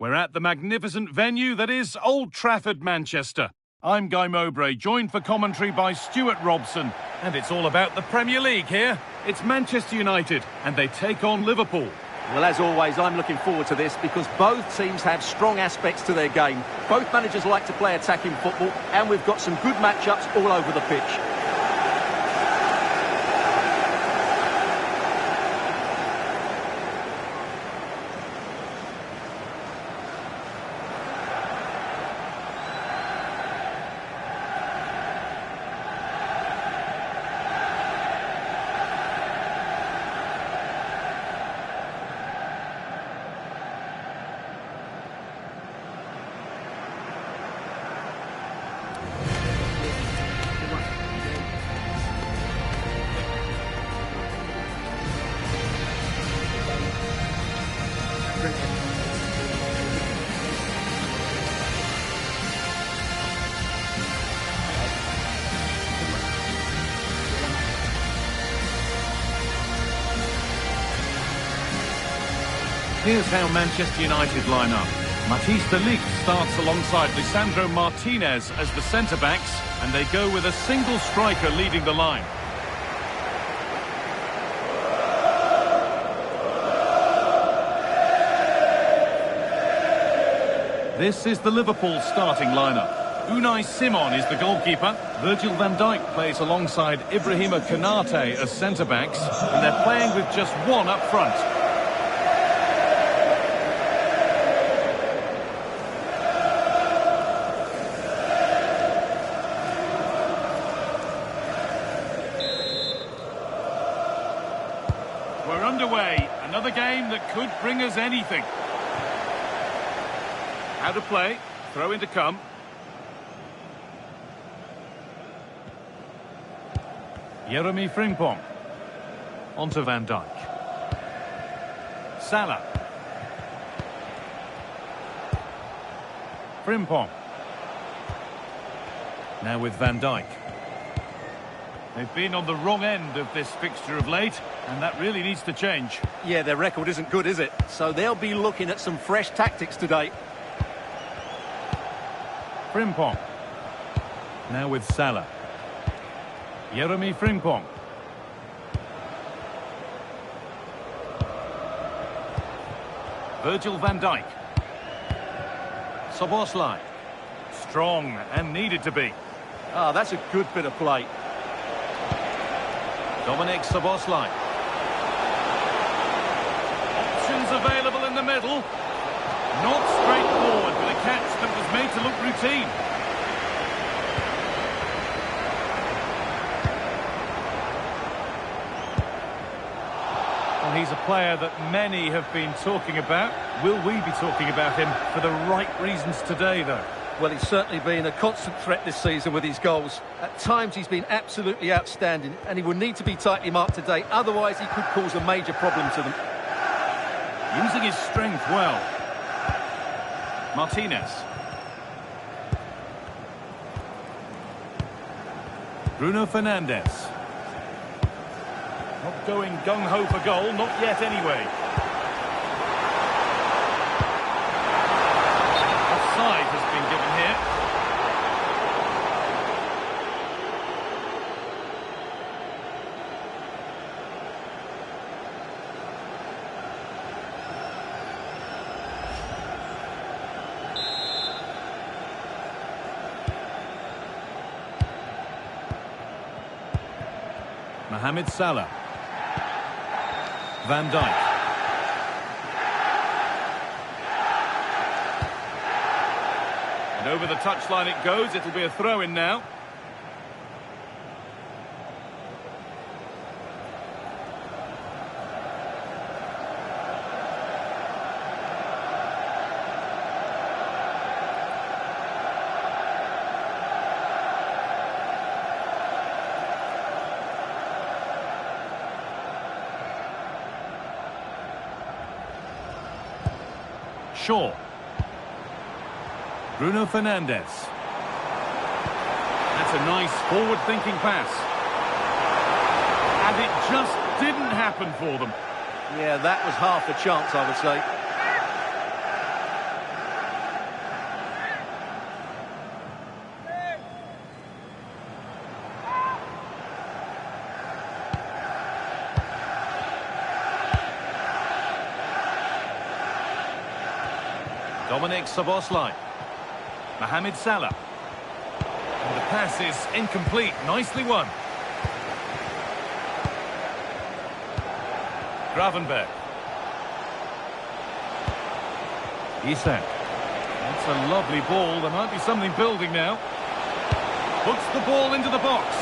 We're at the magnificent venue that is Old Trafford, Manchester. I'm Guy Mowbray, joined for commentary by Stuart Robson. And it's all about the Premier League here. It's Manchester United, and they take on Liverpool. Well, as always, I'm looking forward to this because both teams have strong aspects to their game. Both managers like to play attacking football, and we've got some good matchups all over the pitch. Here's how Manchester United line up. Matthijs Ligt starts alongside Lisandro Martínez as the centre-backs, and they go with a single striker leading the line. This is the Liverpool starting lineup. Unai Simon is the goalkeeper. Virgil van Dijk plays alongside Ibrahima Konate as centre-backs, and they're playing with just one up front. We're underway. Another game that could bring us anything. How to play. Throw in to come. Jeremy Frimpong. Onto Van Dijk. Salah. Frimpong. Now with Van Dijk. They've been on the wrong end of this fixture of late, and that really needs to change. Yeah, their record isn't good, is it? So they'll be looking at some fresh tactics today. Frimpong. Now with Salah. Jeremy Frimpong. Virgil van Dijk. Szoboszlai. Strong and needed to be. Ah, that's a good bit of play. Dominik Szoboszlai. Options available in the middle. Not straightforward, but a catch that was made to look routine. Well, he's a player that many have been talking about. Will we be talking about him for the right reasons today, though? Well, he's certainly been a constant threat this season with his goals. At times, he's been absolutely outstanding, and he will need to be tightly marked today. Otherwise, he could cause a major problem to them. Using his strength well. Martínez. Bruno Fernandes. Not going gung-ho for goal, not yet anyway. Offside has been given here. Mohamed Salah. Van Dijk. And over the touchline it goes. It'll be a throw-in now. Shaw. Bruno Fernandes. That's a nice forward-thinking pass. And it just didn't happen for them. Yeah, that was half a chance, I would say. Dominic Szoboszlai. Mohamed Salah. And the pass is incomplete. Nicely won. Gravenberg. Isak. That's a lovely ball. There might be something building now. Puts the ball into the box.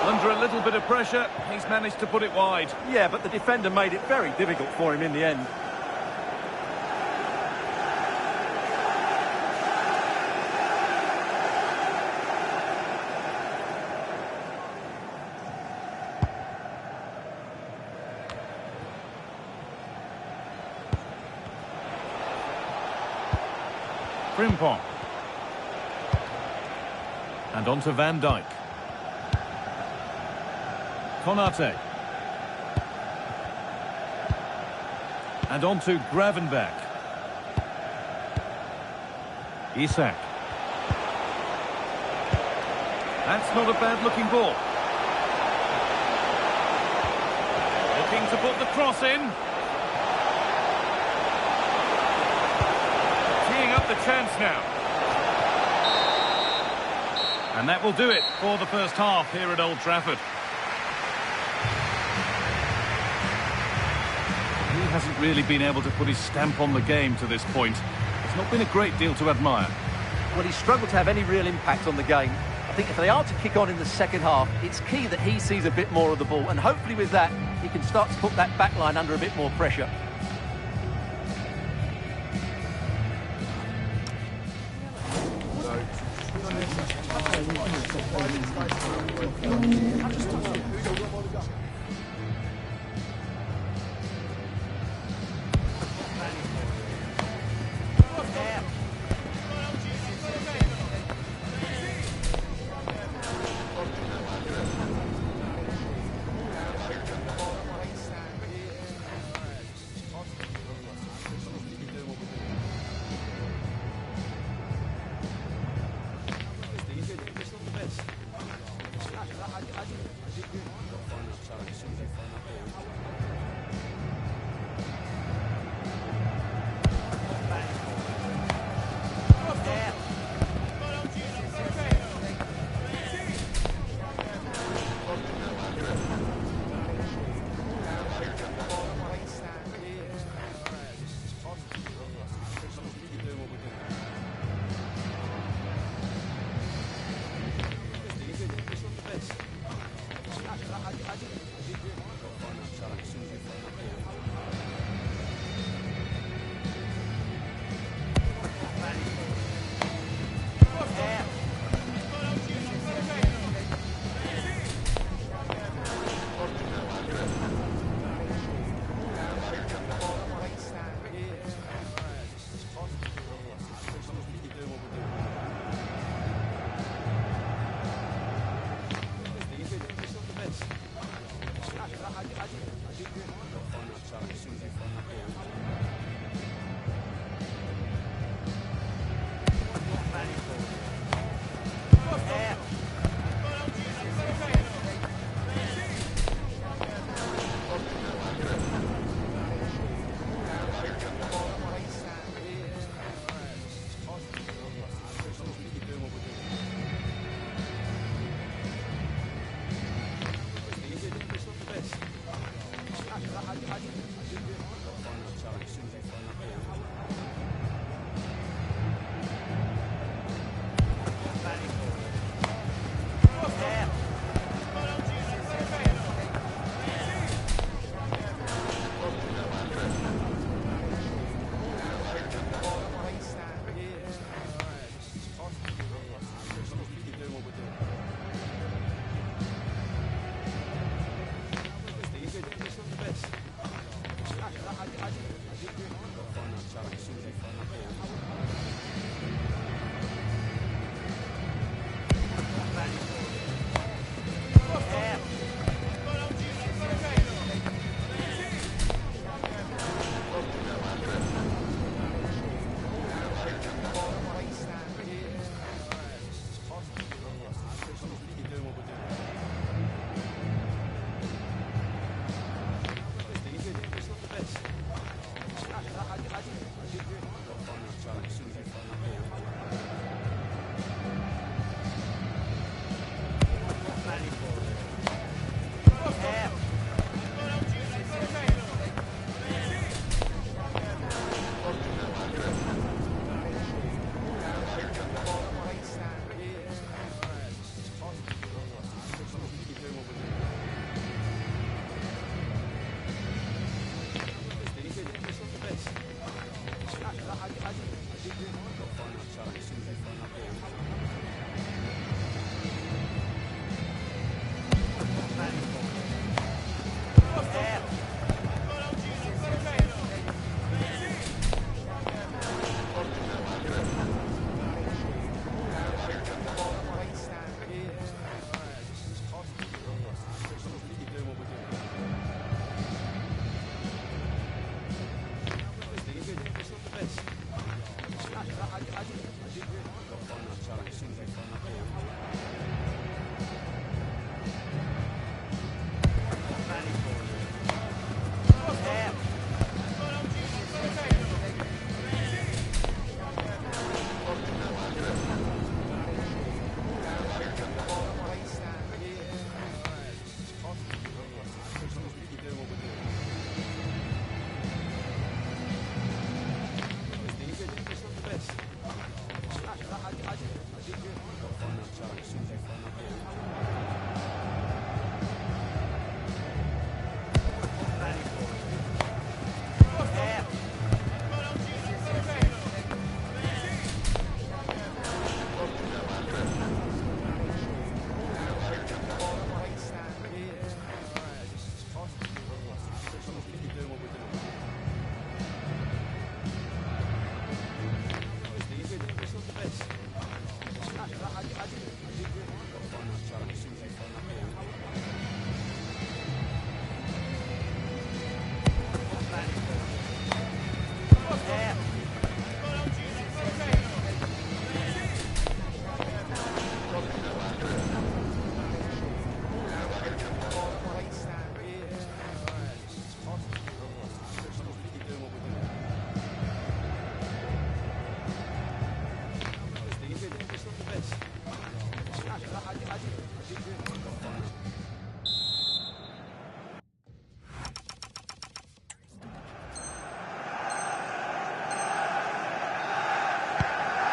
Under a little bit of pressure, he's managed to put it wide. Yeah, but the defender made it very difficult for him in the end. Frimpong. And on to Van Dijk. Konate. And on to Gravenberg. Isak. That's not a bad-looking ball. Looking to put the cross in. Teeing up the chance now. And that will do it for the first half here at Old Trafford. He hasn't really been able to put his stamp on the game to this point. It's not been a great deal to admire. Well, he's struggled to have any real impact on the game. I think if they are to kick on in the second half, it's key that he sees a bit more of the ball. And hopefully with that, he can start to put that back line under a bit more pressure.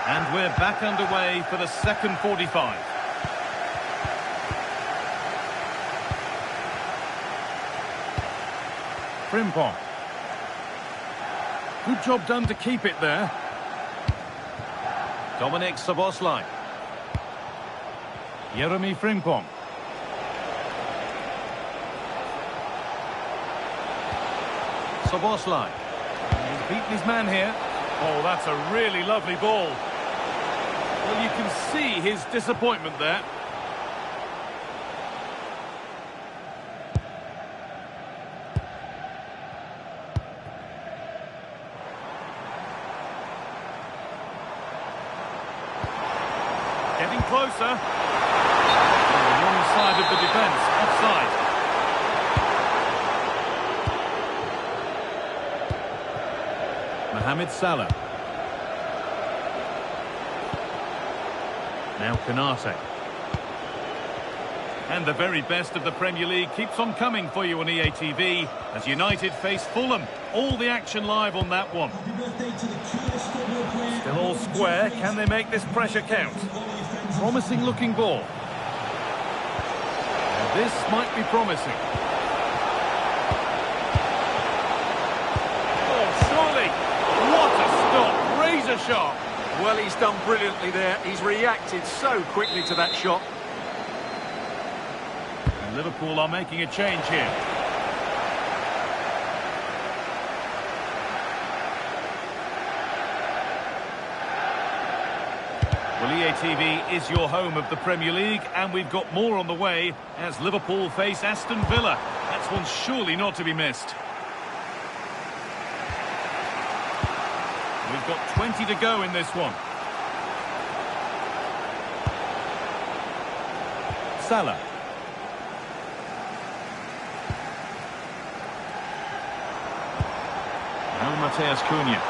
And we're back underway for the second 45. Frimpong. Good job done to keep it there. Dominic Szoboszlai. Jeremy Frimpong. Szoboszlai. He's beaten his man here. Oh, that's a really lovely ball. Well, you can see his disappointment there. Getting closer. On the wrong side of the defence, offside. Mohamed Salah. Now Konate. And the very best of the Premier League keeps on coming for you on EA TV as United face Fulham. All the action live on that one. Still all square. Can they make this pressure count? Promising looking ball. And this might be promising. Oh, surely. What a stop. Razor sharp. Well, he's done brilliantly there. He's reacted so quickly to that shot. And Liverpool are making a change here. Well, EA TV is your home of the Premier League, and we've got more on the way as Liverpool face Aston Villa. That's one surely not to be missed. We've got 20 to go in this one. Salah. Now Matthias Cunha.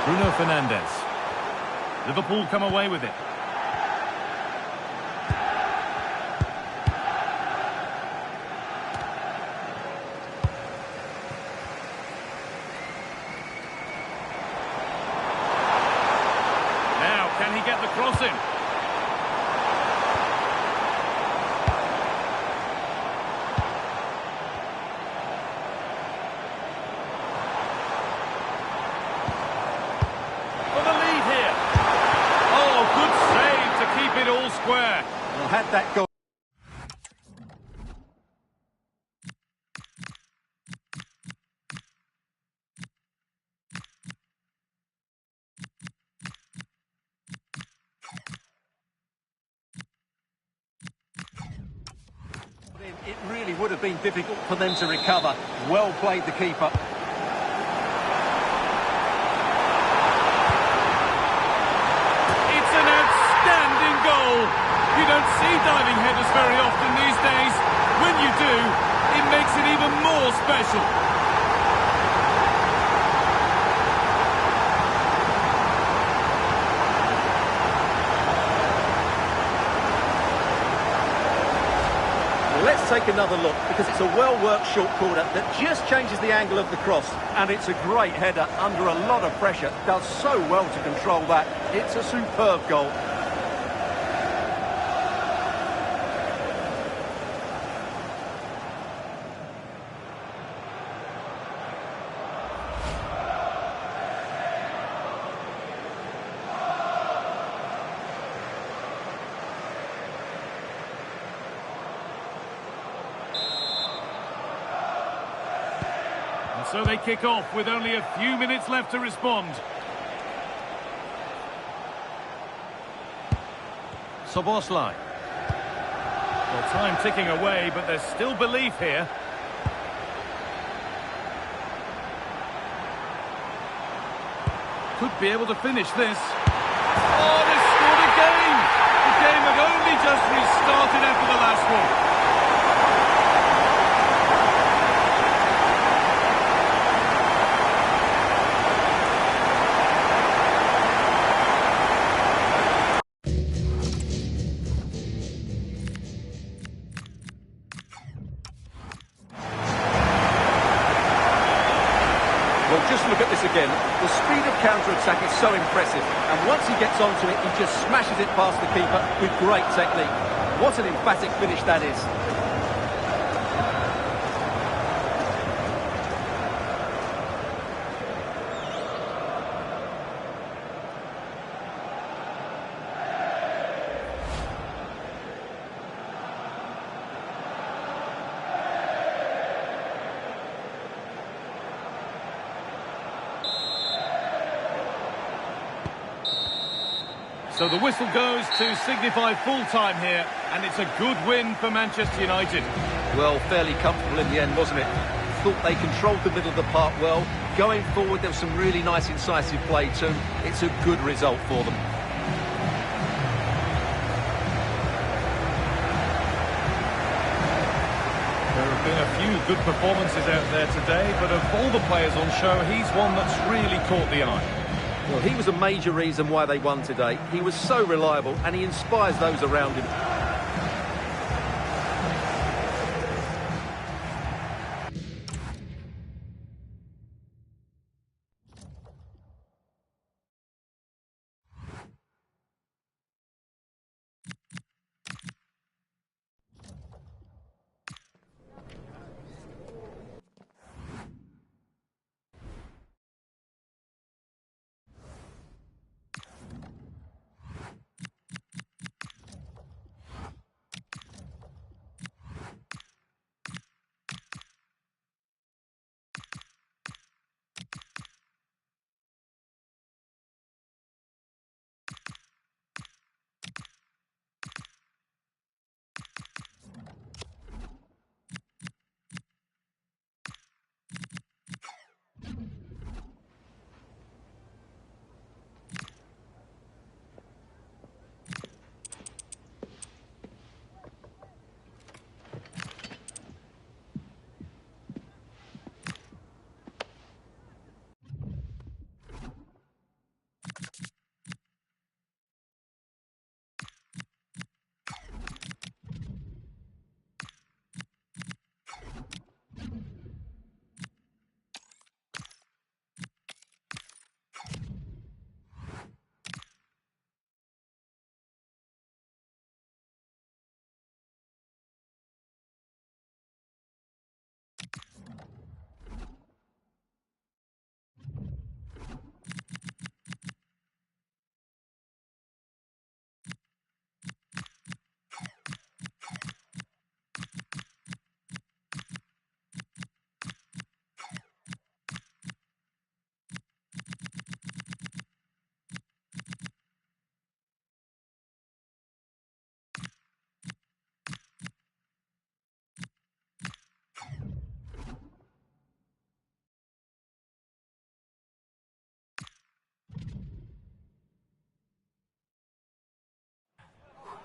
Bruno Fernandes. Liverpool come away with it. Can he get the cross in? had that goal. It really would have been difficult for them to recover. Well played, the keeper. It's an outstanding goal. You don't see diving headers very often these days. When you do, it makes it even more special. Let's take another look, because it's a well-worked short corner that just changes the angle of the cross. And it's a great header under a lot of pressure. Does so well to control that. It's a superb goal. So they kick off with only a few minutes left to respond. Soboslai. Well, time ticking away, but there's still belief here. Could be able to finish this. Oh, they scored again! The game had only just restarted after the last one. Well, just look at this again. The speed of counter-attack is so impressive. And once he gets onto it, he just smashes it past the keeper with great technique. What an emphatic finish that is. So the whistle goes to signify full-time here, and it's a good win for Manchester United. Well, fairly comfortable in the end, wasn't it? Thought they controlled the middle of the park well. Going forward, there was some really nice incisive play too. It's a good result for them. There have been a few good performances out there today, but of all the players on show, he's one that's really caught the eye. Well, he was a major reason why they won today. He was so reliable and he inspires those around him.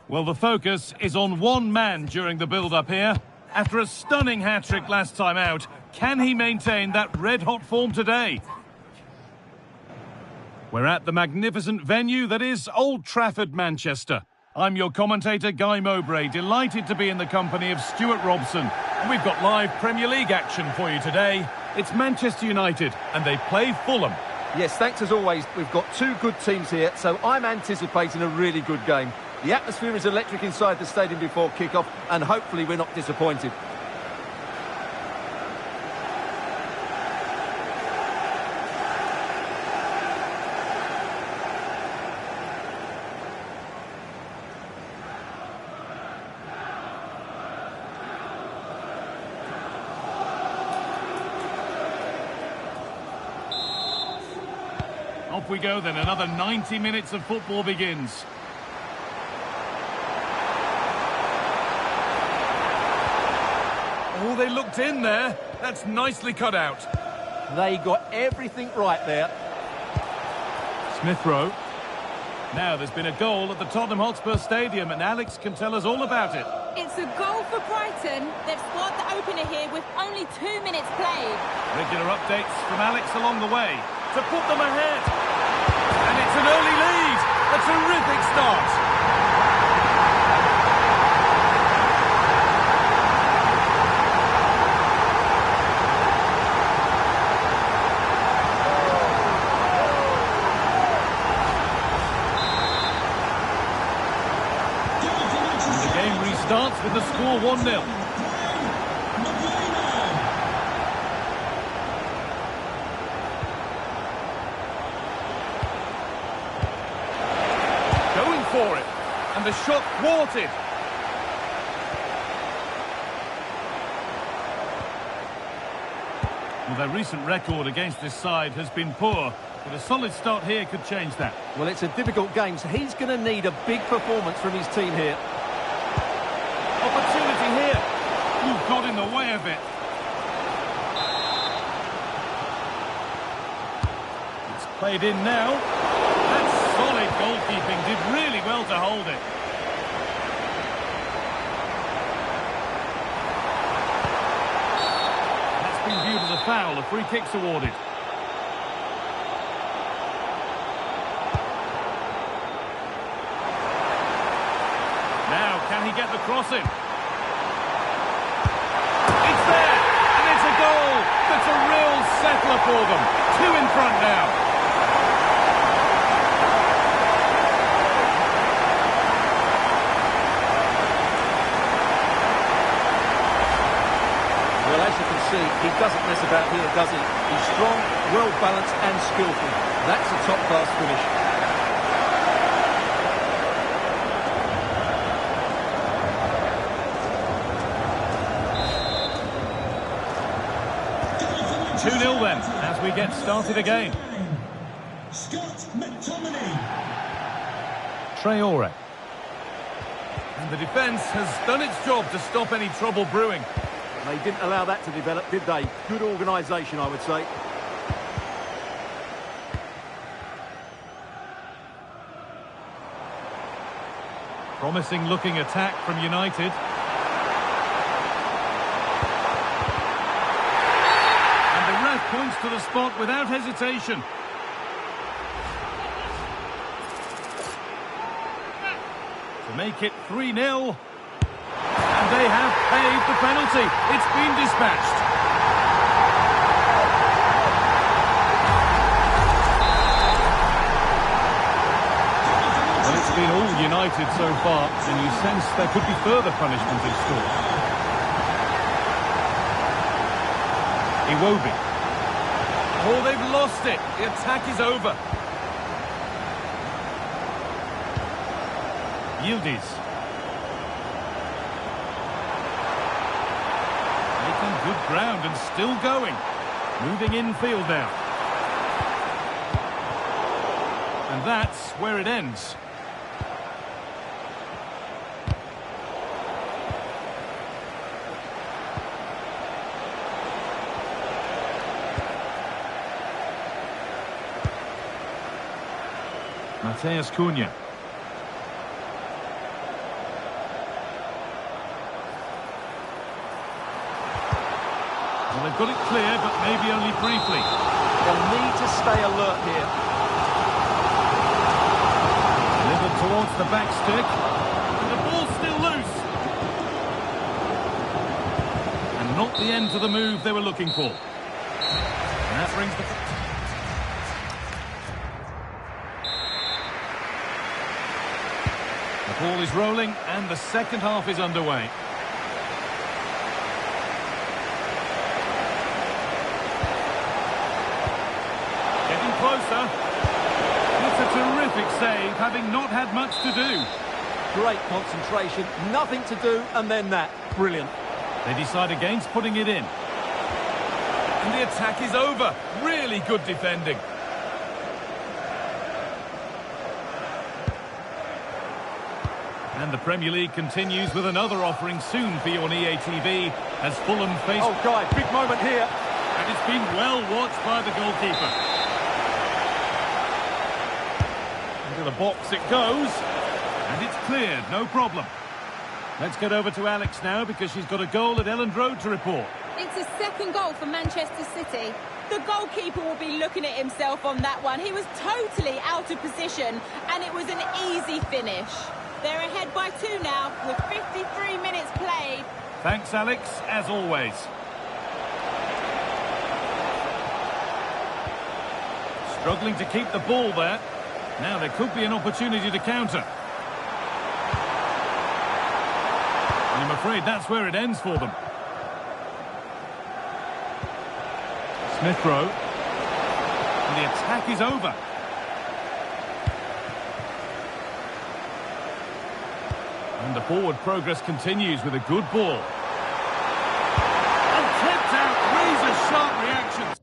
Well, the focus is on one man during the build-up here. After a stunning hat-trick last time out, can he maintain that red-hot form today? We're at the magnificent venue that is Old Trafford, Manchester. I'm your commentator, Guy Mowbray, delighted to be in the company of Stuart Robson. And we've got live Premier League action for you today. It's Manchester United, and they play Fulham. Yes, thanks as always. We've got two good teams here, so I'm anticipating a really good game. The atmosphere is electric inside the stadium before kick-off, and hopefully we're not disappointed. Off we go then, another 90 minutes of football begins. Oh, they looked in there. That's nicely cut out. They got everything right there. Smith Rowe. Now there's been a goal at the Tottenham Hotspur Stadium, and Alex can tell us all about it. It's a goal for Brighton. They've scored the opener here with only 2 minutes played. Regular updates from Alex along the way to put them ahead. And it's an early lead. A terrific start. Starts with the score 1-0. Going for it, and the shot thwarted. Well, their recent record against this side has been poor, but a solid start here could change that. Well, it's a difficult game, so he's going to need a big performance from his team here. Opportunity here. You've got in the way of it. It's played in now. That's solid goalkeeping. Did really well to hold it. That's been viewed as a foul. A free kick's awarded. Can he get the crossing? It's there! And it's a goal! That's a real settler for them. 2 in front now. Well, as you can see, he doesn't mess about here, does he? He's strong, well-balanced and skillful. That's a top-class finish. Then, as we get started again. Traore. And the defence has done its job to stop any trouble brewing. They didn't allow that to develop, did they? Good organisation, I would say. Promising looking attack from United. Points to the spot without hesitation. To make it 3-0. And they have paid the penalty. It's been dispatched. Well, it's been all United so far, and you sense there could be further punishment in store. Iwobi. Oh, they've lost it. The attack is over. Yildiz. Making good ground and still going. Moving infield now. And that's where it ends. Matthias Cunha. Well, they've got it clear, but maybe only briefly. They'll need to stay alert here. Delivered towards the back stick. And the ball's still loose. And not the end to the move they were looking for. And that brings the... The ball is rolling and the second half is underway. Getting closer. It's a terrific save, having not had much to do. Great concentration, nothing to do, and then that. Brilliant. They decide against putting it in. And the attack is over. Really good defending. And the Premier League continues with another offering soon for you on EA TV as Fulham face... Oh, Guy, big moment here. And it's been well watched by the goalkeeper. Into the box it goes. And it's cleared, no problem. Let's get over to Alex now because she's got a goal at Elland Road to report. It's a second goal for Manchester City. The goalkeeper will be looking at himself on that one. He was totally out of position and it was an easy finish. They're ahead by 2 now with 53 minutes played. Thanks, Alex, as always. Struggling to keep the ball there. Now there could be an opportunity to counter. I'm afraid that's where it ends for them. Smith Rowe. And the attack is over. And the forward progress continues with a good ball. And clipped out, razor-sharp reactions.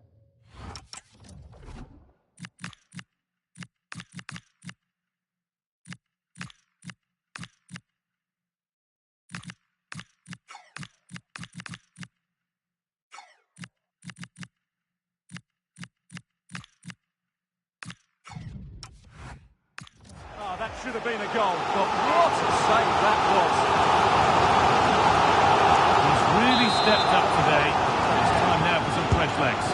That should have been a goal, but what a save that was. He's really stepped up today. It's time now for some fresh legs.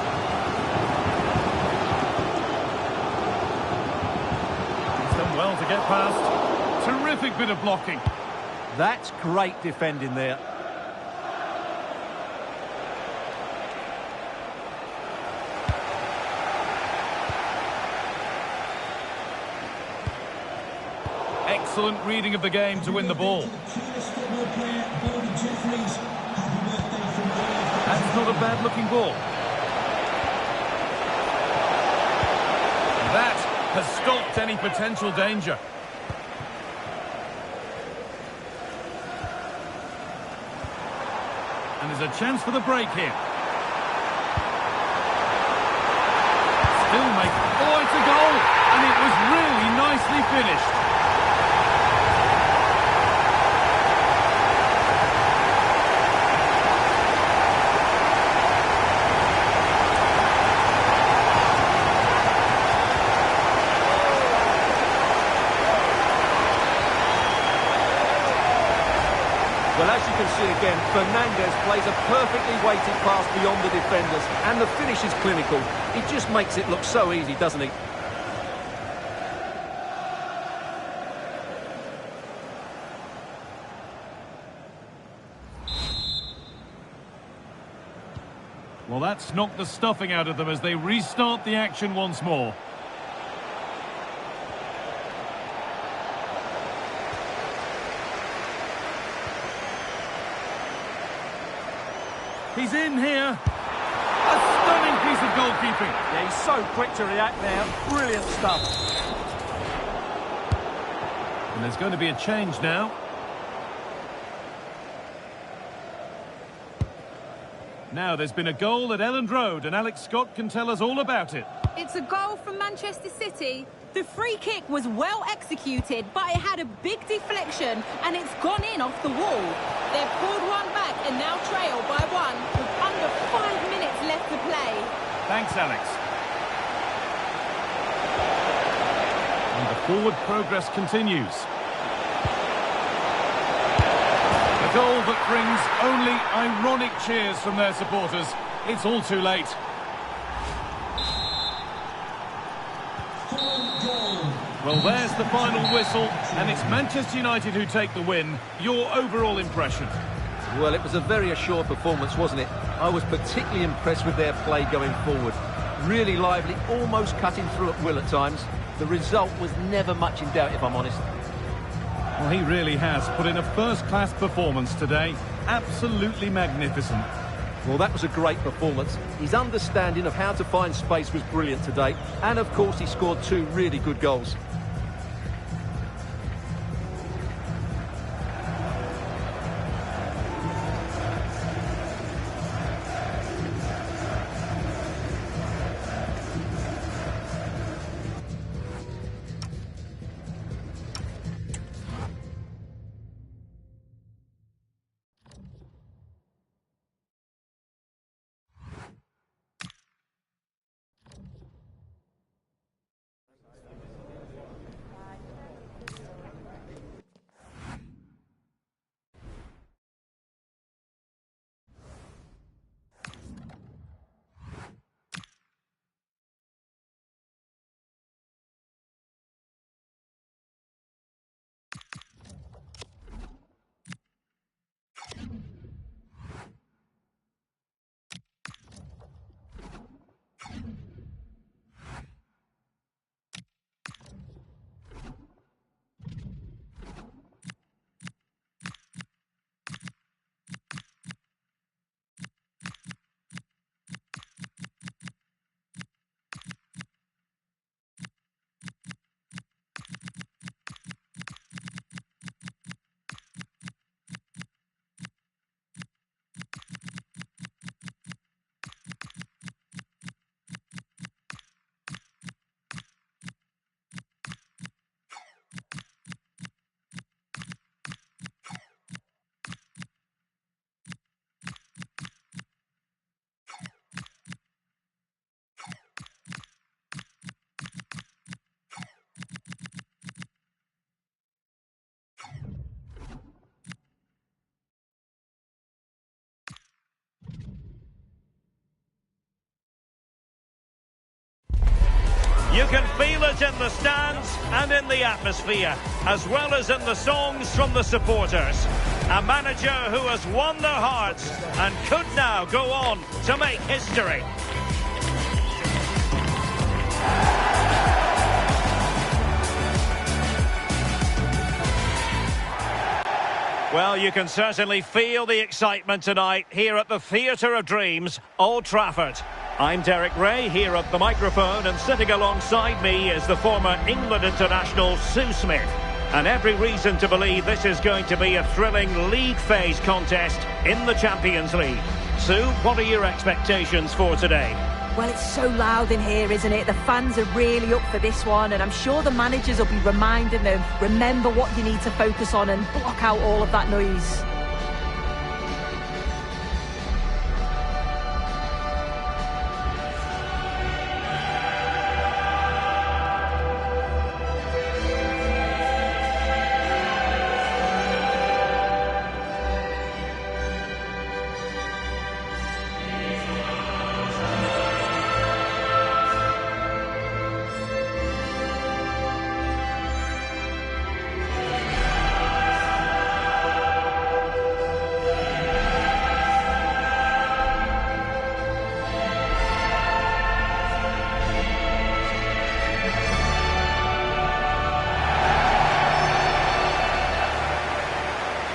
He's done well to get past. Terrific bit of blocking. That's great defending there. Excellent reading of the game to win the ball. That's not a bad-looking ball. That has stopped any potential danger. And there's a chance for the break here. Still make... Oh, it's a goal! And it was really nicely finished. Well, as you can see again, Fernandez plays a perfectly weighted pass beyond the defenders, and the finish is clinical. He just makes it look so easy, doesn't he? Well, that's knocked the stuffing out of them as they restart the action once more. He's in here. A stunning piece of goalkeeping. Yeah, he's so quick to react now. Brilliant stuff. And there's going to be a change now. Now there's been a goal at Elland Road and Alex Scott can tell us all about it. It's a goal from Manchester City. The free kick was well executed, but it had a big deflection and it's gone in off the wall. They've pulled one back and now trail by 1 with under 5 minutes left to play. Thanks, Alex. And the forward progress continues. A goal that brings only ironic cheers from their supporters. It's all too late. Well, there's the final whistle, and it's Manchester United who take the win. Your overall impression? Well, it was a very assured performance, wasn't it? I was particularly impressed with their play going forward. Really lively, almost cutting through at will at times. The result was never much in doubt, if I'm honest. Well, he really has put in a first-class performance today. Absolutely magnificent. Well, that was a great performance. His understanding of how to find space was brilliant today. And, of course, he scored 2 really good goals. You can feel it in the stands and in the atmosphere, as well as in the songs from the supporters. A manager who has won their hearts and could now go on to make history. Well, you can certainly feel the excitement tonight here at the Theatre of Dreams, Old Trafford. I'm Derek Ray here at the microphone, and sitting alongside me is the former England international Sue Smith. And every reason to believe this is going to be a thrilling league phase contest in the Champions League. Sue, what are your expectations for today? Well, it's so loud in here, isn't it? The fans are really up for this one, and I'm sure the managers will be reminding them, remember what you need to focus on and block out all of that noise.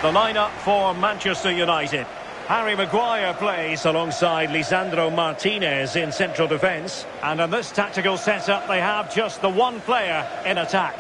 The lineup for Manchester United. Harry Maguire plays alongside Lisandro Martínez in central defence. And in this tactical setup, they have just the one player in attack.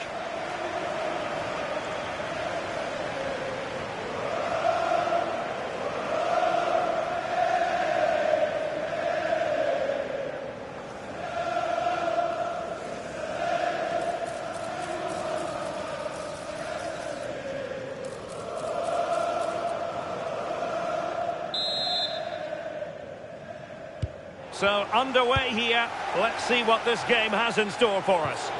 So underway here. Let's see what this game has in store for us.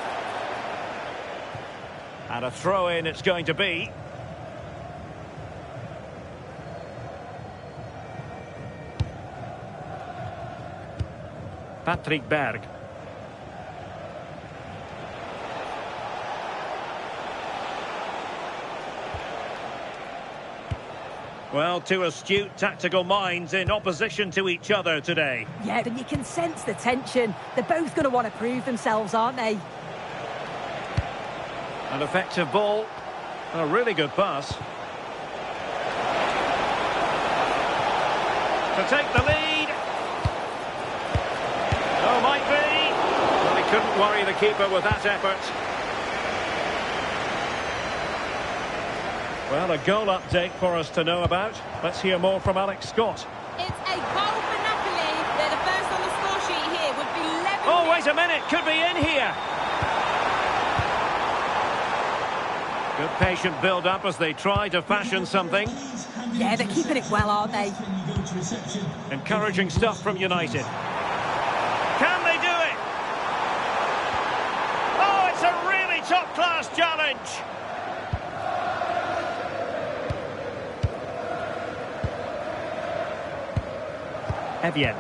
And a throw-in it's going to be. Patrick Berg. Well, two astute tactical minds in opposition to each other today. Yeah, and you can sense the tension. They're both going to want to prove themselves, aren't they? An effective ball. A really good pass. To take the lead. Oh, might be. Well, he couldn't worry the keeper with that effort. Well, a goal update for us to know about. Let's hear more from Alex Scott. It's a goal for Napoli. They're the first on the score sheet here with 11. Oh, wait a minute. Could be in here. Good patient build-up as they try to fashion something. Yeah, they're keeping it well, aren't they? Encouraging stuff from United. Can they do it? Oh, it's a really top-class challenge. Evian.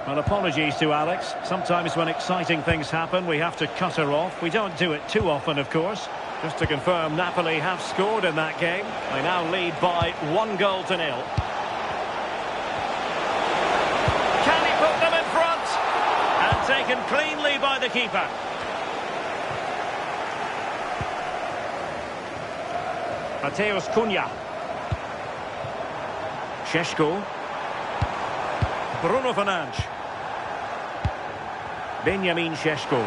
Well, apologies to Alex. Sometimes when exciting things happen, we have to cut her off. We don't do it too often, of course. Just to confirm, Napoli have scored in that game. They now lead by 1-0. Can he put them in front? And taken cleanly by the keeper. Matthijs Cunha. Šeško. Bruno Fernandes. Benjamin Šeško.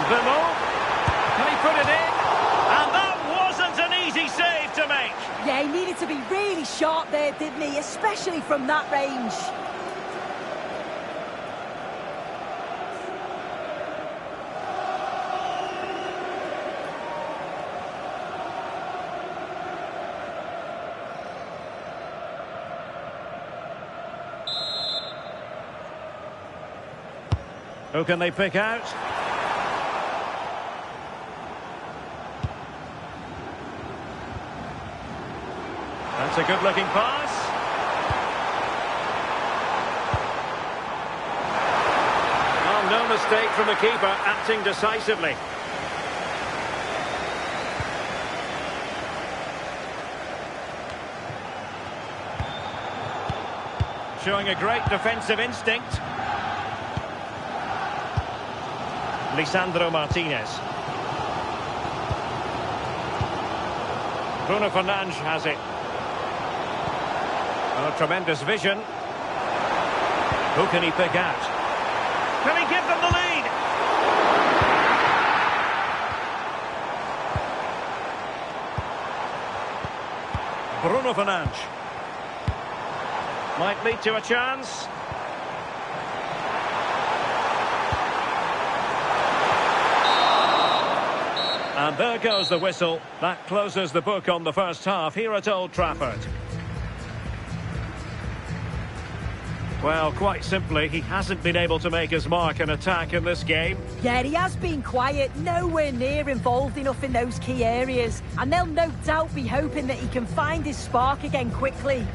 Dermot. Can he put it in? And that wasn't an easy save to make. Yeah, he needed to be really sharp there, didn't he? Especially from that range. Who can they pick out? That's a good-looking pass. Oh, no mistake from the keeper, acting decisively. Showing a great defensive instinct. Lisandro Martínez. Bruno Fernandes has it. Oh, tremendous vision. Who can he pick out? Can he give them the lead? Bruno Fernandes. Might lead to a chance. And there goes the whistle. That closes the book on the first half here at Old Trafford. Well, quite simply, he hasn't been able to make his mark in attack in this game. Yeah, he has been quiet, nowhere near involved enough in those key areas. And they'll no doubt be hoping that he can find his spark again quickly.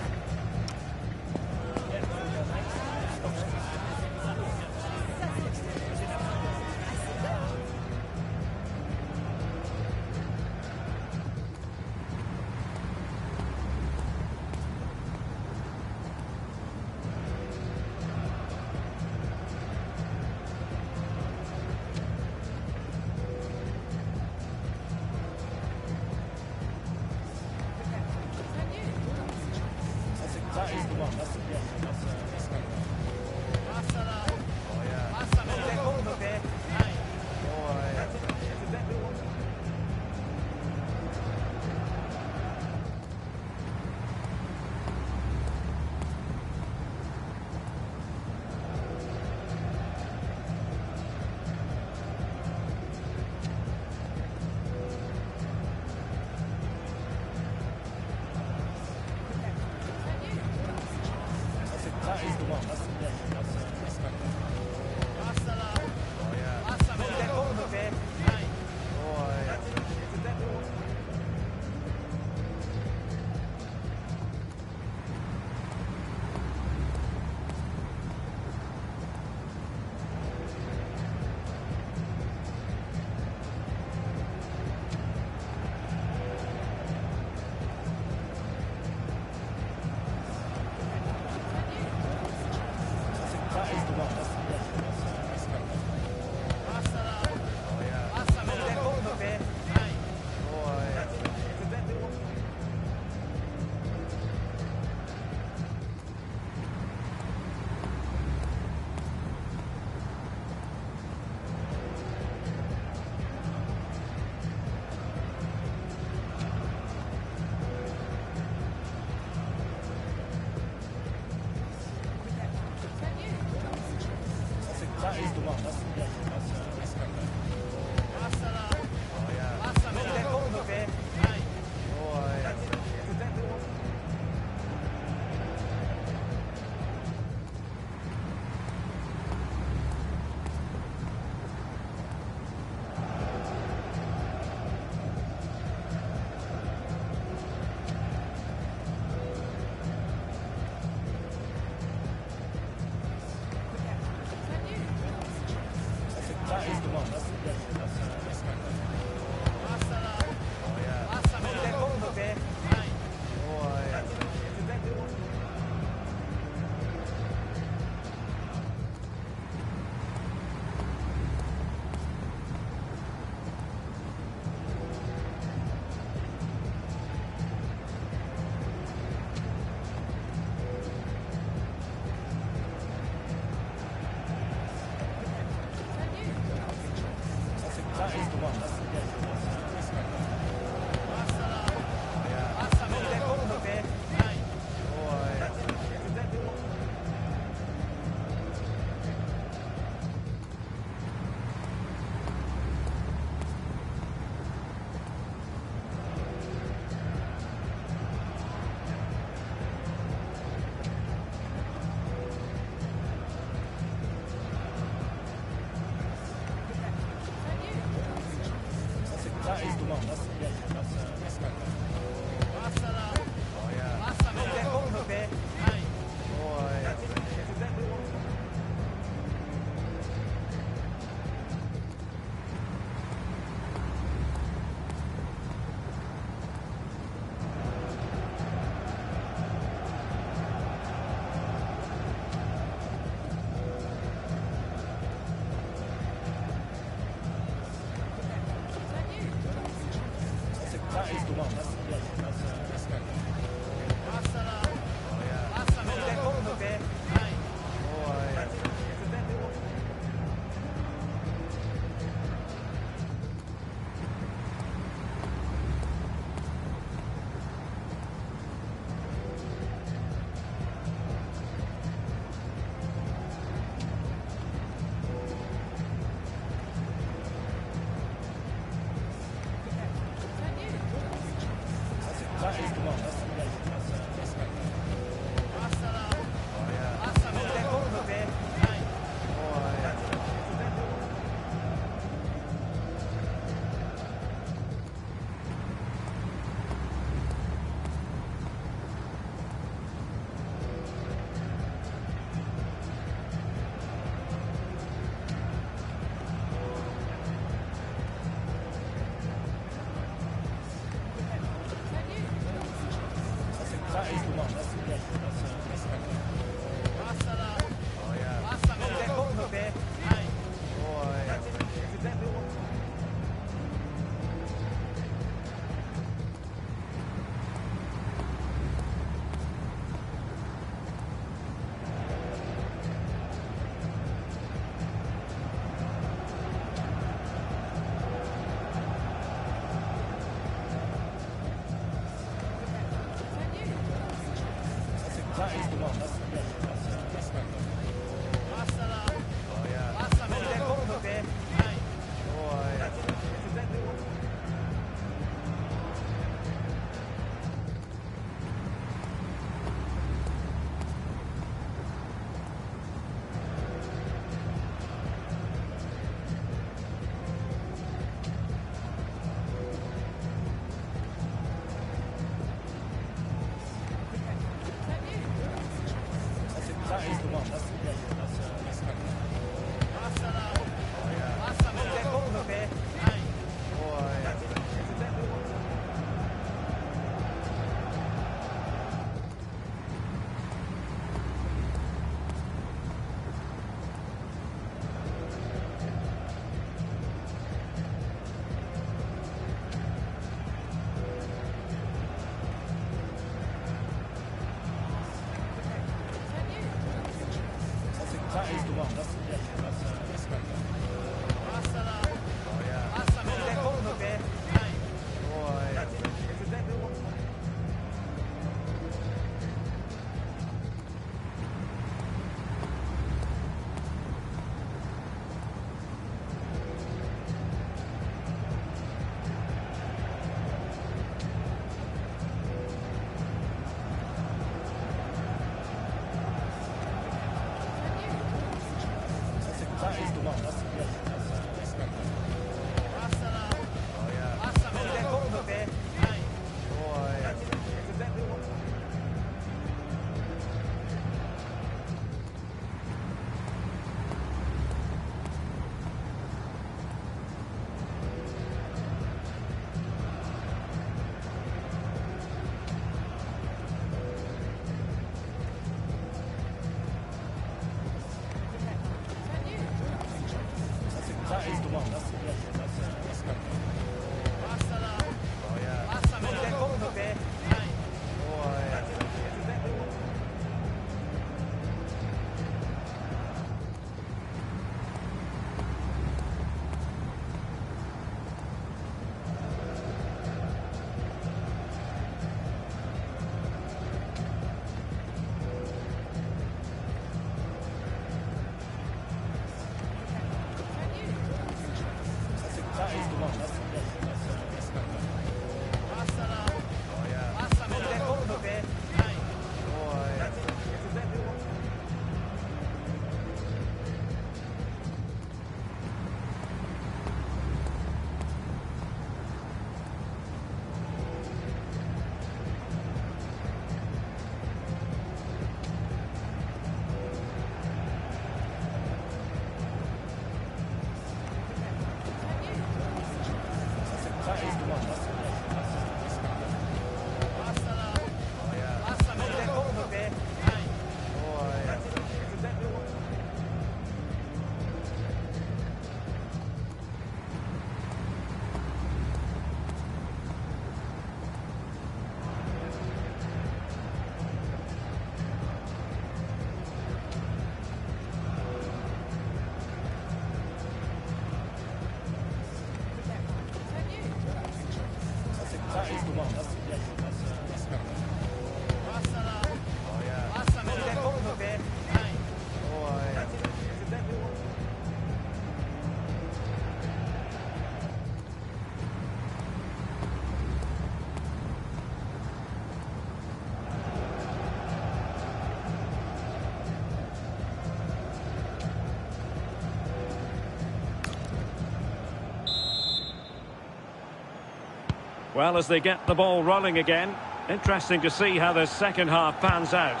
Well, as they get the ball rolling again, interesting to see how the second half pans out.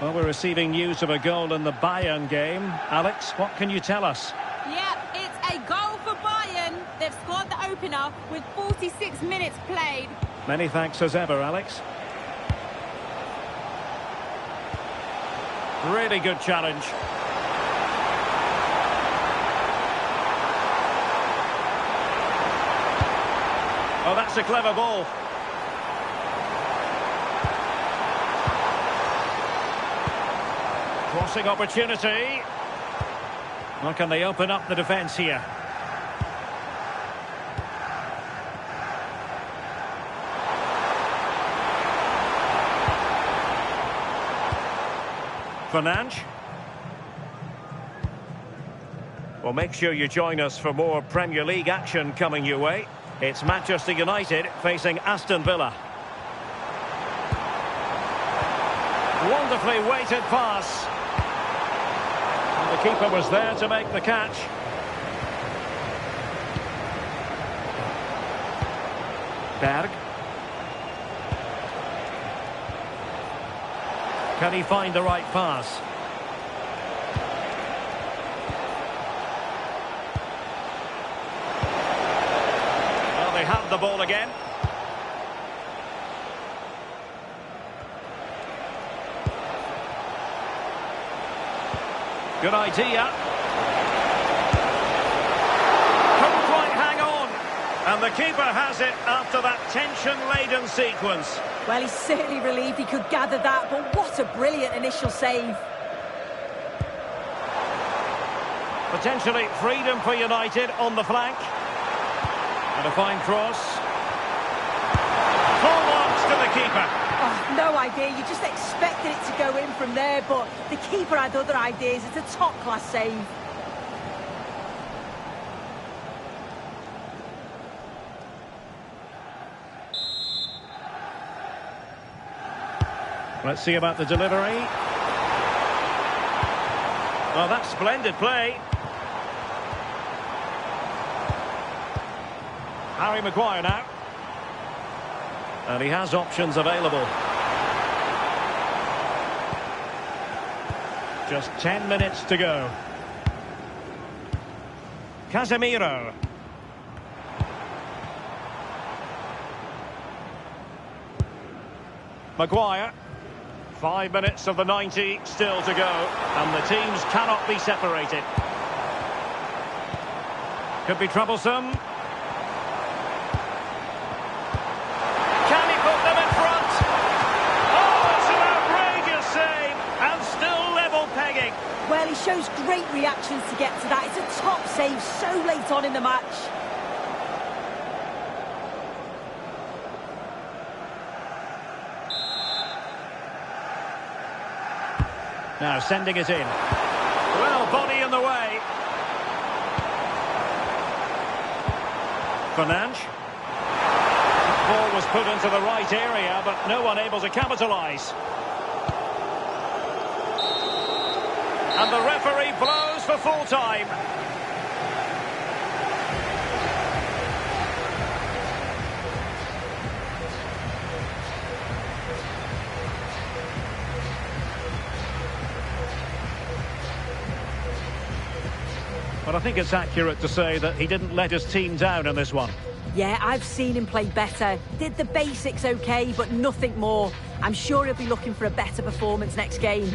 Well, we're receiving news of a goal in the Bayern game. Alex, what can you tell us? Yeah, it's a goal for Bayern. They've scored the opener with 46 minutes played. Many thanks as ever, Alex. Really good challenge. Oh, that's a clever ball. Crossing opportunity. Well, can they open up the defence here? Fernandes. Well, make sure you join us for more Premier League action coming your way. It's Manchester United facing Aston Villa. Wonderfully weighted pass. And the keeper was there to make the catch. Berg. Can he find the right pass? Well, they have the ball again. Good idea. Couldn't quite hang on. And the keeper has it after that tension-laden sequence. Well, he's certainly relieved he could gather that, but what a brilliant initial save. Potentially freedom for United on the flank. And a fine cross. Full marks to the keeper. Oh, no idea. You just expected it to go in from there, but the keeper had other ideas. It's a top-class save. Let's see about the delivery. Oh, that's splendid play. Harry Maguire now. And he has options available. Just 10 minutes to go. Casemiro. Maguire. 5 minutes of the 90 still to go, and the teams cannot be separated. Could be troublesome. Can he put them in front? Oh, it's an outrageous save, and still level pegging. Well, he shows great reactions to get to that. It's a top save so late on in the match. Now sending it in. Well, body in the way. Fernandes. Ball was put into the right area, but no one able to capitalise. And the referee blows for full time. But I think it's accurate to say that he didn't let his team down in this one. Yeah, I've seen him play better. Did the basics okay, but nothing more. I'm sure he'll be looking for a better performance next game.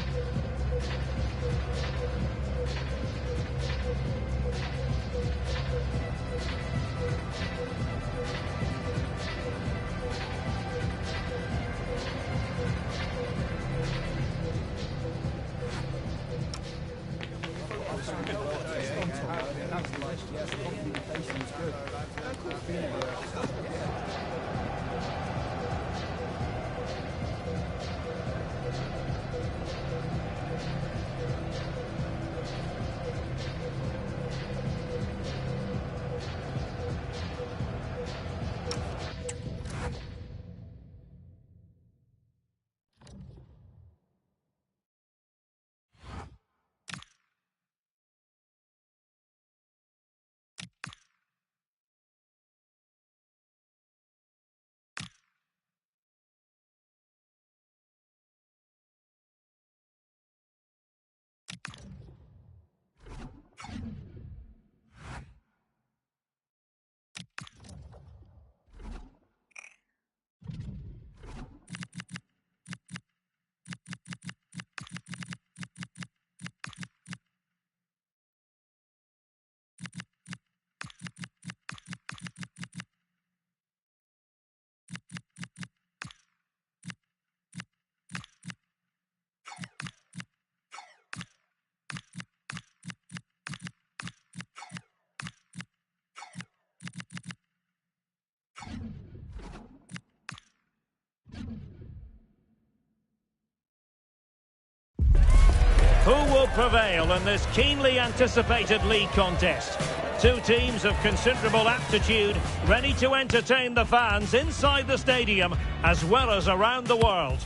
will prevail in this keenly anticipated league contest. Two teams of considerable aptitude, ready to entertain the fans inside the stadium as well as around the world.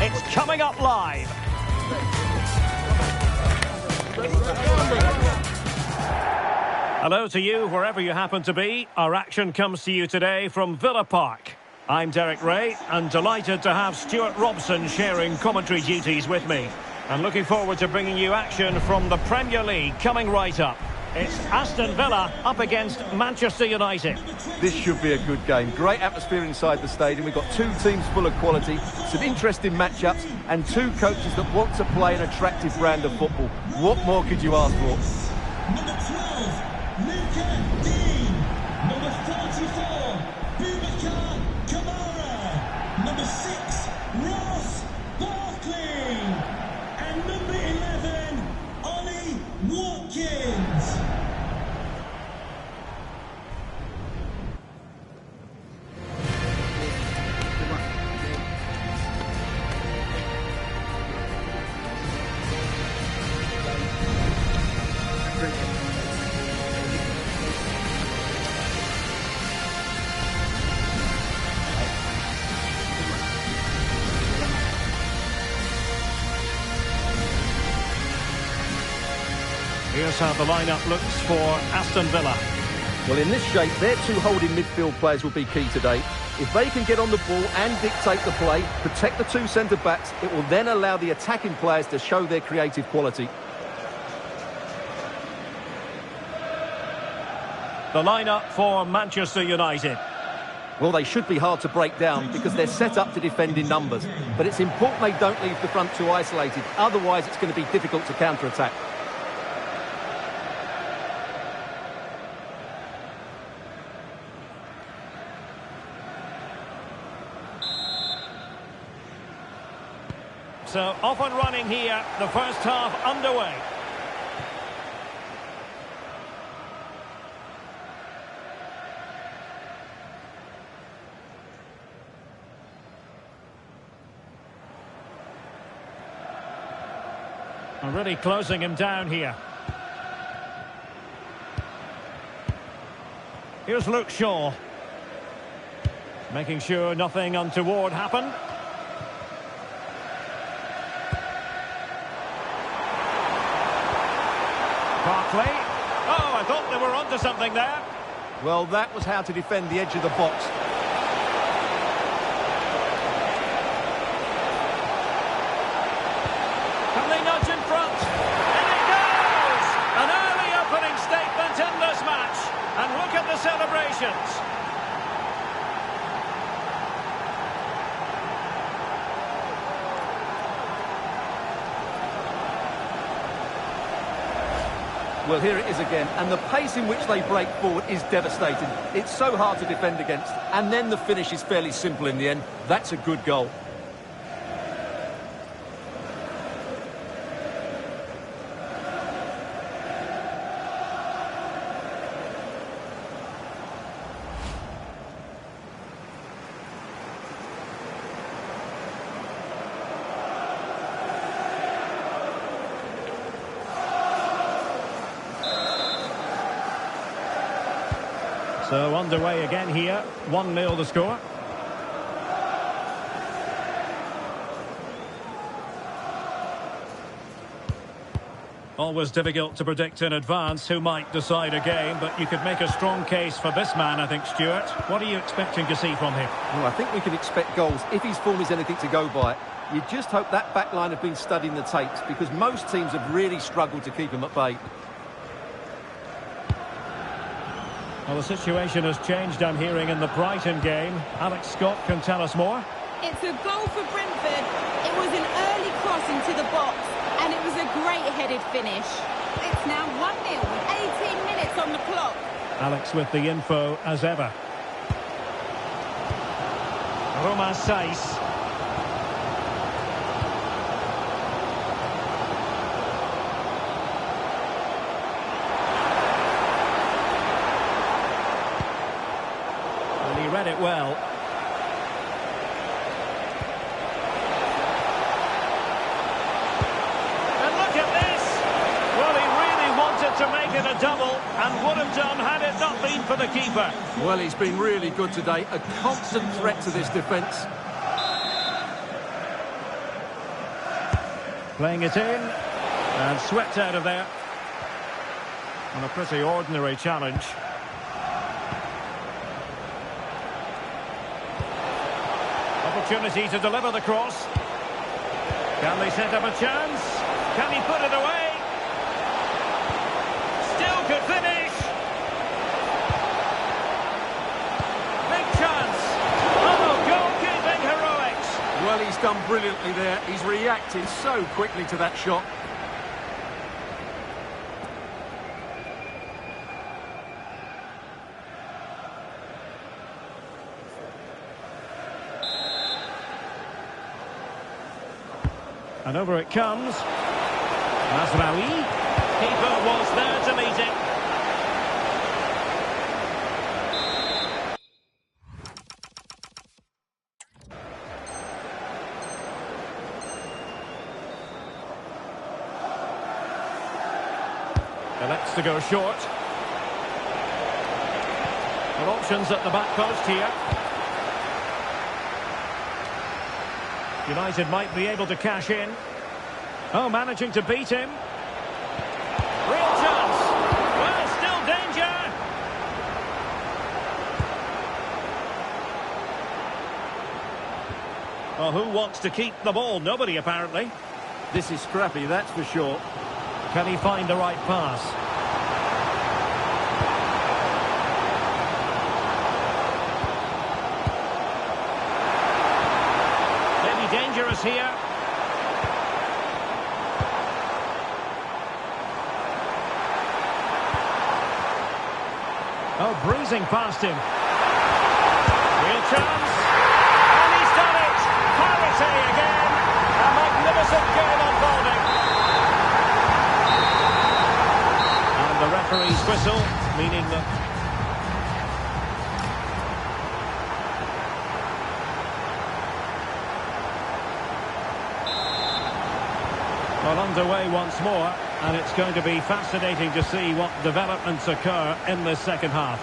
It's coming up live. Hello to you, wherever you happen to be. Our action comes to you today from Villa Park. I'm Derek Ray, and delighted to have Stuart Robson sharing commentary duties with me. And looking forward to bringing you action from the Premier League coming right up. It's Aston Villa up against Manchester United. This should be a good game. Great atmosphere inside the stadium. We've got two teams full of quality, some interesting matchups, and two coaches that want to play an attractive brand of football. What more could you ask for? Number 12, Number 44, Hubert. Number 6, Ross Barkley. And number 11, Ollie Watkins. Here's how the lineup looks for Aston Villa. Well, in this shape, their two holding midfield players will be key today. If they can get on the ball and dictate the play, protect the two centre-backs, it will then allow the attacking players to show their creative quality. The lineup for Manchester United. Well, they should be hard to break down because they're set up to defend in numbers. But it's important they don't leave the front two isolated. Otherwise, it's going to be difficult to counter-attack. So off and running here, the first half underway. Already closing him down here. Here's Luke Shaw. Making sure nothing untoward happened. Barkley. Oh, I thought they were onto something there. Well, that was how to defend the edge of the box. Can they nudge in front? And it goes! An early opening statement in this match. And look at the celebrations. Well, here it is again, and the pace in which they break forward is devastating. It's so hard to defend against, and then the finish is fairly simple in the end. That's a good goal. So underway again here, 1-0 the score. Always difficult to predict in advance who might decide a game, but you could make a strong case for this man, I think, Stuart. What are you expecting to see from him? Well, I think we can expect goals if his form is anything to go by. You just hope that back line have been studying the tapes, because most teams have really struggled to keep him at bay. Well, the situation has changed, I'm hearing, in the Brighton game. Alex Scott can tell us more. It's a goal for Brentford. It was an early cross into the box, and it was a great headed finish. It's now 1-0 with 18 minutes on the clock. Alex with the info as ever. Romain Saïs. He read it well. double and would have done had it not been for the keeper. Well, he's been really good today. A constant threat to this defence. Playing it in and swept out of there. On a pretty ordinary challenge. Opportunity to deliver the cross. Can they set up a chance? Can he put it away? Still could finish. Big chance. Oh, goalkeeping heroics. Well, he's done brilliantly there. He's reacted so quickly to that shot. And over it comes. Masraoui. Keeper was there to meet it. Elects to go short. Well, options at the back post here. United might be able to cash in. Oh, managing to beat him. Real chance. Well, still danger. Well, who wants to keep the ball? Nobody, apparently. This is scrappy, that's for sure. Can he find the right pass? Dangerous here. Oh, breezing past him. Real chance. And he's done it. Parity again. A magnificent game unfolding. And the referee's whistle, meaning that well, underway once more, and it's going to be fascinating to see what developments occur in the second half.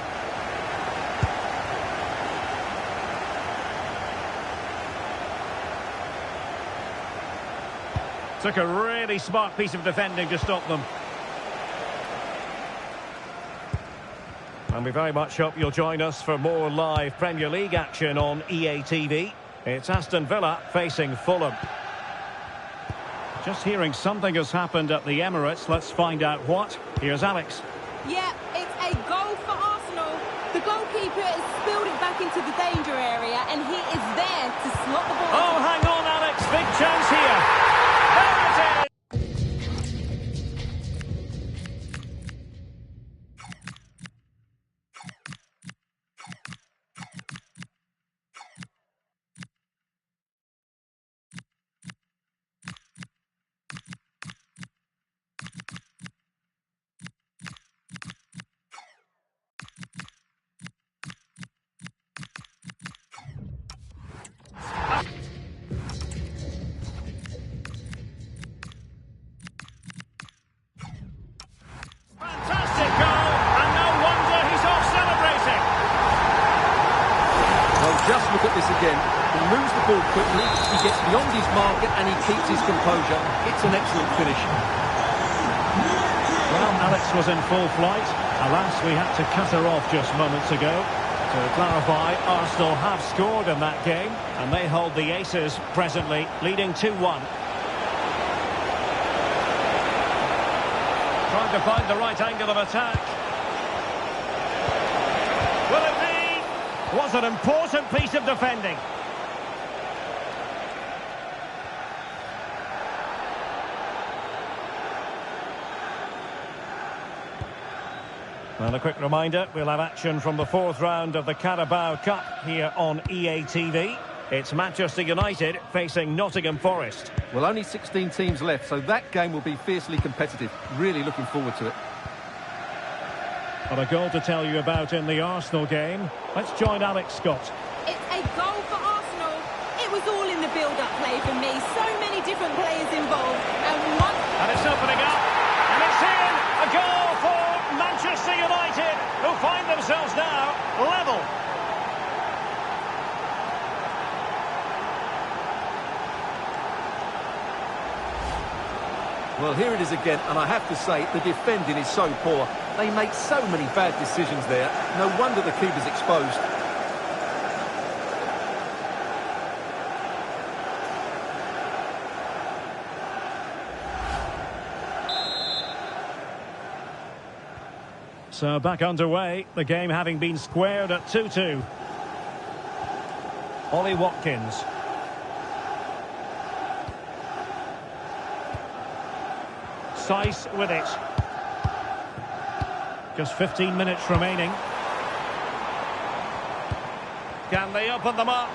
Took a really smart piece of defending to stop them. And we very much hope you'll join us for more live Premier League action on EA TV. It's Aston Villa facing Fulham. Just hearing something has happened at the Emirates. Let's find out what. Here's Alex. Yeah, it's a goal for Arsenal. The goalkeeper has spilled it back into the danger area, and he is there to slot the ball. Oh, hang on, Alex. Big chance here. There it is. Just look at this again. He moves the ball quickly, he gets beyond his marker and he keeps his composure. It's an excellent finish. Well, Alex was in full flight. Alas, we had to cut her off just moments ago. To clarify, Arsenal have scored in that game, and they hold the aces presently, leading 2-1. Trying to find the right angle of attack. Will it be? Was an important piece of defending. Well, a quick reminder, we'll have action from the fourth round of the Carabao Cup here on EA TV. It's Manchester United facing Nottingham Forest. Well, only 16 teams left, so that game will be fiercely competitive. Really looking forward to it. But a goal to tell you about in the Arsenal game. Let's join Alex Scott. It's a goal for Arsenal. It was all in the build-up play for me. So many different players involved. And it's opening up. And it's in. A goal for Manchester Manchester United, who find themselves now level. Well, here it is again, and I have to say, the defending is so poor. They make so many bad decisions there. No wonder the keeper's exposed. So back underway, the game having been squared at 2-2. Ollie Watkins. Sice with it. Just 15 minutes remaining. Can they open them up?